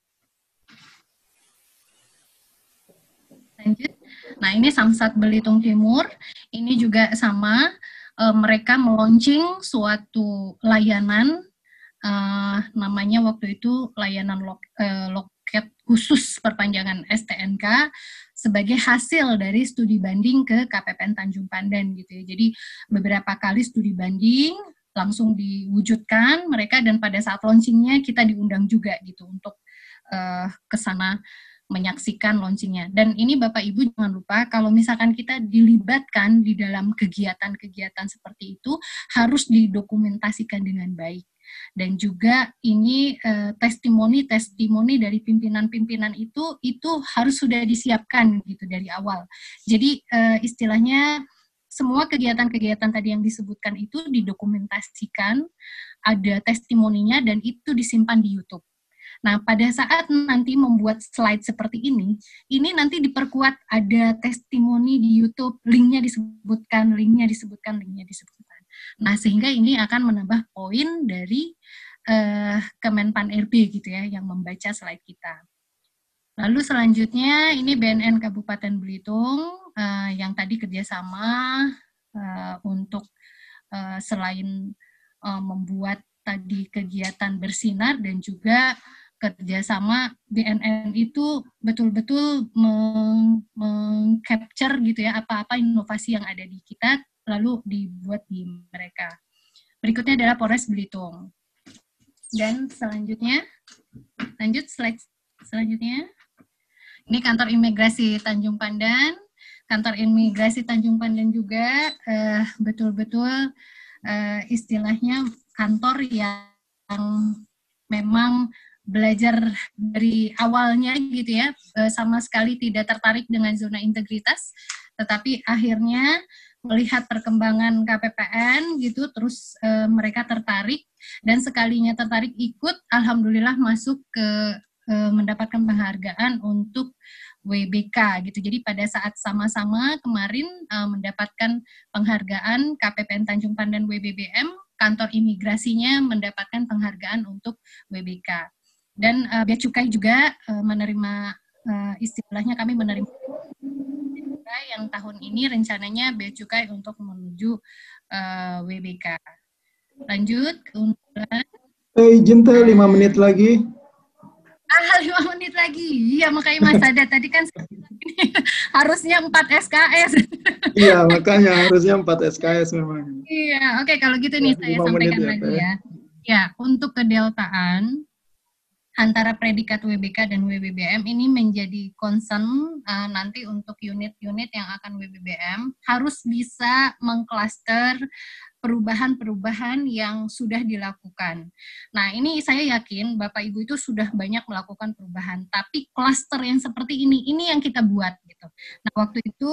Nah, ini Samsat Belitung Timur. Ini juga sama, mereka meluncing suatu layanan, namanya waktu itu layanan loket khusus perpanjangan STNK, sebagai hasil dari studi banding ke KPPN Tanjung Pandan gitu ya. Jadi beberapa kali studi banding langsung diwujudkan mereka, dan pada saat launchingnya kita diundang juga gitu untuk ke sana menyaksikan launchingnya. Dan ini Bapak Ibu jangan lupa, kalau misalkan kita dilibatkan di dalam kegiatan-kegiatan seperti itu, harus didokumentasikan dengan baik. Dan juga ini testimoni dari pimpinan-pimpinan itu harus sudah disiapkan gitu dari awal. Jadi istilahnya semua kegiatan-kegiatan tadi yang disebutkan itu didokumentasikan, ada testimoninya, dan itu disimpan di YouTube. Nah, pada saat nanti membuat slide seperti ini nanti diperkuat, ada testimoni di YouTube, linknya disebutkan. Nah, sehingga ini akan menambah poin dari Kemenpan RB gitu ya, yang membaca slide kita. Lalu selanjutnya ini BNN Kabupaten Belitung yang tadi kerjasama untuk selain membuat tadi kegiatan bersinar, dan juga kerjasama BNN itu betul-betul meng-capture gitu ya apa-apa inovasi yang ada di kita lalu dibuat di mereka. Berikutnya adalah Polres Belitung. Dan selanjutnya, lanjut slide selanjutnya. Ini kantor imigrasi Tanjung Pandan. Kantor imigrasi Tanjung Pandan juga betul-betul istilahnya kantor yang memang belajar dari awalnya gitu ya, sama sekali tidak tertarik dengan zona integritas, tetapi akhirnya melihat perkembangan KPPN gitu, terus mereka tertarik, dan sekalinya tertarik ikut, alhamdulillah masuk ke mendapatkan penghargaan untuk WBK gitu. Jadi pada saat sama-sama kemarin mendapatkan penghargaan KPPN Tanjung Pandan WBBM, kantor imigrasinya mendapatkan penghargaan untuk WBK. Dan Bea Cukai juga menerima, istilahnya kami menerima yang tahun ini rencananya Bea Cukai untuk menuju WBK. Lanjut ke unggulan. Izin 5 menit lagi. 5 menit lagi. Iya, makanya Mas Sadat tadi kan harusnya 4 SKS. Iya, makanya harusnya 4 SKS memang. Iya, oke, kalau gitu nih saya sampaikan lagi ya. Ya, untuk kedeltaan antara predikat WBK dan WBBM ini menjadi concern nanti untuk unit-unit yang akan WBBM harus bisa mengklaster perubahan-perubahan yang sudah dilakukan. Nah, ini saya yakin Bapak Ibu itu sudah banyak melakukan perubahan, tapi klaster yang seperti ini yang kita buat gitu. Nah, waktu itu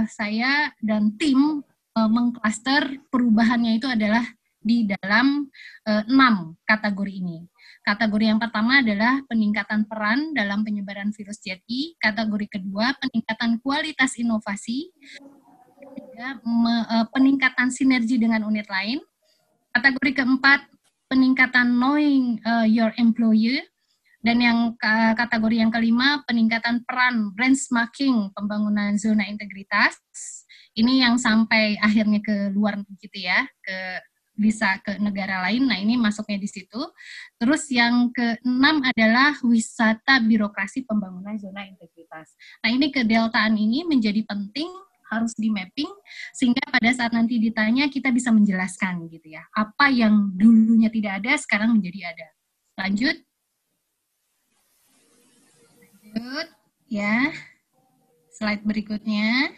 saya dan tim mengklaster perubahannya itu adalah di dalam 6 kategori ini. Kategori yang pertama adalah peningkatan peran dalam penyebaran virus JI. Kategori kedua, peningkatan kualitas inovasi. Ketiga, peningkatan sinergi dengan unit lain. Kategori keempat, peningkatan knowing your employer. Dan yang kategori yang kelima, peningkatan peran benchmarking pembangunan zona integritas. Ini yang sampai akhirnya ke luar gitu ya, bisa ke negara lain. Nah, ini masuknya di situ. Terus yang keenam adalah wisata birokrasi pembangunan zona integritas. Nah, ini kedeltaan ini menjadi penting, harus di mapping sehingga pada saat nanti ditanya kita bisa menjelaskan gitu ya. Apa yang dulunya tidak ada sekarang menjadi ada. Lanjut ya. Slide berikutnya.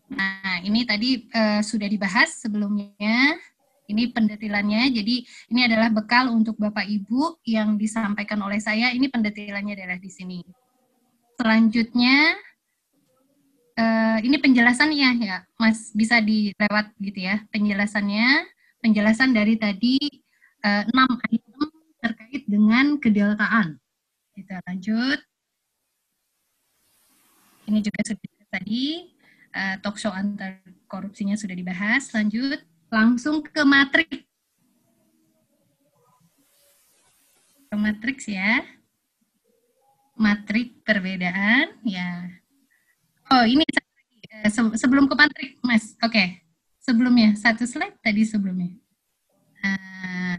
Nah, ini tadi sudah dibahas sebelumnya. Ini pendetilannya, jadi ini adalah bekal untuk Bapak Ibu yang disampaikan oleh saya, ini pendetilannya adalah di sini. Selanjutnya, ini penjelasannya ya, Mas, bisa dilewat gitu ya, penjelasan dari tadi 6 item terkait dengan kedeltaan. Kita lanjut. Ini juga sudah tadi, talkshow antar korupsinya sudah dibahas, lanjut. Langsung ke matriks. Ke matriks ya. Matriks perbedaan ya. Oh, ini sebelum ke matriks, Mas. Oke. Sebelumnya, satu slide tadi sebelumnya.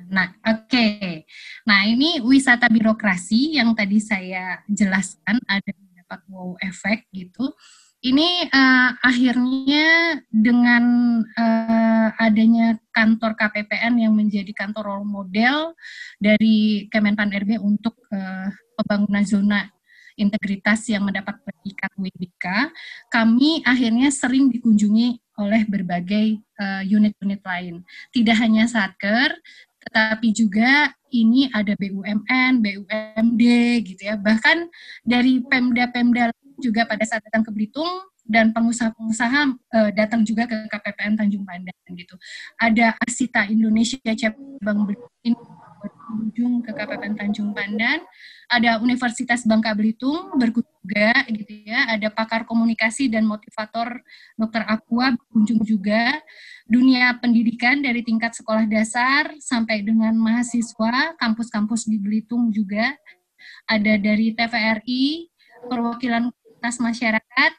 Nah, oke. Nah, ini wisata birokrasi yang tadi saya jelaskan ada mendapat wow effect gitu. Ini akhirnya dengan adanya kantor KPPN yang menjadi kantor role model dari Kemenpan RB untuk pembangunan zona integritas yang mendapat predikat WBK, kami akhirnya sering dikunjungi oleh berbagai unit-unit lain. Tidak hanya Satker, tetapi juga ini ada BUMN, BUMD gitu ya. Bahkan dari Pemda-Pemda juga pada saat datang ke Belitung dan pengusaha-pengusaha datang juga ke KPPN Tanjung Pandan gitu. Ada Asita Indonesia cabang Belitung berkunjung ke KPPN Tanjung Pandan, ada Universitas Bangka Belitung berkunjung juga gitu ya, ada pakar komunikasi dan motivator Dr. Aqua berkunjung juga, dunia pendidikan dari tingkat sekolah dasar sampai dengan mahasiswa, kampus-kampus di Belitung juga, ada dari TVRI, perwakilan komunitas masyarakat,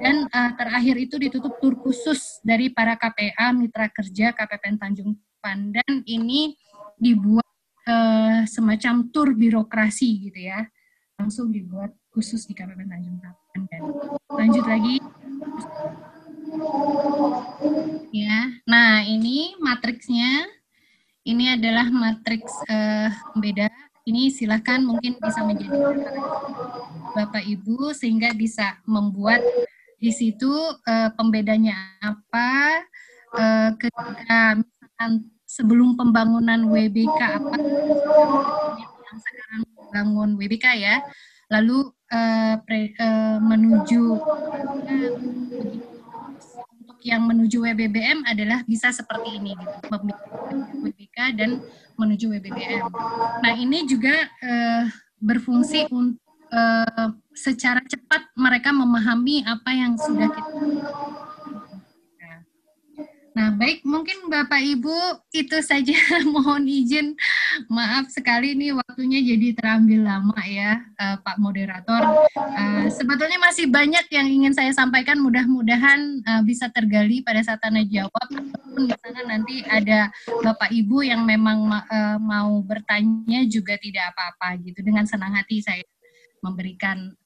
dan terakhir itu ditutup tur khusus dari para KPA mitra kerja KPPN Tanjung Pandan. Ini dibuat semacam tur birokrasi gitu ya, langsung dibuat khusus di KPPN Tanjung Pandan. Lanjut lagi ya. Nah, ini matriksnya, ini adalah matriks pembeda. Ini silakan mungkin bisa menjadi Bapak Ibu sehingga bisa membuat di situ pembedanya apa, ketika misalkan sebelum pembangunan WBK apa yang sekarang membangun WBK ya, lalu menuju untuk yang menuju WBBM adalah bisa seperti ini gitu, WBK dan menuju WBBM. Nah ini juga berfungsi untuk secara cepat mereka memahami apa yang sudah kita. Nah, baik, mungkin Bapak Ibu itu saja. Mohon izin, maaf sekali nih waktunya jadi terambil lama ya, Pak Moderator. Sebetulnya masih banyak yang ingin saya sampaikan, mudah-mudahan bisa tergali pada saat tanya jawab, ataupun misalnya nanti ada Bapak Ibu yang memang mau bertanya juga tidak apa-apa gitu. Dengan senang hati saya memberikan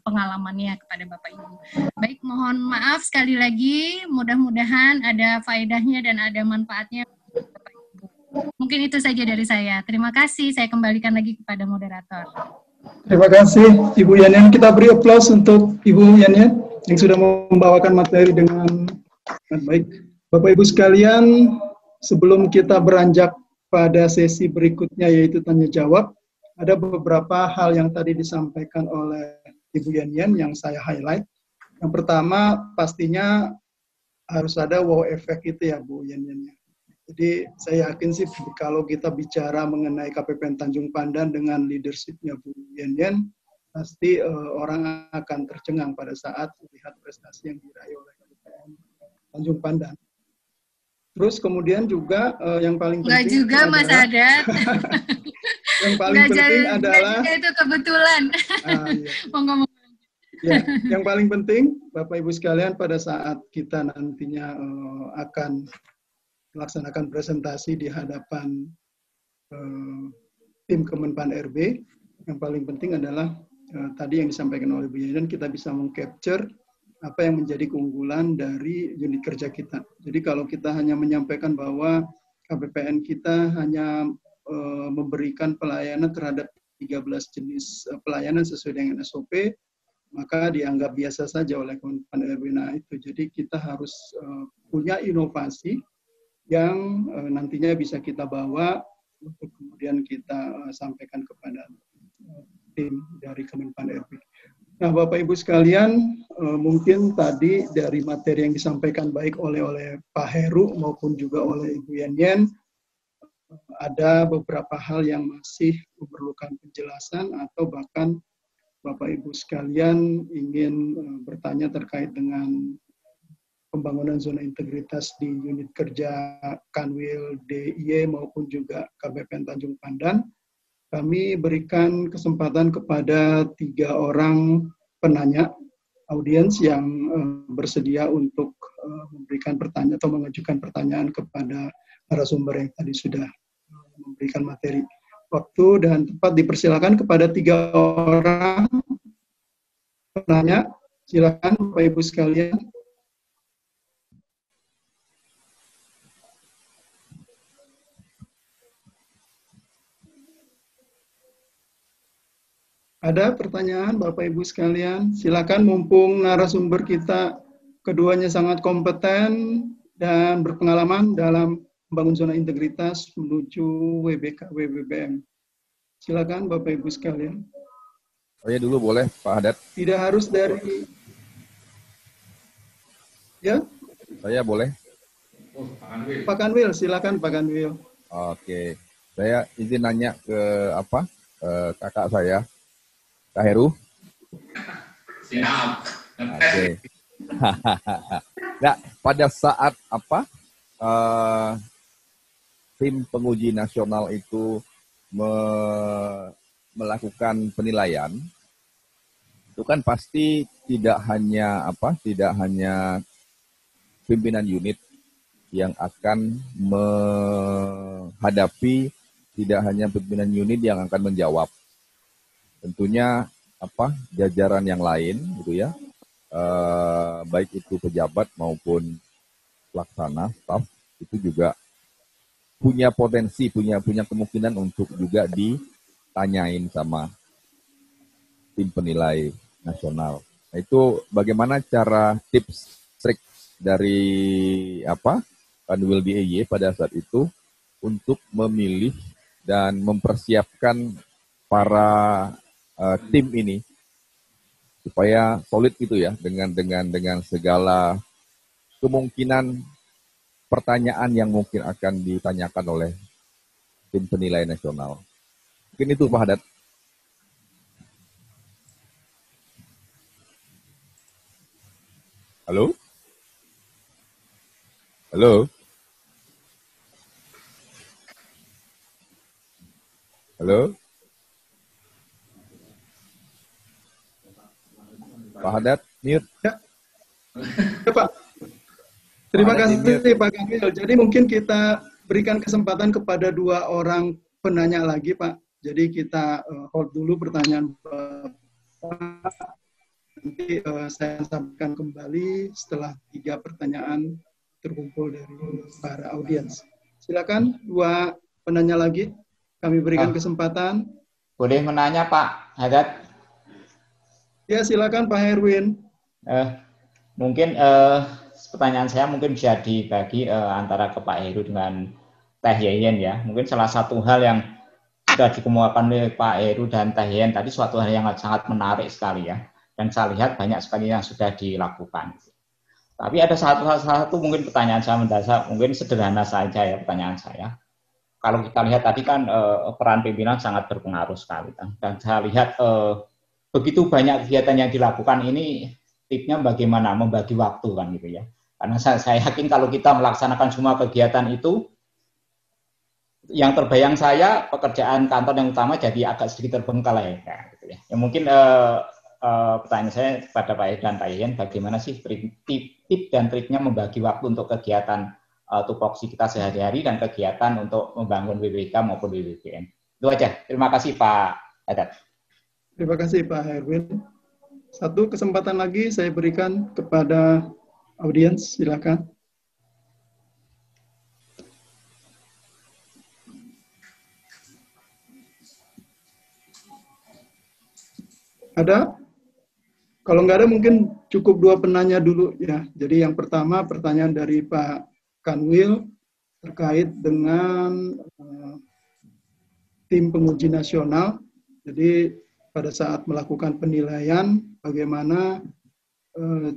pengalamannya kepada Bapak Ibu. Baik, mohon maaf sekali lagi, mudah-mudahan ada faedahnya dan ada manfaatnya Bapak Ibu. Mungkin itu saja dari saya. Terima kasih, saya kembalikan lagi kepada moderator. Terima kasih Ibu Yan. Kita beri aplaus untuk Ibu Yan yang sudah membawakan materi dengan baik. Bapak Ibu sekalian, sebelum kita beranjak pada sesi berikutnya yaitu tanya jawab, ada beberapa hal yang tadi disampaikan oleh Ibu Yan yang saya highlight. Yang pertama, pastinya harus ada wow effect itu ya Bu Yan. Jadi saya yakin sih kalau kita bicara mengenai KPPN Tanjung Pandan dengan leadership-nya Bu Yan, pasti orang akan tercengang pada saat melihat prestasi yang diraih oleh KPPN Tanjung Pandan. Terus kemudian juga yang paling penting. Enggak juga adalah, Mas Adat. Yang paling penting adalah itu kebetulan. Iya. Ya, yang paling penting Bapak Ibu sekalian pada saat kita nantinya akan melaksanakan presentasi di hadapan tim Kemenpan RB, yang paling penting adalah tadi yang disampaikan oleh Bu Yan, kita bisa meng-capture apa yang menjadi keunggulan dari unit kerja kita. Jadi kalau kita hanya menyampaikan bahwa KPPN kita hanya memberikan pelayanan terhadap 13 jenis pelayanan sesuai dengan SOP, maka dianggap biasa saja oleh Kemenpan RB. Nah itu, jadi kita harus punya inovasi yang nantinya bisa kita bawa untuk kemudian kita sampaikan kepada tim dari Kemenpan RB. Nah Bapak Ibu sekalian, mungkin tadi dari materi yang disampaikan baik oleh Pak Heru maupun juga oleh Ibu Yan, ada beberapa hal yang masih memerlukan penjelasan atau bahkan Bapak Ibu sekalian ingin bertanya terkait dengan pembangunan zona integritas di unit kerja Kanwil DIY maupun juga KPPN Tanjung Pandan. Kami berikan kesempatan kepada 3 orang penanya audiens yang bersedia untuk memberikan pertanyaan atau mengajukan pertanyaan kepada narasumber yang tadi sudah memberikan materi. Waktu dan tempat dipersilakan kepada 3 orang penanya. Silakan Bapak Ibu sekalian. Ada pertanyaan Bapak Ibu sekalian? Silakan, mumpung narasumber kita keduanya sangat kompeten dan berpengalaman dalam membangun zona integritas menuju WBK, WBBM. Silakan Bapak Ibu sekalian. Saya dulu boleh Pak Hadat? Tidak harus dari... Ya? Saya boleh? Pak Kanwil, silakan Pak Kanwil. Oke, saya izin nanya ke kakak saya, Kak Heru. Siap. Oke. Nah, pada saat tim penguji nasional itu melakukan penilaian, itu kan pasti tidak hanya pimpinan unit yang akan menghadapi, tidak hanya pimpinan unit yang akan menjawab. Tentunya jajaran yang lain gitu ya, baik itu pejabat maupun pelaksana staf itu juga punya potensi, punya kemungkinan untuk juga ditanyain sama tim penilai nasional. Nah, itu bagaimana cara tips trik dari Kanwil DIY pada saat itu untuk memilih dan mempersiapkan para tim ini supaya solid gitu ya dengan segala kemungkinan pertanyaan yang mungkin akan ditanyakan oleh tim penilai nasional. Mungkin itu Pak Haddad. Halo? Halo? Halo? Pak Haddad, mute. Ya, Pak. Terima kasih Pak Kamil. Jadi mungkin kita berikan kesempatan kepada 2 orang penanya lagi Pak. Jadi kita hold dulu pertanyaan Bapak. Nanti saya sampaikan kembali setelah 3 pertanyaan terkumpul dari para audiens. Silakan 2 penanya lagi. Kami berikan kesempatan. Boleh menanya Pak Haddad? Ya silakan Pak Herwin. Mungkin pertanyaan saya mungkin bisa dibagi antara ke Pak Heru dengan Teh Yeyen ya. Mungkin salah satu hal yang sudah dikemukakan oleh Pak Heru dan Teh Yeyen tadi suatu hal yang sangat menarik sekali ya. Dan saya lihat banyak sekali yang sudah dilakukan. Tapi ada satu mungkin pertanyaan saya mendasar, mungkin sederhana saja ya pertanyaan saya. Kalau kita lihat tadi kan peran pimpinan sangat berpengaruh sekali. Dan saya lihat begitu banyak kegiatan yang dilakukan ini, tipsnya bagaimana membagi waktu kan gitu ya. Karena saya yakin kalau kita melaksanakan semua kegiatan itu, yang terbayang saya pekerjaan kantor yang utama jadi agak sedikit terbengkalai ya, gitu ya. Ya mungkin pertanyaan saya kepada Pak Ed dan Pak Yeyen, bagaimana sih tip dan triknya membagi waktu untuk kegiatan tupoksi kita sehari-hari dan kegiatan untuk membangun WWK maupun WWBN. Itu aja. Terima kasih Pak Haddad. Terima kasih Pak Herwin. 1 kesempatan lagi saya berikan kepada audiens, silakan. Ada? Kalau nggak ada mungkin cukup 2 penanya dulu ya. Jadi yang pertama pertanyaan dari Pak Kanwil terkait dengan tim penguji nasional. Jadi pada saat melakukan penilaian, bagaimana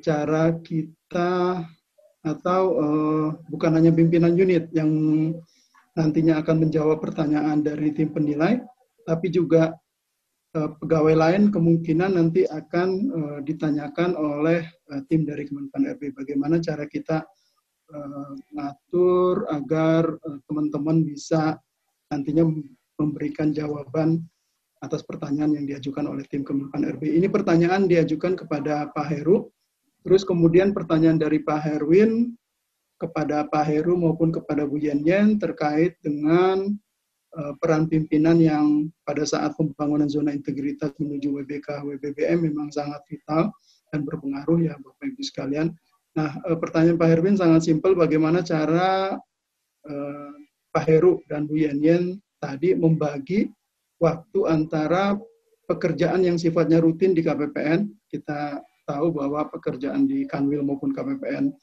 cara kita atau bukan hanya pimpinan unit yang nantinya akan menjawab pertanyaan dari tim penilai, tapi juga pegawai lain kemungkinan nanti akan ditanyakan oleh tim dari Kemenpan RB. Bagaimana cara kita mengatur agar teman-teman bisa nantinya memberikan jawaban atas pertanyaan yang diajukan oleh tim Kemenpan RB. Ini pertanyaan diajukan kepada Pak Heru, terus kemudian pertanyaan dari Pak Herwin kepada Pak Heru maupun kepada Bu Yeyen terkait dengan peran pimpinan yang pada saat pembangunan zona integritas menuju WBK, WBBM memang sangat vital dan berpengaruh ya Bapak Ibu sekalian. Nah, pertanyaan Pak Herwin sangat simpel, bagaimana cara Pak Heru dan Bu Yeyen tadi membagi waktu antara pekerjaan yang sifatnya rutin di KPPN. Kita tahu bahwa pekerjaan di Kanwil maupun KPPN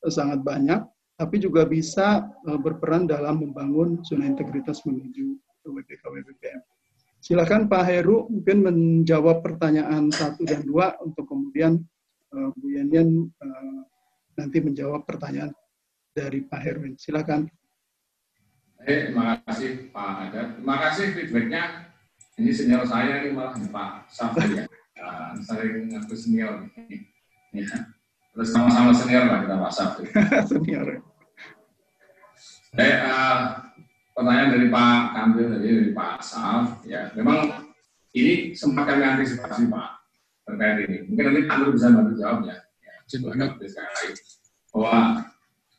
sangat banyak, tapi juga bisa berperan dalam membangun zona integritas menuju WBK WBBM. Silakan Pak Heru mungkin menjawab pertanyaan 1 dan 2 untuk kemudian Bu Yeyen nanti menjawab pertanyaan dari Pak Herwin. Silakan. Terima kasih Pak Haddad. Terima kasih feedbacknya. Ini senior saya ini malah Pak Safri ya. Sering ngaku senior. Ya. Terus sama-sama senior lah kita Pak Safri. Senior. Pertanyaan dari Pak Kamil tadi, dari Pak Saf. Ya, memang ini sempat kami antisipasi Pak terkait ini. Mungkin nanti Kamil bisa bantu jawab ya. Bahwa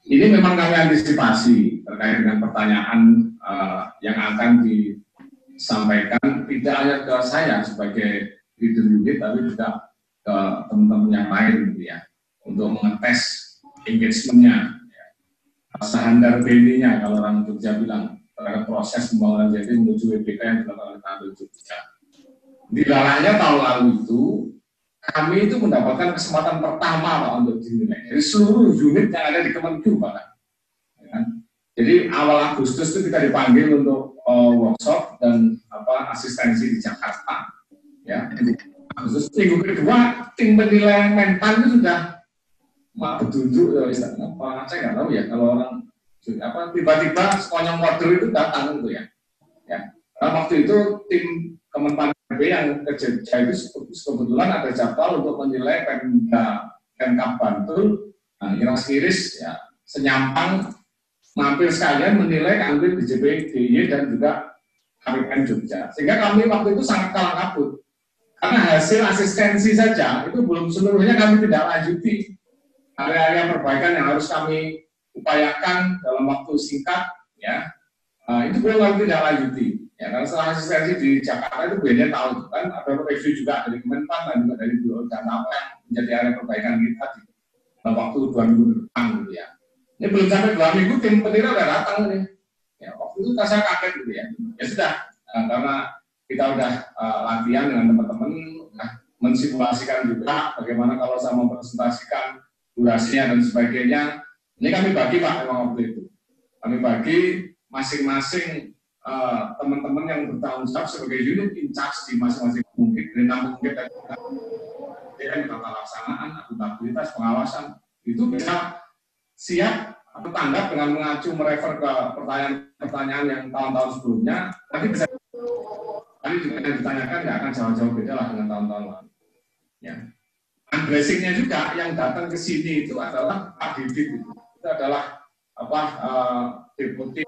ini memang kami antisipasi terkait dengan pertanyaan yang akan disampaikan tidak hanya ke saya sebagai leader unit, tapi juga ke teman-teman yang lain gitu ya, untuk mengetes engagement-nya, standar BNI-nya kalau orang Jogja bilang terhadap proses pembangunan jadi menuju WBK yang dilakukan oleh Kanwil Jogja. Di dalamnya tahun lalu itu kami itu mendapatkan kesempatan pertama Pak untuk dinilai. Jadi seluruh unit yang ada di Kemenku Pak. Ya kan? Jadi awal Agustus itu kita dipanggil untuk workshop dan asistensi di Jakarta. Ya, Agustus minggu kedua tim penilaian mental itu sudah bertunjuk ya, saya nggak tahu ya kalau orang tiba-tiba sekonyong order itu datang gitu ya. Karena waktu itu tim Kemenpan RB yang kerja itu kebetulan ada jadwal untuk menilai Pemkab Bantul, iras-iris ya senyampang mampir sekalian menilai kanwil DJP DIY dan juga KPPN Jogja. Sehingga kami waktu itu sangat kalah kabut. Karena hasil asistensi saja itu belum seluruhnya kami tidak lanjuti. Area-area perbaikan yang harus kami upayakan dalam waktu singkat, ya itu belum kami tidak lanjuti. Ya, karena setelah asistensi di Jakarta itu biasanya tahu kan ada review juga dari Kemenpan dan juga dari Biro dan apa yang menjadi area perbaikan kita di dalam waktu 2 minggu depan gitu ya. Ini belum sampai 2 minggu tim penilai udah datang nih. Ya, waktu itu saya kaget gitu ya. Ya sudah, karena kita udah latihan dengan teman-teman, mensimulasikan juga bagaimana kalau saya mempresentasikan durasinya dan sebagainya. Ini kami bagi Pak memang waktu itu. Kami bagi masing-masing teman-teman yang bertanggung jawab sebagai unit in charge di masing-masing mungkin dari 6 mungkin dari tata laksanaan, akuntabilitas, pengawasan itu bisa siap atau tanggap dengan mengacu merefer ke pertanyaan-pertanyaan yang tahun-tahun sebelumnya, tapi bisa tadi juga yang ditanyakan nggak akan jauh-jauh beda lah dengan tahun-tahun lalu. Ya. Fundraising-nya juga yang datang ke sini itu adalah Pak Didit itu adalah deputi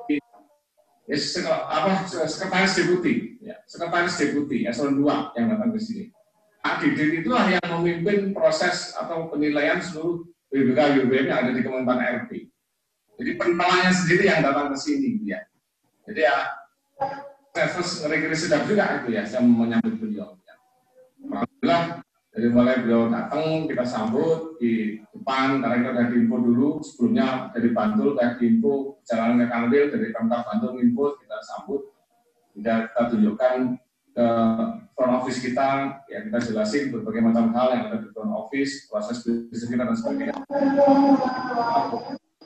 sekretaris deputi, ya, sekretaris deputi eselon 2 yang datang ke sini. Pak Didit itulah yang memimpin proses atau penilaian seluruh BBK BBM yang ada di Kemenpan RB. Jadi penilaiannya sendiri yang datang ke sini, ya. Jadi ya, servis ngeri-ngeri sedap juga itu ya, saya menyambut beliau. Ya. Alhamdulillah, dari mulai beliau datang kita sambut di depan karena kita sudah diinfo dulu sebelumnya dari Bantul kita diinfo perjalanan ke Kanwil dari Pemkab Bantul input kita sambut kita tunjukkan ke front office kita ya kita jelasin berbagai macam hal yang ada di front office proses bisnis kita dan sebagainya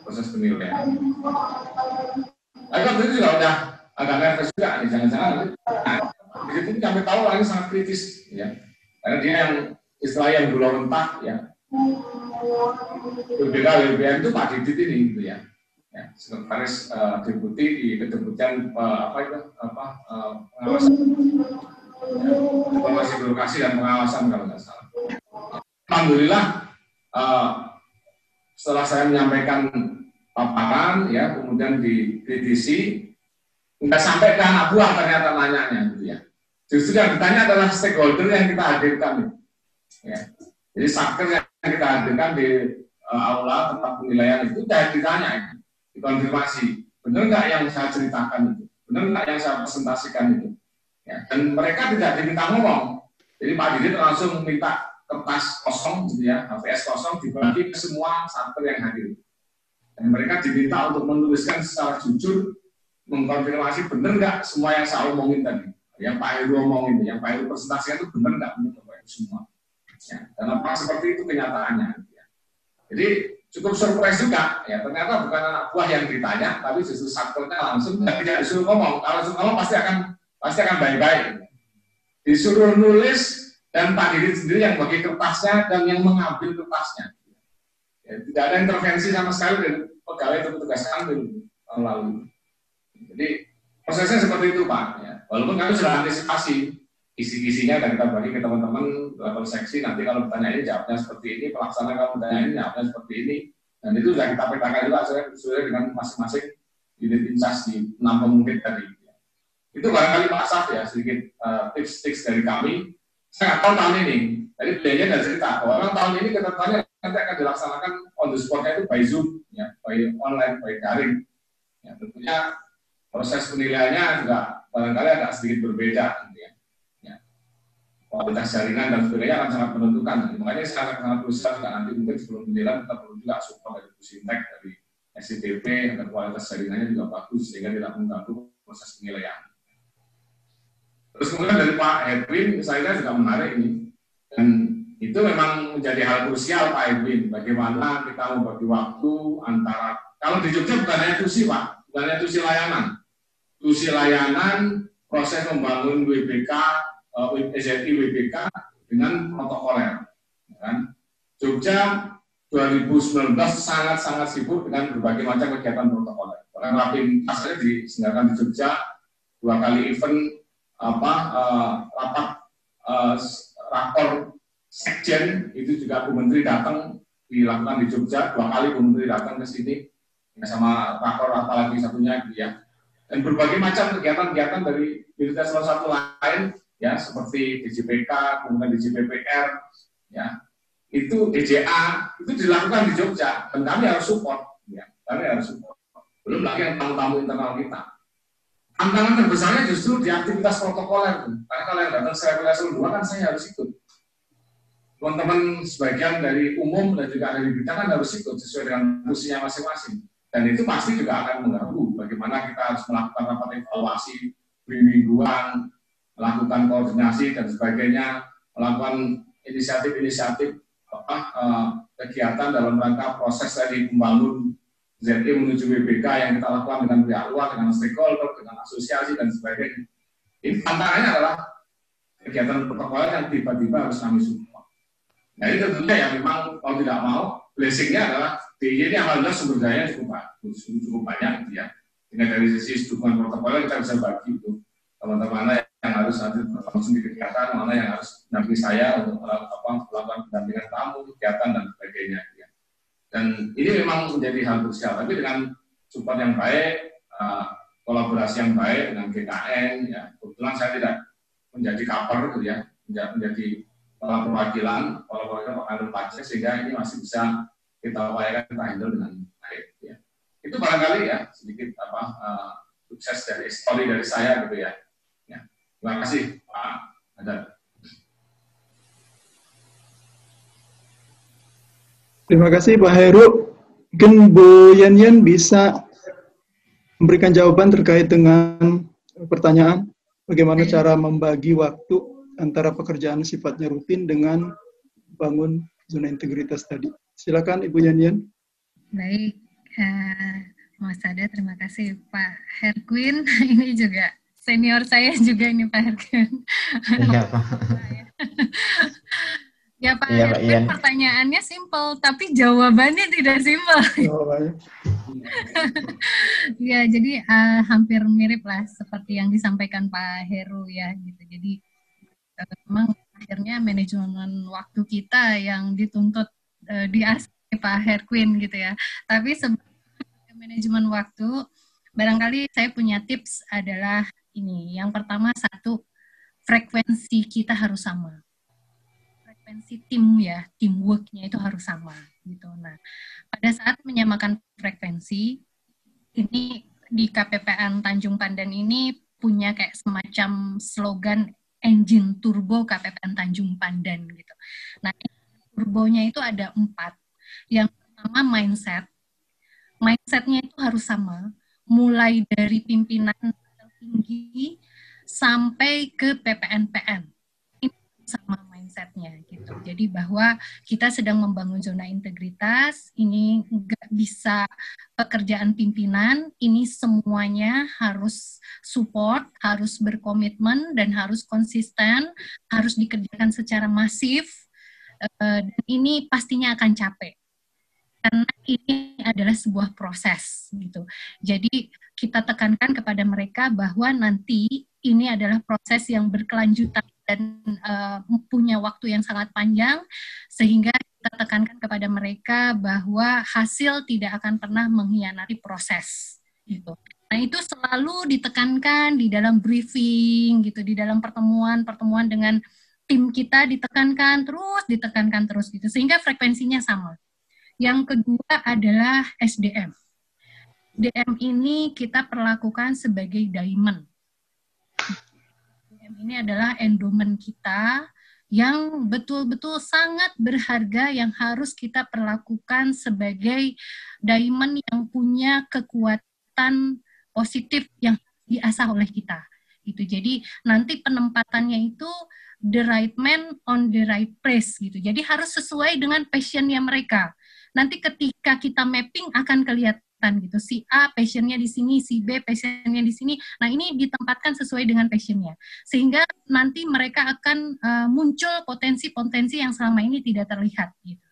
proses penilaian. Tapi waktu itu juga udah agak nervous juga nih jangan-jangan begitu kami tahu orangnya sangat kritis ya karena dia yang istilah yang gula rentak ya BBK BBM itu Pak Didit ini gitu ya, sekretaris deputi di kedeputian pengawasan informasi birokrasi dan pengawasan kalau nggak salah. Alhamdulillah setelah saya menyampaikan paparan ya kemudian dikritisi nggak sampai ke anak buah ternyata nanyanya gitu ya. Justru yang ditanya adalah stakeholder yang kita hadirkan. Ya. Jadi satker yang kita hadirkan di aula tempat penilaian itu sudah ditanya, dikonfirmasi, benar nggak yang saya ceritakan itu, benar nggak yang saya presentasikan itu, ya. Dan mereka tidak diminta ngomong, jadi Pak Didit langsung minta kertas kosong, gitu ya, HVS kosong dibagi ke semua satker yang hadir, dan mereka diminta untuk menuliskan secara jujur, mengkonfirmasi benar nggak semua yang saya omongin tadi, yang Pak Heru omongin, yang Pak Heru presentasikan itu benar nggak menurut Bapak Ibu semua. Ya, dan apa seperti itu kenyataannya. Ya. Jadi cukup surprise juga, ya ternyata bukan anak buah yang ditanya, tapi justru satkernya langsung tidak disuruh ngomong. Kalau disuruh ngomong pasti akan baik-baik. Disuruh nulis dan Pak Didit sendiri yang bagi kertasnya dan yang mengambil kertasnya. Ya, tidak ada intervensi sama sekali dari pegawai atau petugas kanwil tahun lalu. Jadi prosesnya seperti itu Pak. Ya. Walaupun kami sudah antisipasi. Isi-isinya dan kita bagi ke teman-teman level seksi nanti kalau bertanya ini jawabnya seperti ini pelaksana kalau bertanya ini jawabnya seperti ini dan itu sudah kita petakan juga sesuai dengan masing-masing unit in-charge di 6 pemungkit tadi itu barangkali Pak Asaf ya sedikit tips-tips dari kami saya nggak tahu tahun ini tadi beliaunya ada cerita bahwa tahun ini ketentuannya nanti akan dilaksanakan on the spot-nya itu by Zoom ya by online, by daring ya tentunya proses penilaiannya juga barangkali agak sedikit berbeda gitu ya. Kualitas jaringan dan sebagainya akan sangat menentukan. Makanya sangat berusaha juga nanti mungkin sebelum penilaian kita perlu juga support dari Busintek, dari SCTP, agar kualitas jaringannya juga bagus sehingga tidak mengganggu proses penilaian. Terus kemudian dari Pak Edwin, saya juga menarik ini. Dan itu memang menjadi hal krusial Pak Edwin. Bagaimana kita membagi waktu antara, kalau di Jogja bukan hanya kursi Pak, bukannya tusi layanan. Tusi layanan proses membangun WBK, SNI WBK dengan protokoler. Kan? Jogja 2019 sangat-sangat sibuk dengan berbagai macam kegiatan protokoler. Orang Rapimnas saja diselenggarakan di Jogja 2 kali event rapat rakor sekjen, itu juga Bu Menteri datang, dilakukan di Jogja 2 kali Bu Menteri datang ke sini ya, sama rakor apalagi satunya gitu ya. Dan berbagai macam kegiatan-kegiatan dari universitas salah satu lain ya, seperti DJPK, kemudian DJPPR ya. Itu DJA itu dilakukan di Jogja dan kami harus support ya, kami harus support. Belum lagi yang tamu-tamu internal kita. Tantangan terbesarnya justru di aktivitas protokoler tuh. Karena kalau yang datang saya level 2 kan saya harus ikut. Teman-teman sebagian dari umum dan juga dari bidang kan harus ikut sesuai dengan fungsinya masing-masing. Dan itu pasti juga akan mengganggu bagaimana kita harus melakukan rapat evaluasi mingguan, melakukan koordinasi dan sebagainya, melakukan inisiatif-inisiatif kegiatan dalam rangka proses tadi membangun ZI menuju WBK yang kita lakukan dengan pihak luar, dengan stakeholder, dengan asosiasi dan sebagainya. Ini tantangannya adalah kegiatan protokoler yang tiba-tiba harus kami support. Nah itu tentunya yang memang kalau tidak mau, blessingnya adalah DIY ini alhamdulillah sumber daya cukup banyak gitu ya. Dengan dari sisi dukungan protokoler kita bisa bagi itu teman-teman yang harus nanti langsung di kegiatan, mana yang harus mendampingi saya untuk melakukan pendampingan tamu, kegiatan dan sebagainya. Ya. Dan ini memang menjadi hal krusial. Tapi dengan support yang baik, kolaborasi yang baik dengan GKN, ya kebetulan saya tidak menjadi cover, gitu ya, menjadi kepala perwakilan Pak Andul Pajak, sehingga ini masih bisa kita upayakan kita handle dengan baik. Ya. Itu barangkali ya sedikit sukses dari story dari saya gitu ya. Terima kasih Pak Haddad. Terima kasih Pak Heru. Mungkin Bu Yan bisa memberikan jawaban terkait dengan pertanyaan bagaimana cara membagi waktu antara pekerjaan sifatnya rutin dengan bangun zona integritas tadi. Silakan Ibu Yan. Baik, Mas Ada, terima kasih Pak Herquin. Ini juga senior saya juga ini Pak Herquin. Iya Pak. Ya Pak Herquin, pertanyaannya simpel, tapi jawabannya tidak simpel. Ya, jadi hampir mirip lah seperti yang disampaikan Pak Heru ya, gitu. Jadi memang akhirnya manajemen waktu kita yang dituntut di Pak Herquin gitu ya. Tapi sebelum manajemen waktu, barangkali saya punya tips adalah ini. Yang pertama, satu, frekuensi kita harus sama. Frekuensi tim ya, teamwork-nya itu harus sama gitu. Nah, pada saat menyamakan frekuensi, ini di KPPN Tanjung Pandan ini punya kayak semacam slogan engine turbo KPPN Tanjung Pandan gitu. Nah, turbonya itu ada 4. Yang pertama mindset. Mindset-nya itu harus sama, mulai dari pimpinan tinggi sampai ke PPN-PN. Ini sama mindset-nya gitu. Jadi bahwa kita sedang membangun zona integritas, ini nggak bisa pekerjaan pimpinan, ini semuanya harus support, harus berkomitmen, dan harus konsisten, harus dikerjakan secara masif, dan ini pastinya akan capek. Karena ini adalah sebuah proses gitu. Jadi kita tekankan kepada mereka bahwa nanti ini adalah proses yang berkelanjutan dan punya waktu yang sangat panjang, sehingga kita tekankan kepada mereka bahwa hasil tidak akan pernah mengkhianati proses gitu. Nah, itu selalu ditekankan di dalam briefing gitu, di dalam pertemuan dengan tim kita ditekankan terus gitu, sehingga frekuensinya sama. Yang kedua adalah SDM. SDM ini kita perlakukan sebagai diamond. SDM ini adalah endowment kita yang betul-betul sangat berharga, yang harus kita perlakukan sebagai diamond yang punya kekuatan positif yang diasah oleh kita. Gitu. Jadi nanti penempatannya itu the right man on the right place gitu. Jadi harus sesuai dengan passionnya mereka. Nanti ketika kita mapping akan kelihatan kelihatan gitu. Si A passionnya di sini, si B passionnya di sini. Nah, ini ditempatkan sesuai dengan passionnya. Sehingga nanti mereka akan muncul potensi-potensi yang selama ini tidak terlihat gitu.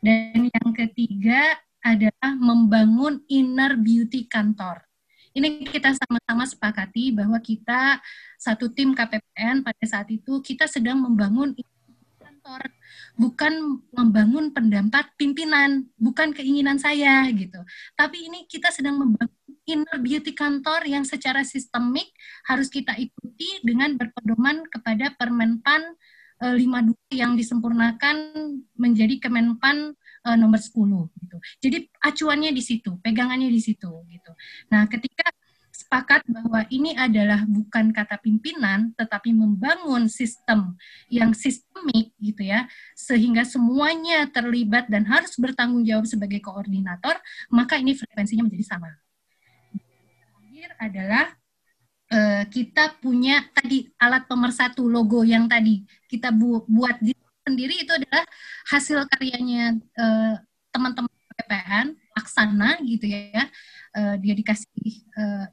Dan yang ketiga adalah membangun inner beauty kantor. Ini kita sama-sama sepakati bahwa kita satu tim KPPN pada saat itu kita sedang membangun kantor, bukan membangun pendapat pimpinan, bukan keinginan saya gitu. Tapi ini kita sedang membangun inner beauty kantor yang secara sistemik harus kita ikuti dengan berpedoman kepada Permenpan 52 yang disempurnakan menjadi Kemenpan nomor 10 gitu. Jadi acuannya di situ, pegangannya di situ gitu. Nah, ketika sepakat bahwa ini adalah bukan kata pimpinan tetapi membangun sistem yang sistemik gitu ya, sehingga semuanya terlibat dan harus bertanggung jawab sebagai koordinator, maka ini frekuensinya menjadi sama. Terakhir adalah kita punya tadi alat pemersatu logo yang tadi kita buat sendiri, itu adalah hasil karyanya teman-teman PPN laksana gitu ya. Dia dikasih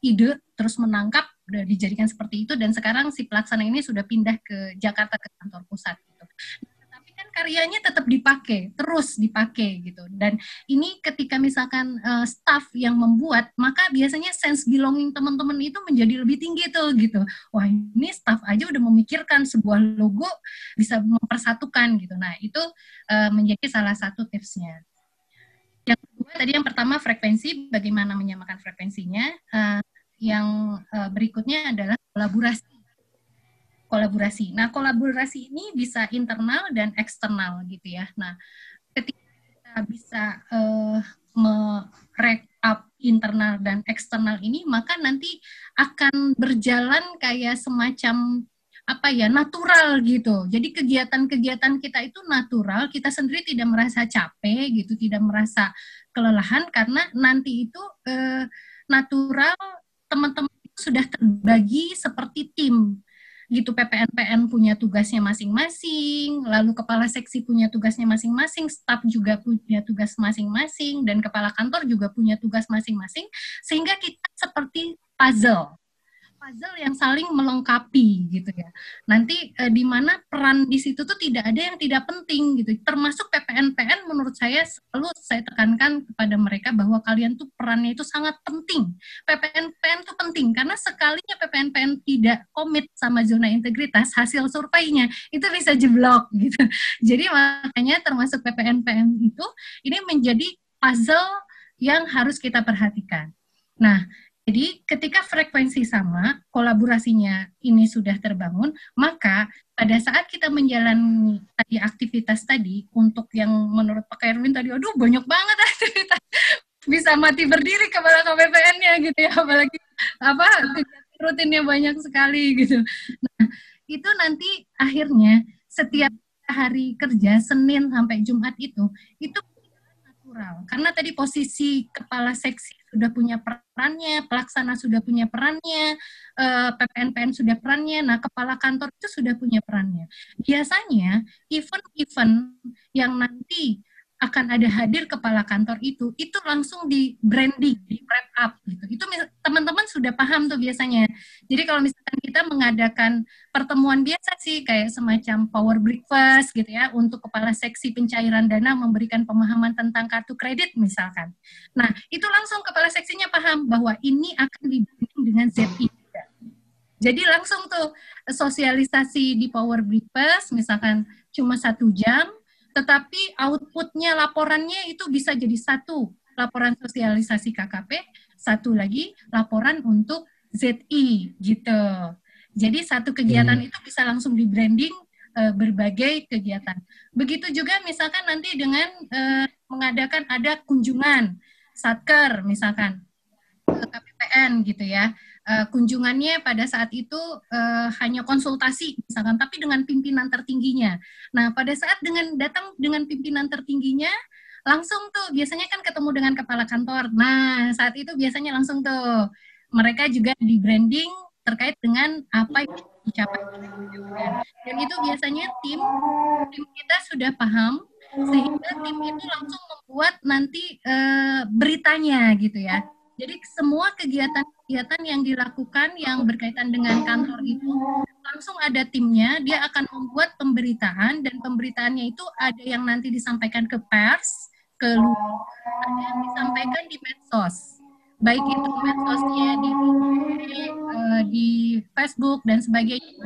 ide terus menangkap, udah dijadikan seperti itu, dan sekarang si pelaksana ini sudah pindah ke Jakarta ke kantor pusat gitu. Tapi kan karyanya tetap dipakai, terus dipakai gitu. Dan ini ketika misalkan staff yang membuat, maka biasanya sense belonging teman-teman itu menjadi lebih tinggi tuh gitu. Wah, ini staff aja udah memikirkan sebuah logo bisa mempersatukan gitu. Nah, itu menjadi salah satu tipsnya. Yang kedua tadi, yang pertama frekuensi, bagaimana menyamakan frekuensinya. Yang berikutnya adalah kolaborasi. Nah, kolaborasi ini bisa internal dan eksternal gitu ya. Nah, ketika kita bisa me-up internal dan eksternal ini, maka nanti akan berjalan kayak semacam natural gitu. Jadi kegiatan-kegiatan kita itu natural, kita sendiri tidak merasa capek gitu, tidak merasa kelelahan, karena nanti itu natural, teman-teman itu sudah terbagi seperti tim gitu. PPN-PN punya tugasnya masing-masing, lalu kepala seksi punya tugasnya masing-masing, staf juga punya tugas masing-masing, dan kepala kantor juga punya tugas masing-masing, sehingga kita seperti puzzle yang saling melengkapi gitu ya. Nanti di mana peran di situ tuh tidak ada yang tidak penting gitu. Termasuk PPN-PN, menurut saya selalu saya tekankan kepada mereka bahwa kalian tuh perannya itu sangat penting. PPN-PN tuh penting karena sekalinya PPN-PN tidak komit sama zona integritas, hasil surveinya itu bisa jeblok gitu. Jadi makanya termasuk PPN-PN itu ini menjadi puzzle yang harus kita perhatikan. Nah, jadi ketika frekuensi sama, kolaborasinya ini sudah terbangun, maka pada saat kita menjalani tadi aktivitas tadi, untuk yang menurut Pak Erwin tadi, aduh banyak banget aktivitas, bisa mati berdiri kepala KPPN-nya gitu ya, apalagi rutinnya banyak sekali gitu. Nah, itu nanti akhirnya setiap hari kerja, Senin sampai Jumat itu natural. Karena tadi posisi kepala seksi sudah punya perannya, pelaksana sudah punya perannya, PPN-PN sudah perannya, nah kepala kantor itu sudah punya perannya. Biasanya event-event yang nanti akan ada hadir kepala kantor itu langsung di branding, di wrap up gitu. Itu teman-teman sudah paham tuh biasanya. Jadi kalau misalkan kita mengadakan pertemuan biasa sih kayak semacam power breakfast gitu ya, untuk kepala seksi pencairan dana memberikan pemahaman tentang kartu kredit misalkan. Nah, itu langsung kepala seksinya paham bahwa ini akan di-branding dengan ZI. Jadi langsung tuh sosialisasi di power breakfast misalkan cuma 1 jam, tetapi outputnya, laporannya itu bisa jadi 1 laporan sosialisasi KKP, 1 lagi laporan untuk ZI gitu. Jadi 1 kegiatan itu bisa langsung di branding berbagai kegiatan. Begitu juga misalkan nanti dengan mengadakan ada kunjungan satker misalkan ke KPPN gitu ya. Kunjungannya pada saat itu hanya konsultasi misalkan, tapi dengan pimpinan tertingginya. Nah, pada saat datang dengan pimpinan tertingginya, langsung tuh biasanya kan ketemu dengan kepala kantor. Nah, saat itu biasanya langsung tuh mereka juga di branding terkait dengan apa yang dicapai. Dan itu biasanya tim kita sudah paham sehingga tim itu langsung membuat nanti beritanya gitu ya. Jadi semua kegiatan-kegiatan yang dilakukan yang berkaitan dengan kantor itu langsung ada timnya, dia akan membuat pemberitaan dan pemberitaannya itu ada yang nanti disampaikan ke pers, ke luar, ada yang disampaikan di medsos. Baik itu medsosnya di Facebook dan sebagainya,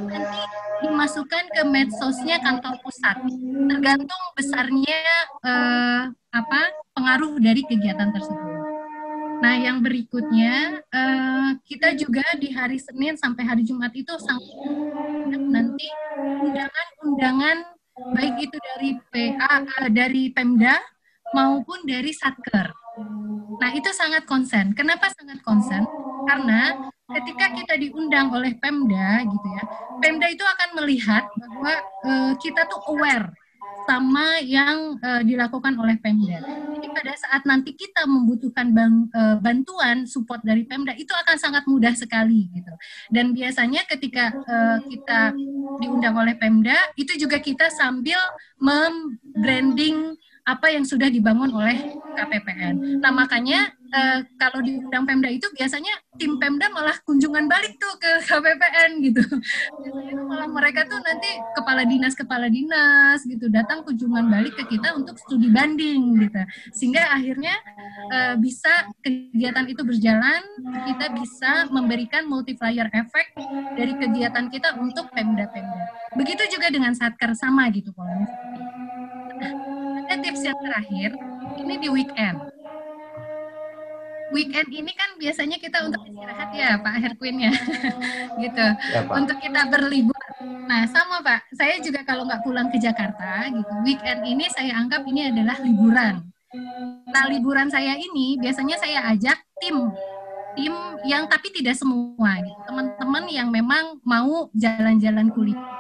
nanti dimasukkan ke medsosnya kantor pusat. Tergantung besarnya pengaruh dari kegiatan tersebut. Nah, yang berikutnya kita juga di hari Senin sampai hari Jumat itu sangat nanti undangan-undangan baik itu dari dari Pemda maupun dari Satker. Nah, itu sangat konsen. Kenapa sangat konsen? Karena ketika kita diundang oleh Pemda gitu ya, Pemda itu akan melihat bahwa kita tuh aware sama yang dilakukan oleh Pemda. Jadi pada saat nanti kita membutuhkan bantuan support dari Pemda itu akan sangat mudah sekali gitu. Dan biasanya ketika kita diundang oleh Pemda itu juga kita sambil membranding apa yang sudah dibangun oleh KPPN. Nah makanya kalau diundang Pemda itu biasanya tim Pemda malah kunjungan balik tuh ke KPPN gitu. Biasanya tuh malah mereka tuh nanti kepala dinas gitu datang kunjungan balik ke kita untuk studi banding gitu. Sehingga akhirnya bisa kegiatan itu berjalan, kita bisa memberikan multiplier effect dari kegiatan kita untuk Pemda-Pemda. Begitu juga dengan Satker sama gitu polanya. Ada tips yang terakhir, ini di weekend. Weekend ini kan biasanya kita untuk istirahat ya Pak Herquin ya, gitu. Ya, Pak. Untuk kita berlibur. Nah sama Pak, saya juga kalau nggak pulang ke Jakarta gitu, weekend ini saya anggap ini adalah liburan. Nah liburan saya ini biasanya saya ajak tim yang tapi tidak semua gitu. Teman-teman yang memang mau jalan-jalan kuliner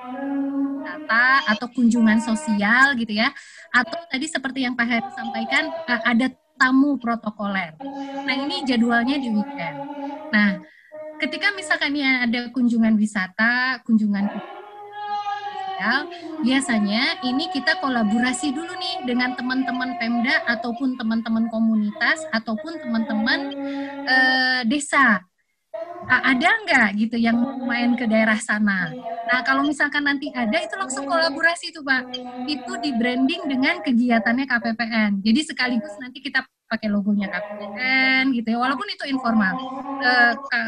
atau kunjungan sosial gitu ya, atau tadi seperti yang Pak Heru sampaikan ada tamu protokoler. Nah ini jadwalnya di weekend. Nah ketika misalkan ya ada kunjungan wisata, kunjungan sosial, biasanya ini kita kolaborasi dulu nih dengan teman-teman Pemda ataupun teman-teman komunitas ataupun teman-teman desa. Ada nggak gitu yang main ke daerah sana? Nah kalau misalkan nanti ada itu langsung kolaborasi tuh Pak. Itu di branding dengan kegiatannya KPPN. Jadi sekaligus nanti kita pakai logonya KPPN gitu ya. Walaupun itu informal.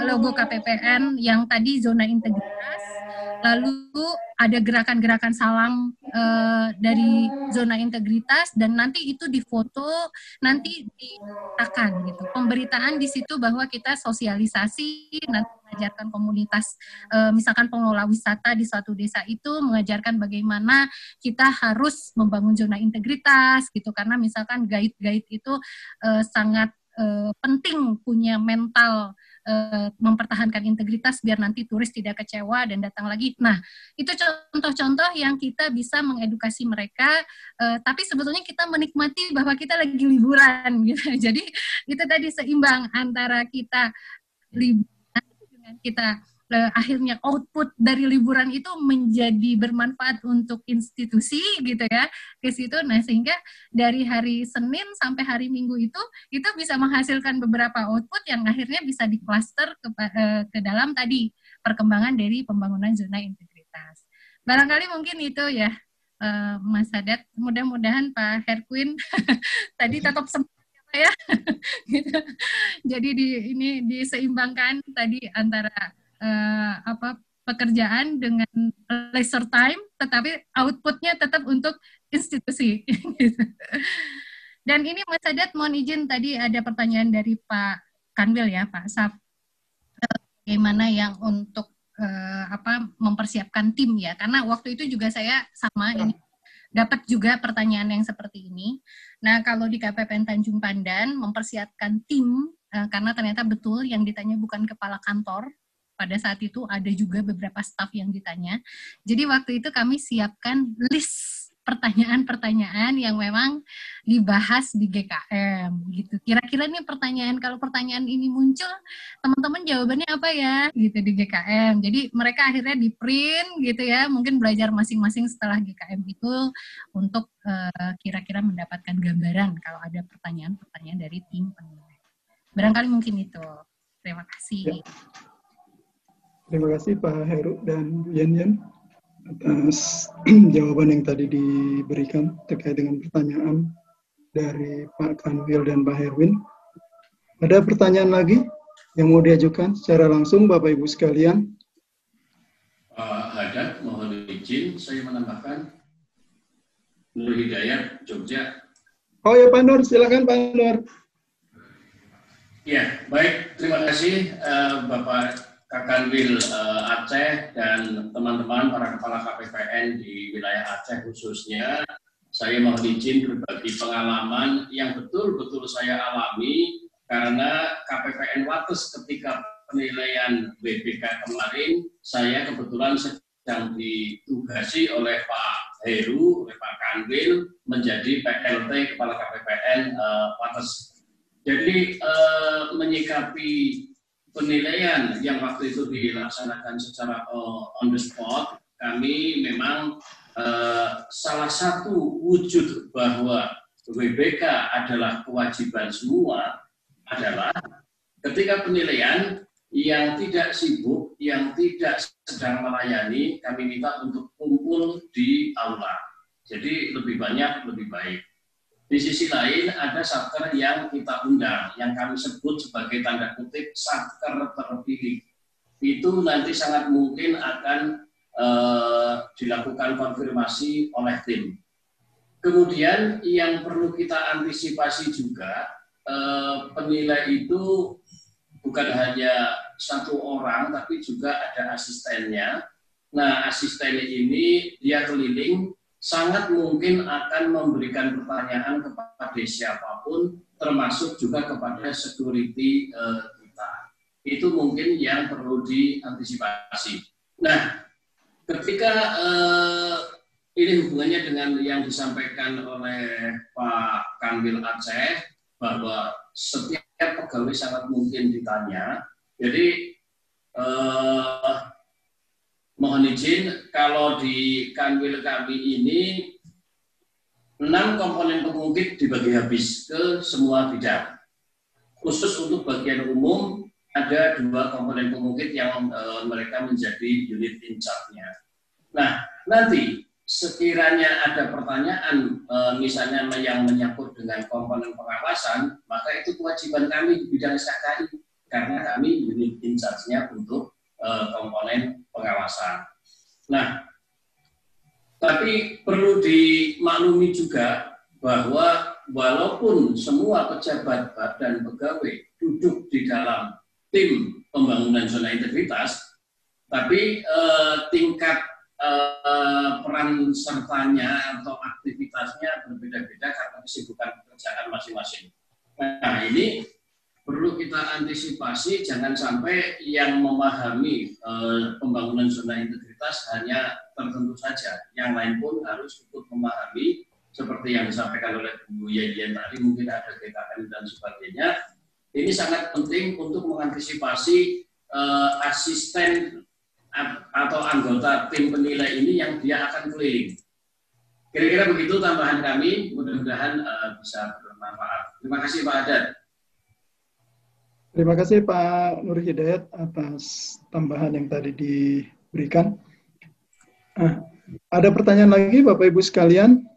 Logo KPPN yang tadi zona integritas. Lalu ada gerakan-gerakan salam dari zona integritas dan nanti itu difoto, nanti diletakkan gitu. Pemberitaan di situ bahwa kita sosialisasi, nanti mengajarkan komunitas, misalkan pengelola wisata di suatu desa itu mengajarkan bagaimana kita harus membangun zona integritas gitu. Karena misalkan guide-guide itu sangat penting punya mental mempertahankan integritas biar nanti turis tidak kecewa dan datang lagi. Nah, itu contoh-contoh yang kita bisa mengedukasi mereka, tapi sebetulnya kita menikmati bahwa kita lagi liburan gitu. Jadi itu tadi seimbang antara kita liburan dengan kita akhirnya output dari liburan itu menjadi bermanfaat untuk institusi gitu ya ke situ. Nah sehingga dari hari Senin sampai hari Minggu itu bisa menghasilkan beberapa output yang akhirnya bisa diklaster ke dalam tadi perkembangan dari pembangunan zona integritas. Barangkali mungkin itu ya Mas Sadat. Mudah-mudahan Pak Herquin tadi tetap semangat ya. Gitu. Jadi ini diseimbangkan tadi antara pekerjaan dengan leisure time, tetapi outputnya tetap untuk institusi. Dan ini Mas Sadat mohon izin tadi ada pertanyaan dari Pak Kanwil ya, Pak Saf, bagaimana yang untuk mempersiapkan tim ya, karena waktu itu juga saya sama ini dapat juga pertanyaan yang seperti ini. Nah kalau di KPPN Tanjung Pandan mempersiapkan tim, karena ternyata betul yang ditanya bukan kepala kantor. Pada saat itu ada juga beberapa staf yang ditanya. Jadi waktu itu kami siapkan list pertanyaan-pertanyaan yang memang dibahas di GKM gitu. Kira-kira nih kalau pertanyaan ini muncul, teman-teman jawabannya apa ya gitu di GKM. Jadi mereka akhirnya di print gitu ya, mungkin belajar masing-masing setelah GKM itu untuk kira-kira mendapatkan gambaran kalau ada pertanyaan-pertanyaan dari tim penilai. Barangkali mungkin itu. Terima kasih. Ya. Terima kasih Pak Heru dan Bu Yan atas jawaban yang tadi diberikan terkait dengan pertanyaan dari Pak Kanwil dan Pak Herwin. Ada pertanyaan lagi yang mau diajukan secara langsung Bapak Ibu sekalian? Pak Haddad, mohon izin saya menambahkan. Nur Hidayat, Jogja. Oh ya Pak Nur, silakan Pak Nur. Ya, baik. Terima kasih Bapak Kakanwil Aceh dan teman-teman para kepala KPPN di wilayah Aceh khususnya. Saya mohon izin berbagi pengalaman yang betul-betul saya alami karena KPPN Wates ketika penilaian WBK kemarin, saya kebetulan sedang ditugasi oleh Pak Heru, oleh Pak Kanwil menjadi PLT Kepala KPPN Wates. Jadi menyikapi penilaian yang waktu itu dilaksanakan secara on the spot, kami memang salah satu wujud bahwa WBK adalah kewajiban semua adalah ketika penilaian yang tidak sibuk, yang tidak sedang melayani, kami minta untuk kumpul di aula. Jadi lebih banyak, lebih baik. Di sisi lain ada satker yang kita undang, yang kami sebut sebagai tanda kutip satker terpilih. Itu nanti sangat mungkin akan dilakukan konfirmasi oleh tim. Kemudian yang perlu kita antisipasi juga, penilai itu bukan hanya satu orang, tapi juga ada asistennya. Nah, asistennya ini dia keliling, sangat mungkin akan memberikan pertanyaan kepada siapapun, termasuk juga kepada security kita. Itu mungkin yang perlu diantisipasi. Nah, ketika ini hubungannya dengan yang disampaikan oleh Pak Kanwil Aceh, bahwa setiap pegawai sangat mungkin ditanya. Jadi, mohon izin, kalau di Kanwil kami ini 6 komponen pengungkit dibagi habis ke semua bidang. Khusus untuk bagian umum, ada 2 komponen pengungkit yang mereka menjadi unit in charge-nya. Nah, nanti sekiranya ada pertanyaan, misalnya yang menyangkut dengan komponen pengawasan, maka itu kewajiban kami di bidang SKKI, karena kami unit in charge-nya untuk komponen pengawasan. Nah, tapi perlu dimaklumi juga bahwa walaupun semua pejabat dan pegawai duduk di dalam tim pembangunan zona integritas, tapi tingkat peran sertanya atau aktivitasnya berbeda-beda karena kesibukan pekerjaan masing-masing. Nah, ini perlu kita antisipasi, jangan sampai yang memahami pembangunan zona integritas hanya tertentu saja, yang lain pun harus ikut memahami, seperti yang disampaikan oleh Bu Yan tadi, mungkin ada GKM dan sebagainya. Ini sangat penting untuk mengantisipasi asisten atau anggota tim penilai ini yang dia akan keliling. Kira-kira begitu tambahan kami, mudah-mudahan bisa bermanfaat. Terima kasih Pak Haddad. Terima kasih Pak Nur Hidayat atas tambahan yang tadi diberikan. Ada pertanyaan lagi Bapak Ibu sekalian?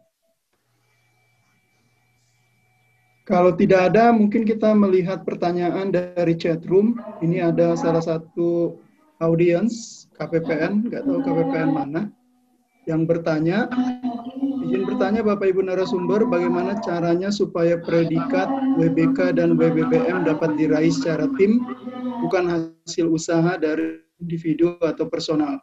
Kalau tidak ada, mungkin kita melihat pertanyaan dari chat room. Ini ada salah satu audiens KPPN, nggak tahu KPPN mana, yang bertanya. Izin bertanya Bapak Ibu narasumber, bagaimana caranya supaya predikat WBK dan WBBM dapat diraih secara tim, bukan hasil usaha dari individu atau personal.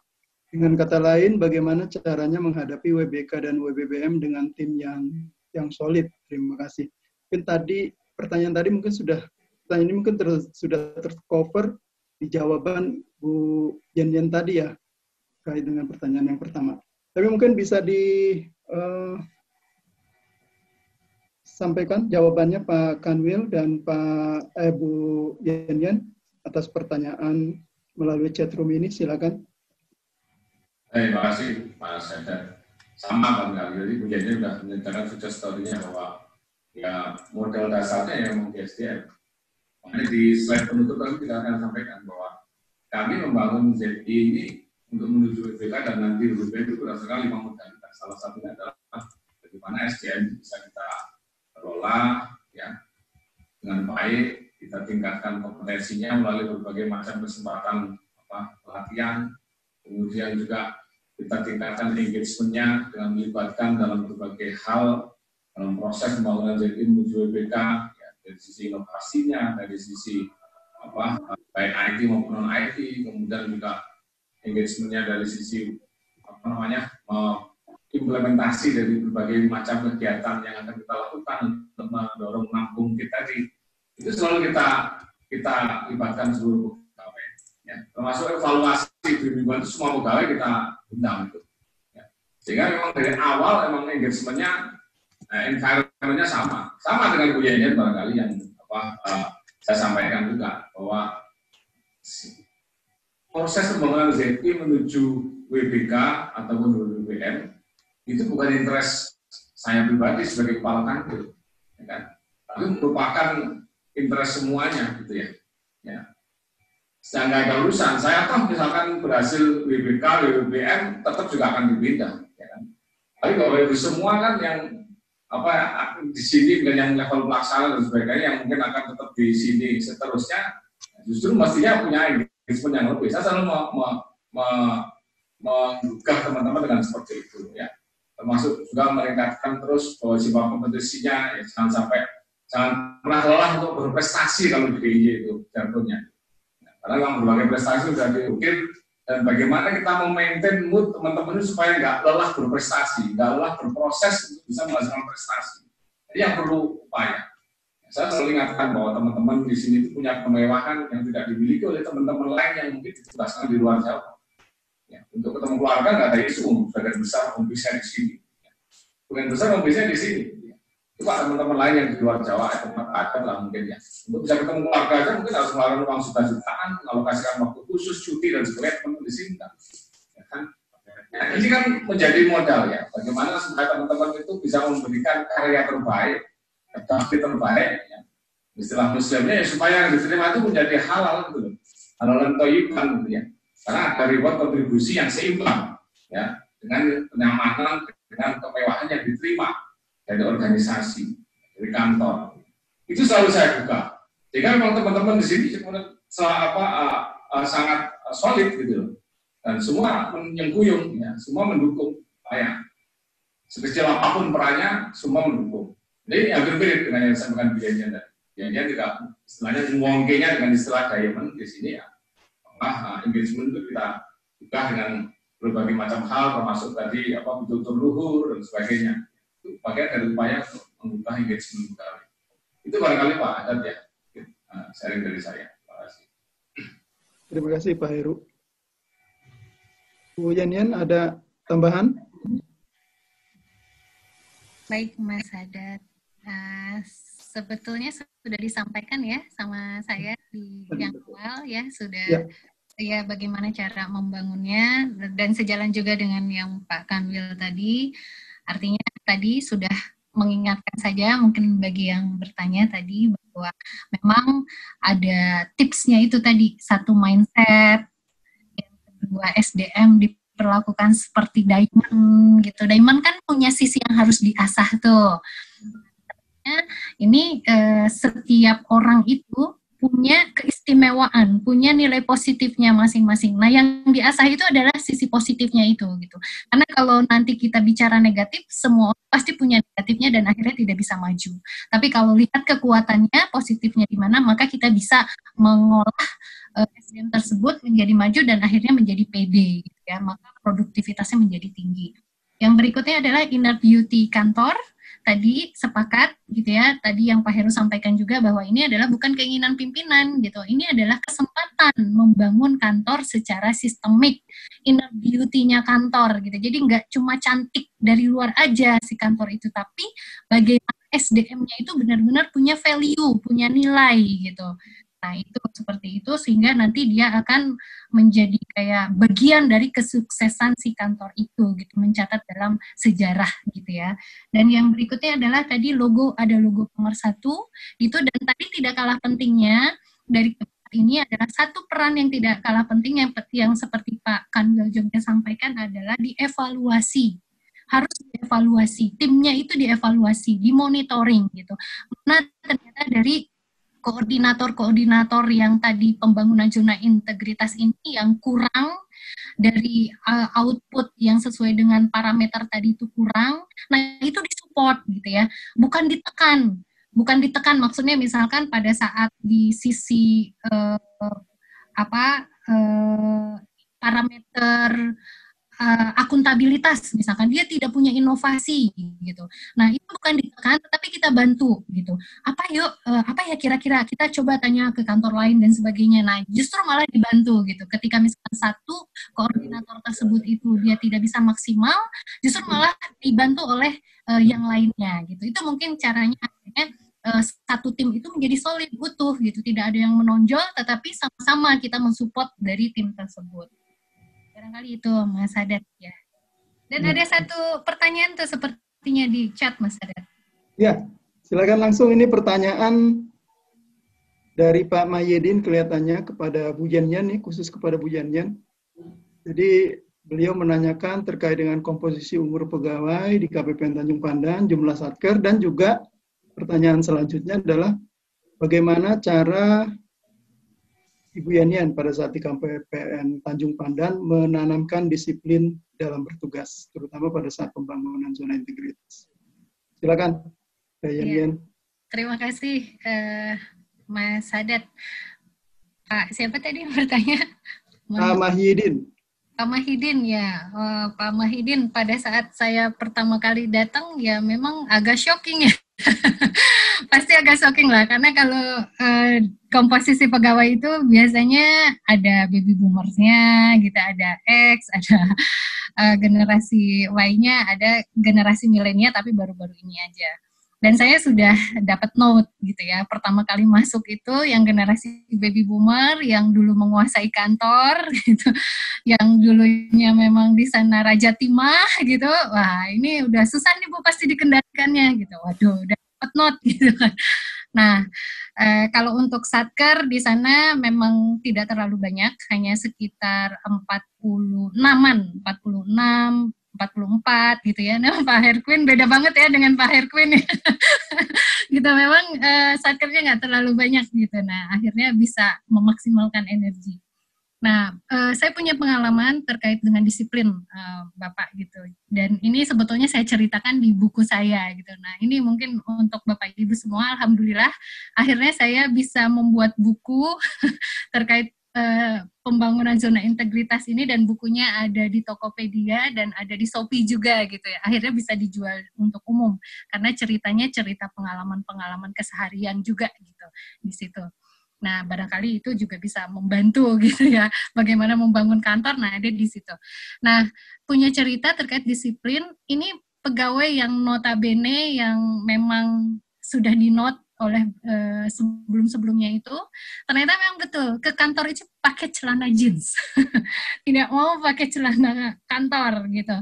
Dengan kata lain, bagaimana caranya menghadapi WBK dan WBBM dengan tim yang solid? Terima kasih. Mungkin tadi pertanyaan tadi mungkin sudah sudah tercover di jawaban Bu Yan tadi ya, terkait dengan pertanyaan yang pertama. Tapi mungkin bisa Sampaikan jawabannya Pak Kanwil dan Pak Bu Yen atas pertanyaan melalui chat room ini, silakan. Terima kasih Pak Sadar. Sama Pak Kanwil, jadi Bu Yen sudah menceritakan sukses story-nya bahwa ya modal dasarnya yang di SDM. Makanya di slide penutup tadi kita akan sampaikan bahwa kami membangun ZI ini untuk menuju WBK dan nanti WBK itu berdasarkan 5 modalitas. Salah satunya adalah bagaimana SDM bisa kita kelola ya dengan baik, kita tingkatkan kompetensinya melalui berbagai macam kesempatan pelatihan, kemudian juga kita tingkatkan engagement-nya dengan melibatkan dalam berbagai hal dalam proses pembangunan ZI menuju WBK ya, dari sisi inovasinya, dari sisi baik IT maupun non IT, kemudian juga engagement-nya dari sisi implementasi dari berbagai macam kegiatan yang akan kita lakukan untuk mendorong menampung kita itu selalu kita libatkan seluruh pegawai ya. Termasuk evaluasi bimbingan itu semua pegawai kita undang itu ya. Sehingga memang dari awal memang engagement-nya environment-nya sama dengan Bu Yen barangkali yang saya sampaikan juga bahwa proses pembangunan ZI menuju WBK ataupun WBM itu bukan interest saya pribadi sebagai kepala kantor, ya kan? Tapi merupakan interest semuanya, gitu ya. Ya. Sedang nggak ada urusan. Saya toh misalkan berhasil WBK, WBM, tetap juga akan dipindah, ya kan? Tapi kalau itu semua kan yang di sini dengan yang level pelaksana dan sebagainya yang mungkin akan tetap di sini seterusnya, justru mestinya punya engagement yang lebih. Saya selalu menggugah teman-teman dengan seperti itu, ya. Termasuk juga meningkatkan terus bahwa jiwa kompetisinya ya, jangan pernah lelah untuk berprestasi kalau di DIY itu jargonnya. Karena memang berbagai prestasi sudah diukir dan bagaimana kita memaintain mood teman-teman itu supaya nggak lelah berprestasi, nggak lelah berproses untuk bisa menghasilkan prestasi. Jadi yang perlu upaya. Saya selalu ingatkan bahwa teman-teman di sini itu punya kemewahan yang tidak dimiliki oleh teman-teman lain yang mungkin ditugaskan di luar Jawa. Ya, untuk ketemu keluarga nggak ada isu, sebagian besar komplisnya di sini. Sebagian besar komplisnya di sini. Ya. Coba teman-teman lain yang di luar Jawa, tempat ada lah mungkin ya. Untuk bisa ketemu keluarga aja mungkin harus mengeluarkan uang juta-jutaan, mengalokasikan waktu khusus, cuti dan sebagainya teman di sini kan. Ya kan? Ya, ini kan menjadi modal ya. Bagaimana supaya teman-teman itu bisa memberikan karya terbaik, tapi terbaik. Ya. Istilah Muslimnya ya supaya yang diterima itu menjadi halal gitu loh. Halal thayyiban gitu ya. Karena ada reward kontribusi yang seimbang ya dengan kenyamanan, dengan kemewahan yang diterima dari organisasi, dari kantor. Itu selalu saya buka. Sehingga memang teman-teman di sini sangat solid gitu loh. Dan semua menyengkuyung, ya, semua mendukung saya. Sekecil apapun perannya, semua mendukung. Jadi hampir mirip dengan yang disampaikan biayanya tadi. Biayanya tidak istilahnya ngongkenya dengan istilah diamond di sini ya. Engagement itu kita buka dengan berbagai macam hal, termasuk tadi betul-betul luhur dan sebagainya. Itu bagian dari upaya untuk membuka engagement kita. Itu barangkali Pak Adat ya, sharing dari saya. Terima kasih. Terima kasih Pak Heru. Bu Yen ada tambahan? Baik Mas Adat. Sebetulnya sudah disampaikan ya sama saya di yang awal ya sudah ya bagaimana cara membangunnya dan sejalan juga dengan yang Pak Kanwil tadi. Artinya tadi sudah mengingatkan saja mungkin bagi yang bertanya tadi bahwa memang ada tipsnya itu tadi, satu mindset, yang kedua SDM diperlakukan seperti diamond gitu. Diamond kan punya sisi yang harus diasah tuh. Ini setiap orang itu punya keistimewaan, punya nilai positifnya masing-masing. Nah, yang diasah itu adalah sisi positifnya itu gitu. Karena kalau nanti kita bicara negatif, semua orang pasti punya negatifnya dan akhirnya tidak bisa maju. Tapi kalau lihat kekuatannya, positifnya di mana, maka kita bisa mengolah SDM tersebut menjadi maju dan akhirnya menjadi PD gitu ya. Maka produktivitasnya menjadi tinggi. Yang berikutnya adalah inner beauty kantor. tadi sepakat gitu ya, tadi yang Pak Heru sampaikan juga bahwa ini adalah bukan keinginan pimpinan gitu, ini adalah kesempatan membangun kantor secara sistemik, inner beauty-nya kantor gitu. Jadi nggak cuma cantik dari luar aja si kantor itu, tapi bagaimana SDM-nya itu benar-benar punya value, punya nilai gitu. Nah, itu seperti itu sehingga nanti dia akan menjadi kayak bagian dari kesuksesan si kantor itu gitu, mencatat dalam sejarah gitu ya. Dan yang berikutnya adalah tadi logo, ada logo pemersatu itu, dan tadi tidak kalah pentingnya dari ini adalah satu peran yang tidak kalah penting yang seperti Pak Kanwil juga sampaikan adalah dievaluasi. Harus dievaluasi, timnya itu dievaluasi, dimonitoring gitu. Nah, ternyata dari koordinator-koordinator yang tadi pembangunan zona integritas ini yang kurang dari output yang sesuai dengan parameter tadi itu kurang, nah itu disupport gitu ya, bukan ditekan maksudnya misalkan pada saat di sisi parameter akuntabilitas misalkan dia tidak punya inovasi gitu. Nah, itu bukan ditekan tetapi kita bantu gitu. Apa ya kira-kira kita coba tanya ke kantor lain dan sebagainya. Nah, justru malah dibantu gitu. Ketika misalkan satu koordinator tersebut itu dia tidak bisa maksimal, justru malah dibantu oleh yang lainnya gitu. Itu mungkin caranya akhirnya satu tim itu menjadi solid, utuh gitu. Tidak ada yang menonjol tetapi sama-sama kita mensupport dari tim tersebut. Barangkali itu Mas Haddad ya. Dan ada satu pertanyaan tuh sepertinya di chat Mas Haddad. Ya, silakan langsung, ini pertanyaan dari Pak Mahyedin kelihatannya kepada Bu Yanyan nih, khusus kepada Bu Yanyan. Jadi beliau menanyakan terkait dengan komposisi umur pegawai di KPPN Tanjung Pandan, jumlah satker, dan juga pertanyaan selanjutnya adalah bagaimana cara Ibu Yanyan pada saat di KPPN Tanjung Pandan menanamkan disiplin dalam bertugas, terutama pada saat pembangunan zona integritas. Silakan, Mbak Yanyan. Terima kasih, Mas Haddad. Pak, siapa tadi yang bertanya? Pak Mahyedin. Pak Mahyedin ya, Pak Mahyedin pada saat saya pertama kali datang ya memang agak shocking ya. Pasti agak shocking lah, karena kalau komposisi pegawai itu biasanya ada baby boomersnya gitu, ada X, ada generasi Y-nya, ada generasi milenial tapi baru-baru ini aja. Dan saya sudah dapat note gitu ya, pertama kali masuk itu yang generasi baby boomer yang dulu menguasai kantor gitu, yang dulunya memang di sana Raja Timah gitu, wah ini udah susah nih Bu pasti dikendalikannya gitu, waduh udah dapat note gitu kan. Nah, kalau untuk satker di sana memang tidak terlalu banyak, hanya sekitar 46-an, 46, 44 gitu ya. Nah, Pak Herquin beda banget ya dengan Pak Herquin ya. Gitu, memang satkernya nggak terlalu banyak gitu. Nah, akhirnya bisa memaksimalkan energi. Nah, saya punya pengalaman terkait dengan disiplin Bapak gitu. Dan ini sebetulnya saya ceritakan di buku saya gitu. Nah, ini mungkin untuk Bapak Ibu semua, alhamdulillah akhirnya saya bisa membuat buku terkait pembangunan zona integritas ini, dan bukunya ada di Tokopedia dan ada di Shopee juga gitu ya. Akhirnya bisa dijual untuk umum karena ceritanya cerita pengalaman-pengalaman keseharian juga gitu di situ. Nah, barangkali itu juga bisa membantu gitu ya, bagaimana membangun kantor, nah ada di situ. Nah, punya cerita terkait disiplin, ini pegawai yang notabene yang memang sudah di-note oleh sebelum-sebelumnya itu, ternyata memang betul, ke kantor itu pakai celana jeans. Tidak mau pakai celana kantor gitu.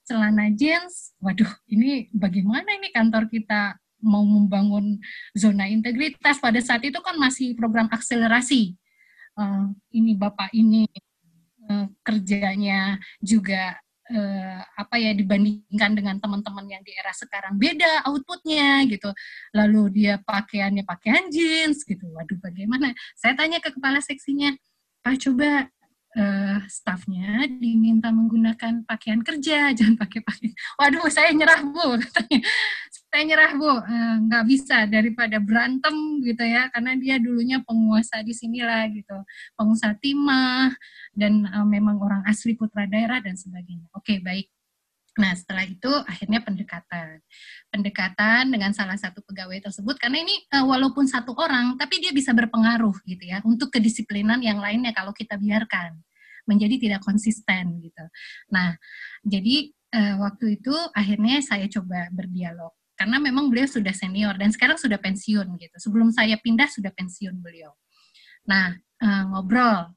Celana jeans, waduh ini bagaimana ini kantor kita mau membangun zona integritas. Pada saat itu kan masih program akselerasi. Ini Bapak ini kerjanya juga dibandingkan dengan teman-teman yang di era sekarang beda outputnya gitu. Lalu dia pakaiannya pakaian jeans gitu. Waduh bagaimana? Saya tanya ke kepala seksinya, Pak coba stafnya diminta menggunakan pakaian kerja, jangan pakai pakaian. Waduh, saya nyerah Bu, katanya. Saya nyerah Bu, nggak bisa daripada berantem gitu ya, karena dia dulunya penguasa di sinilah gitu, pengusaha timah dan memang orang asli putra daerah dan sebagainya. Oke, baik. Nah, setelah itu akhirnya pendekatan dengan salah satu pegawai tersebut, karena ini walaupun satu orang, tapi dia bisa berpengaruh gitu ya untuk kedisiplinan yang lainnya kalau kita biarkan menjadi tidak konsisten gitu. Nah, jadi waktu itu akhirnya saya coba berdialog karena memang beliau sudah senior dan sekarang sudah pensiun gitu. Sebelum saya pindah sudah pensiun beliau. Nah, ngobrol.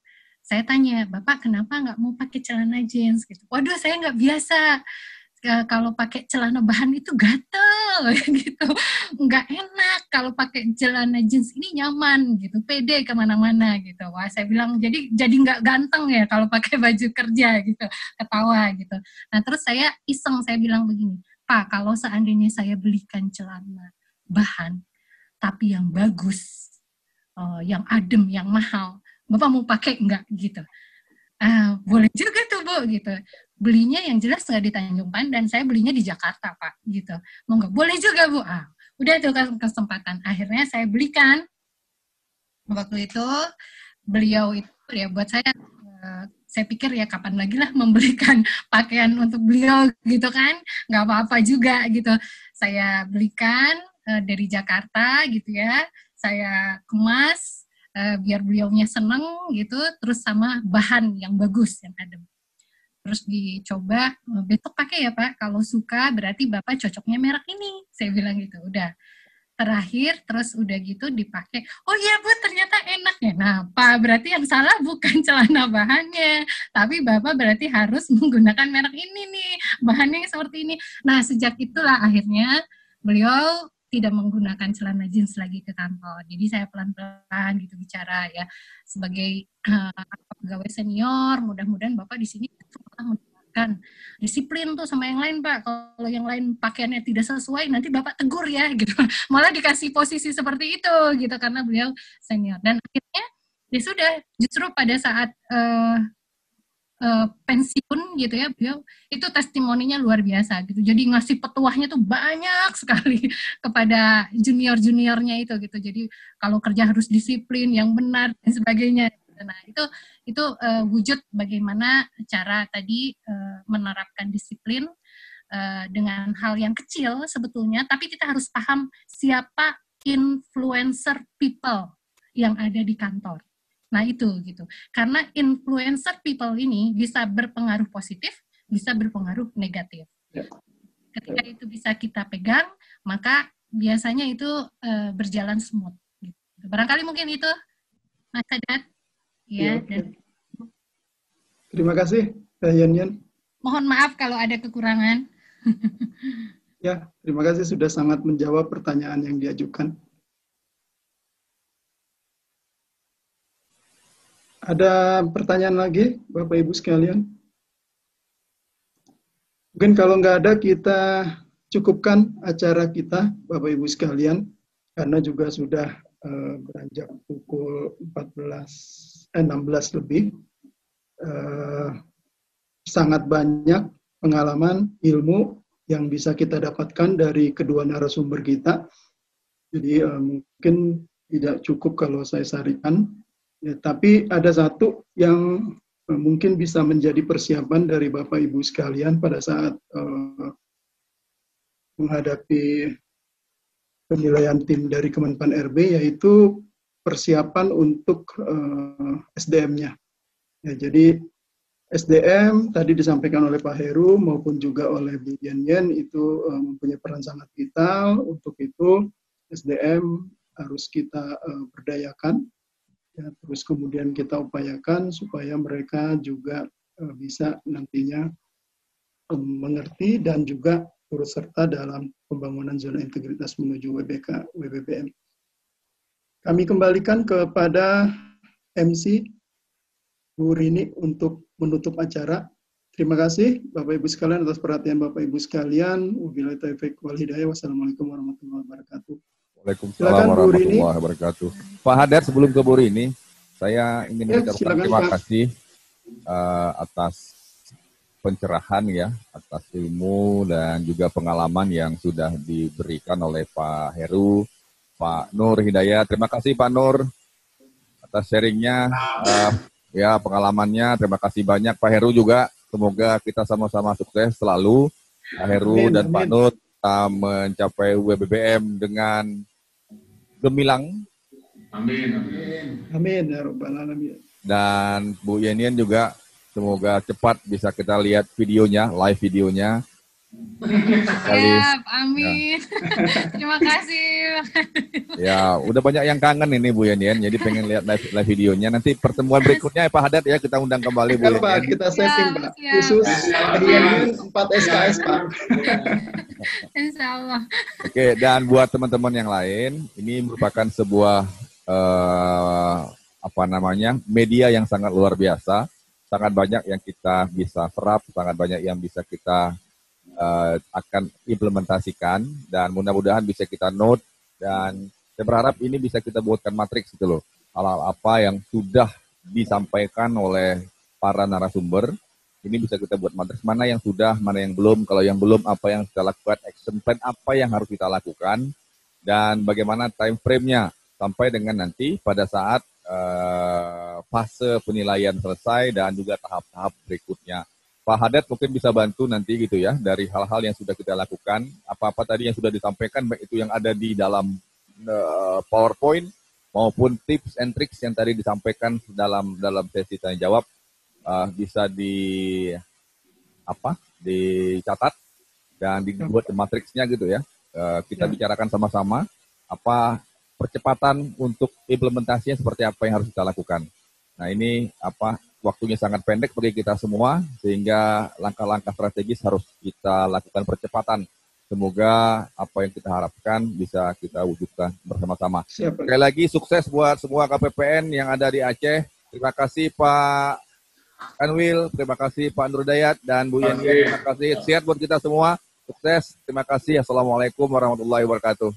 Saya tanya, Bapak kenapa nggak mau pakai celana jeans gitu? Waduh, saya nggak biasa. Kalau pakai celana bahan itu gatel gitu, nggak enak. Kalau pakai celana jeans ini nyaman gitu, pede kemana-mana gitu. Wah, saya bilang jadi nggak ganteng ya kalau pakai baju kerja gitu, ketawa gitu. Nah terus saya iseng, saya bilang begini, Pak, kalau seandainya saya belikan celana bahan tapi yang bagus, yang adem, yang mahal, Bapak mau pakai enggak gitu? Boleh juga tuh Bu gitu. Belinya yang jelas nggak di Tanjung Pandan, saya belinya di Jakarta Pak gitu. Mau nggak? Boleh juga Bu. Udah tuh kesempatan. Akhirnya saya belikan. Waktu itu beliau itu ya buat saya pikir ya kapan lagi lah membelikan pakaian untuk beliau gitu kan, nggak apa-apa juga gitu. Saya belikan dari Jakarta gitu ya, saya kemas biar beliaunya seneng gitu, terus sama bahan yang bagus, yang adem. Terus dicoba, besok pakai ya Pak, kalau suka berarti Bapak cocoknya merek ini, saya bilang gitu, udah. Terakhir, terus udah gitu dipakai, oh iya Bu, ternyata enak ya. Nah, Pak, berarti yang salah bukan celana bahannya, tapi Bapak berarti harus menggunakan merek ini nih, bahannya seperti ini. Nah, sejak itulah akhirnya beliau tidak menggunakan celana jeans lagi ke kantor. Jadi saya pelan-pelan gitu bicara ya, sebagai pegawai senior, mudah-mudahan Bapak di sini menggunakan disiplin tuh sama yang lain Pak. Kalau yang lain pakaiannya tidak sesuai, nanti Bapak tegur ya gitu. Malah dikasih posisi seperti itu gitu karena beliau senior. Dan akhirnya ya sudah, justru pada saat pensiun gitu ya, beliau itu testimoninya luar biasa gitu. Jadi ngasih petuahnya tuh banyak sekali kepada junior-juniornya itu gitu. Jadi kalau kerja harus disiplin, yang benar dan sebagainya. Nah, itu wujud bagaimana cara tadi menerapkan disiplin dengan hal yang kecil sebetulnya, tapi kita harus paham siapa influencer people yang ada di kantor. Nah itu gitu, karena influencer people ini bisa berpengaruh positif, bisa berpengaruh negatif. Ketika itu bisa kita pegang, maka biasanya itu berjalan smooth. Gitu. Barangkali mungkin itu, Mas Sadat. Ya. Dan... Terima kasih, Yan. Mohon maaf kalau ada kekurangan. Ya, terima kasih sudah sangat menjawab pertanyaan yang diajukan. Ada pertanyaan lagi, Bapak Ibu sekalian? Mungkin kalau nggak ada, kita cukupkan acara kita, Bapak Ibu sekalian, karena juga sudah beranjak pukul 16 lebih. Sangat banyak pengalaman, ilmu yang bisa kita dapatkan dari kedua narasumber kita. Jadi mungkin tidak cukup kalau saya sarikan. Ya, tapi ada satu yang mungkin bisa menjadi persiapan dari Bapak Ibu sekalian pada saat menghadapi penilaian tim dari Kemenpan RB, yaitu persiapan untuk SDM-nya. Ya, jadi SDM tadi disampaikan oleh Pak Heru maupun juga oleh Bu Yen itu mempunyai peran sangat vital. Untuk itu SDM harus kita berdayakan. Ya, terus kemudian kita upayakan supaya mereka juga bisa nantinya mengerti dan juga turut serta dalam pembangunan zona integritas menuju WBBM. Kami kembalikan kepada MC Bu Rini untuk menutup acara. Terima kasih Bapak Ibu sekalian atas perhatian Bapak Ibu sekalian. Wabillahi taufiq wal hidayah. Wassalamualaikum warahmatullahi wabarakatuh. Waalaikumsalam warahmatullahi wabarakatuh. Pak Hadar, sebelum ke Bu Rini, saya ingin mengucapkan terima kasih atas pencerahan ya, atas ilmu dan juga pengalaman yang sudah diberikan oleh Pak Heru, Pak Nur Hidayat. Terima kasih Pak Nur atas sharingnya, ya pengalamannya. Terima kasih banyak Pak Heru juga. Semoga kita sama-sama sukses selalu Pak Heru dan Pak Nur kita mencapai WBBM dengan gemilang. Amin, amin. Amin ya Rabbal Alamin. Dan Bu Yenian juga semoga cepat bisa kita lihat videonya, live videonya. Siap, amin. Ya. Terima kasih. Ya, udah banyak yang kangen ini Bu Yenian, jadi pengen lihat live videonya. Nanti pertemuan berikutnya Pak Haddad ya, kita undang kembali Bu Yenian. Pak, kita setting Pak, khusus Yenian 4 SKS Pak. Insya Allah. Oke, dan buat teman-teman yang lain, ini merupakan sebuah media yang sangat luar biasa, sangat banyak yang kita bisa serap, sangat banyak yang bisa kita akan implementasikan, dan mudah-mudahan bisa kita note, dan saya berharap ini bisa kita buatkan matriks gitu loh, hal-hal apa yang sudah disampaikan oleh para narasumber, ini bisa kita buat matriks, mana yang sudah, mana yang belum, kalau yang belum apa yang kita lakukan, action plan apa yang harus kita lakukan, dan bagaimana time frame-nya, sampai dengan nanti pada saat fase penilaian selesai dan juga tahap-tahap berikutnya. Pak Haddad mungkin bisa bantu nanti gitu ya, dari hal-hal yang sudah kita lakukan, apa-apa tadi yang sudah disampaikan, baik itu yang ada di dalam PowerPoint maupun tips and tricks yang tadi disampaikan dalam sesi tanya jawab, bisa dicatat dan dibuat matriksnya gitu ya. Kita bicarakan sama-sama apa percepatan untuk implementasinya seperti apa yang harus kita lakukan. Nah ini waktunya sangat pendek bagi kita semua, sehingga langkah-langkah strategis harus kita lakukan percepatan. Semoga apa yang kita harapkan bisa kita wujudkan bersama-sama. Sekali lagi sukses buat semua KPPN yang ada di Aceh. Terima kasih Pak Kanwil, terima kasih Pak Nurdayat dan Bu Yenian. Terima kasih. Sehat buat kita semua. Sukses. Terima kasih. Assalamualaikum warahmatullahi wabarakatuh.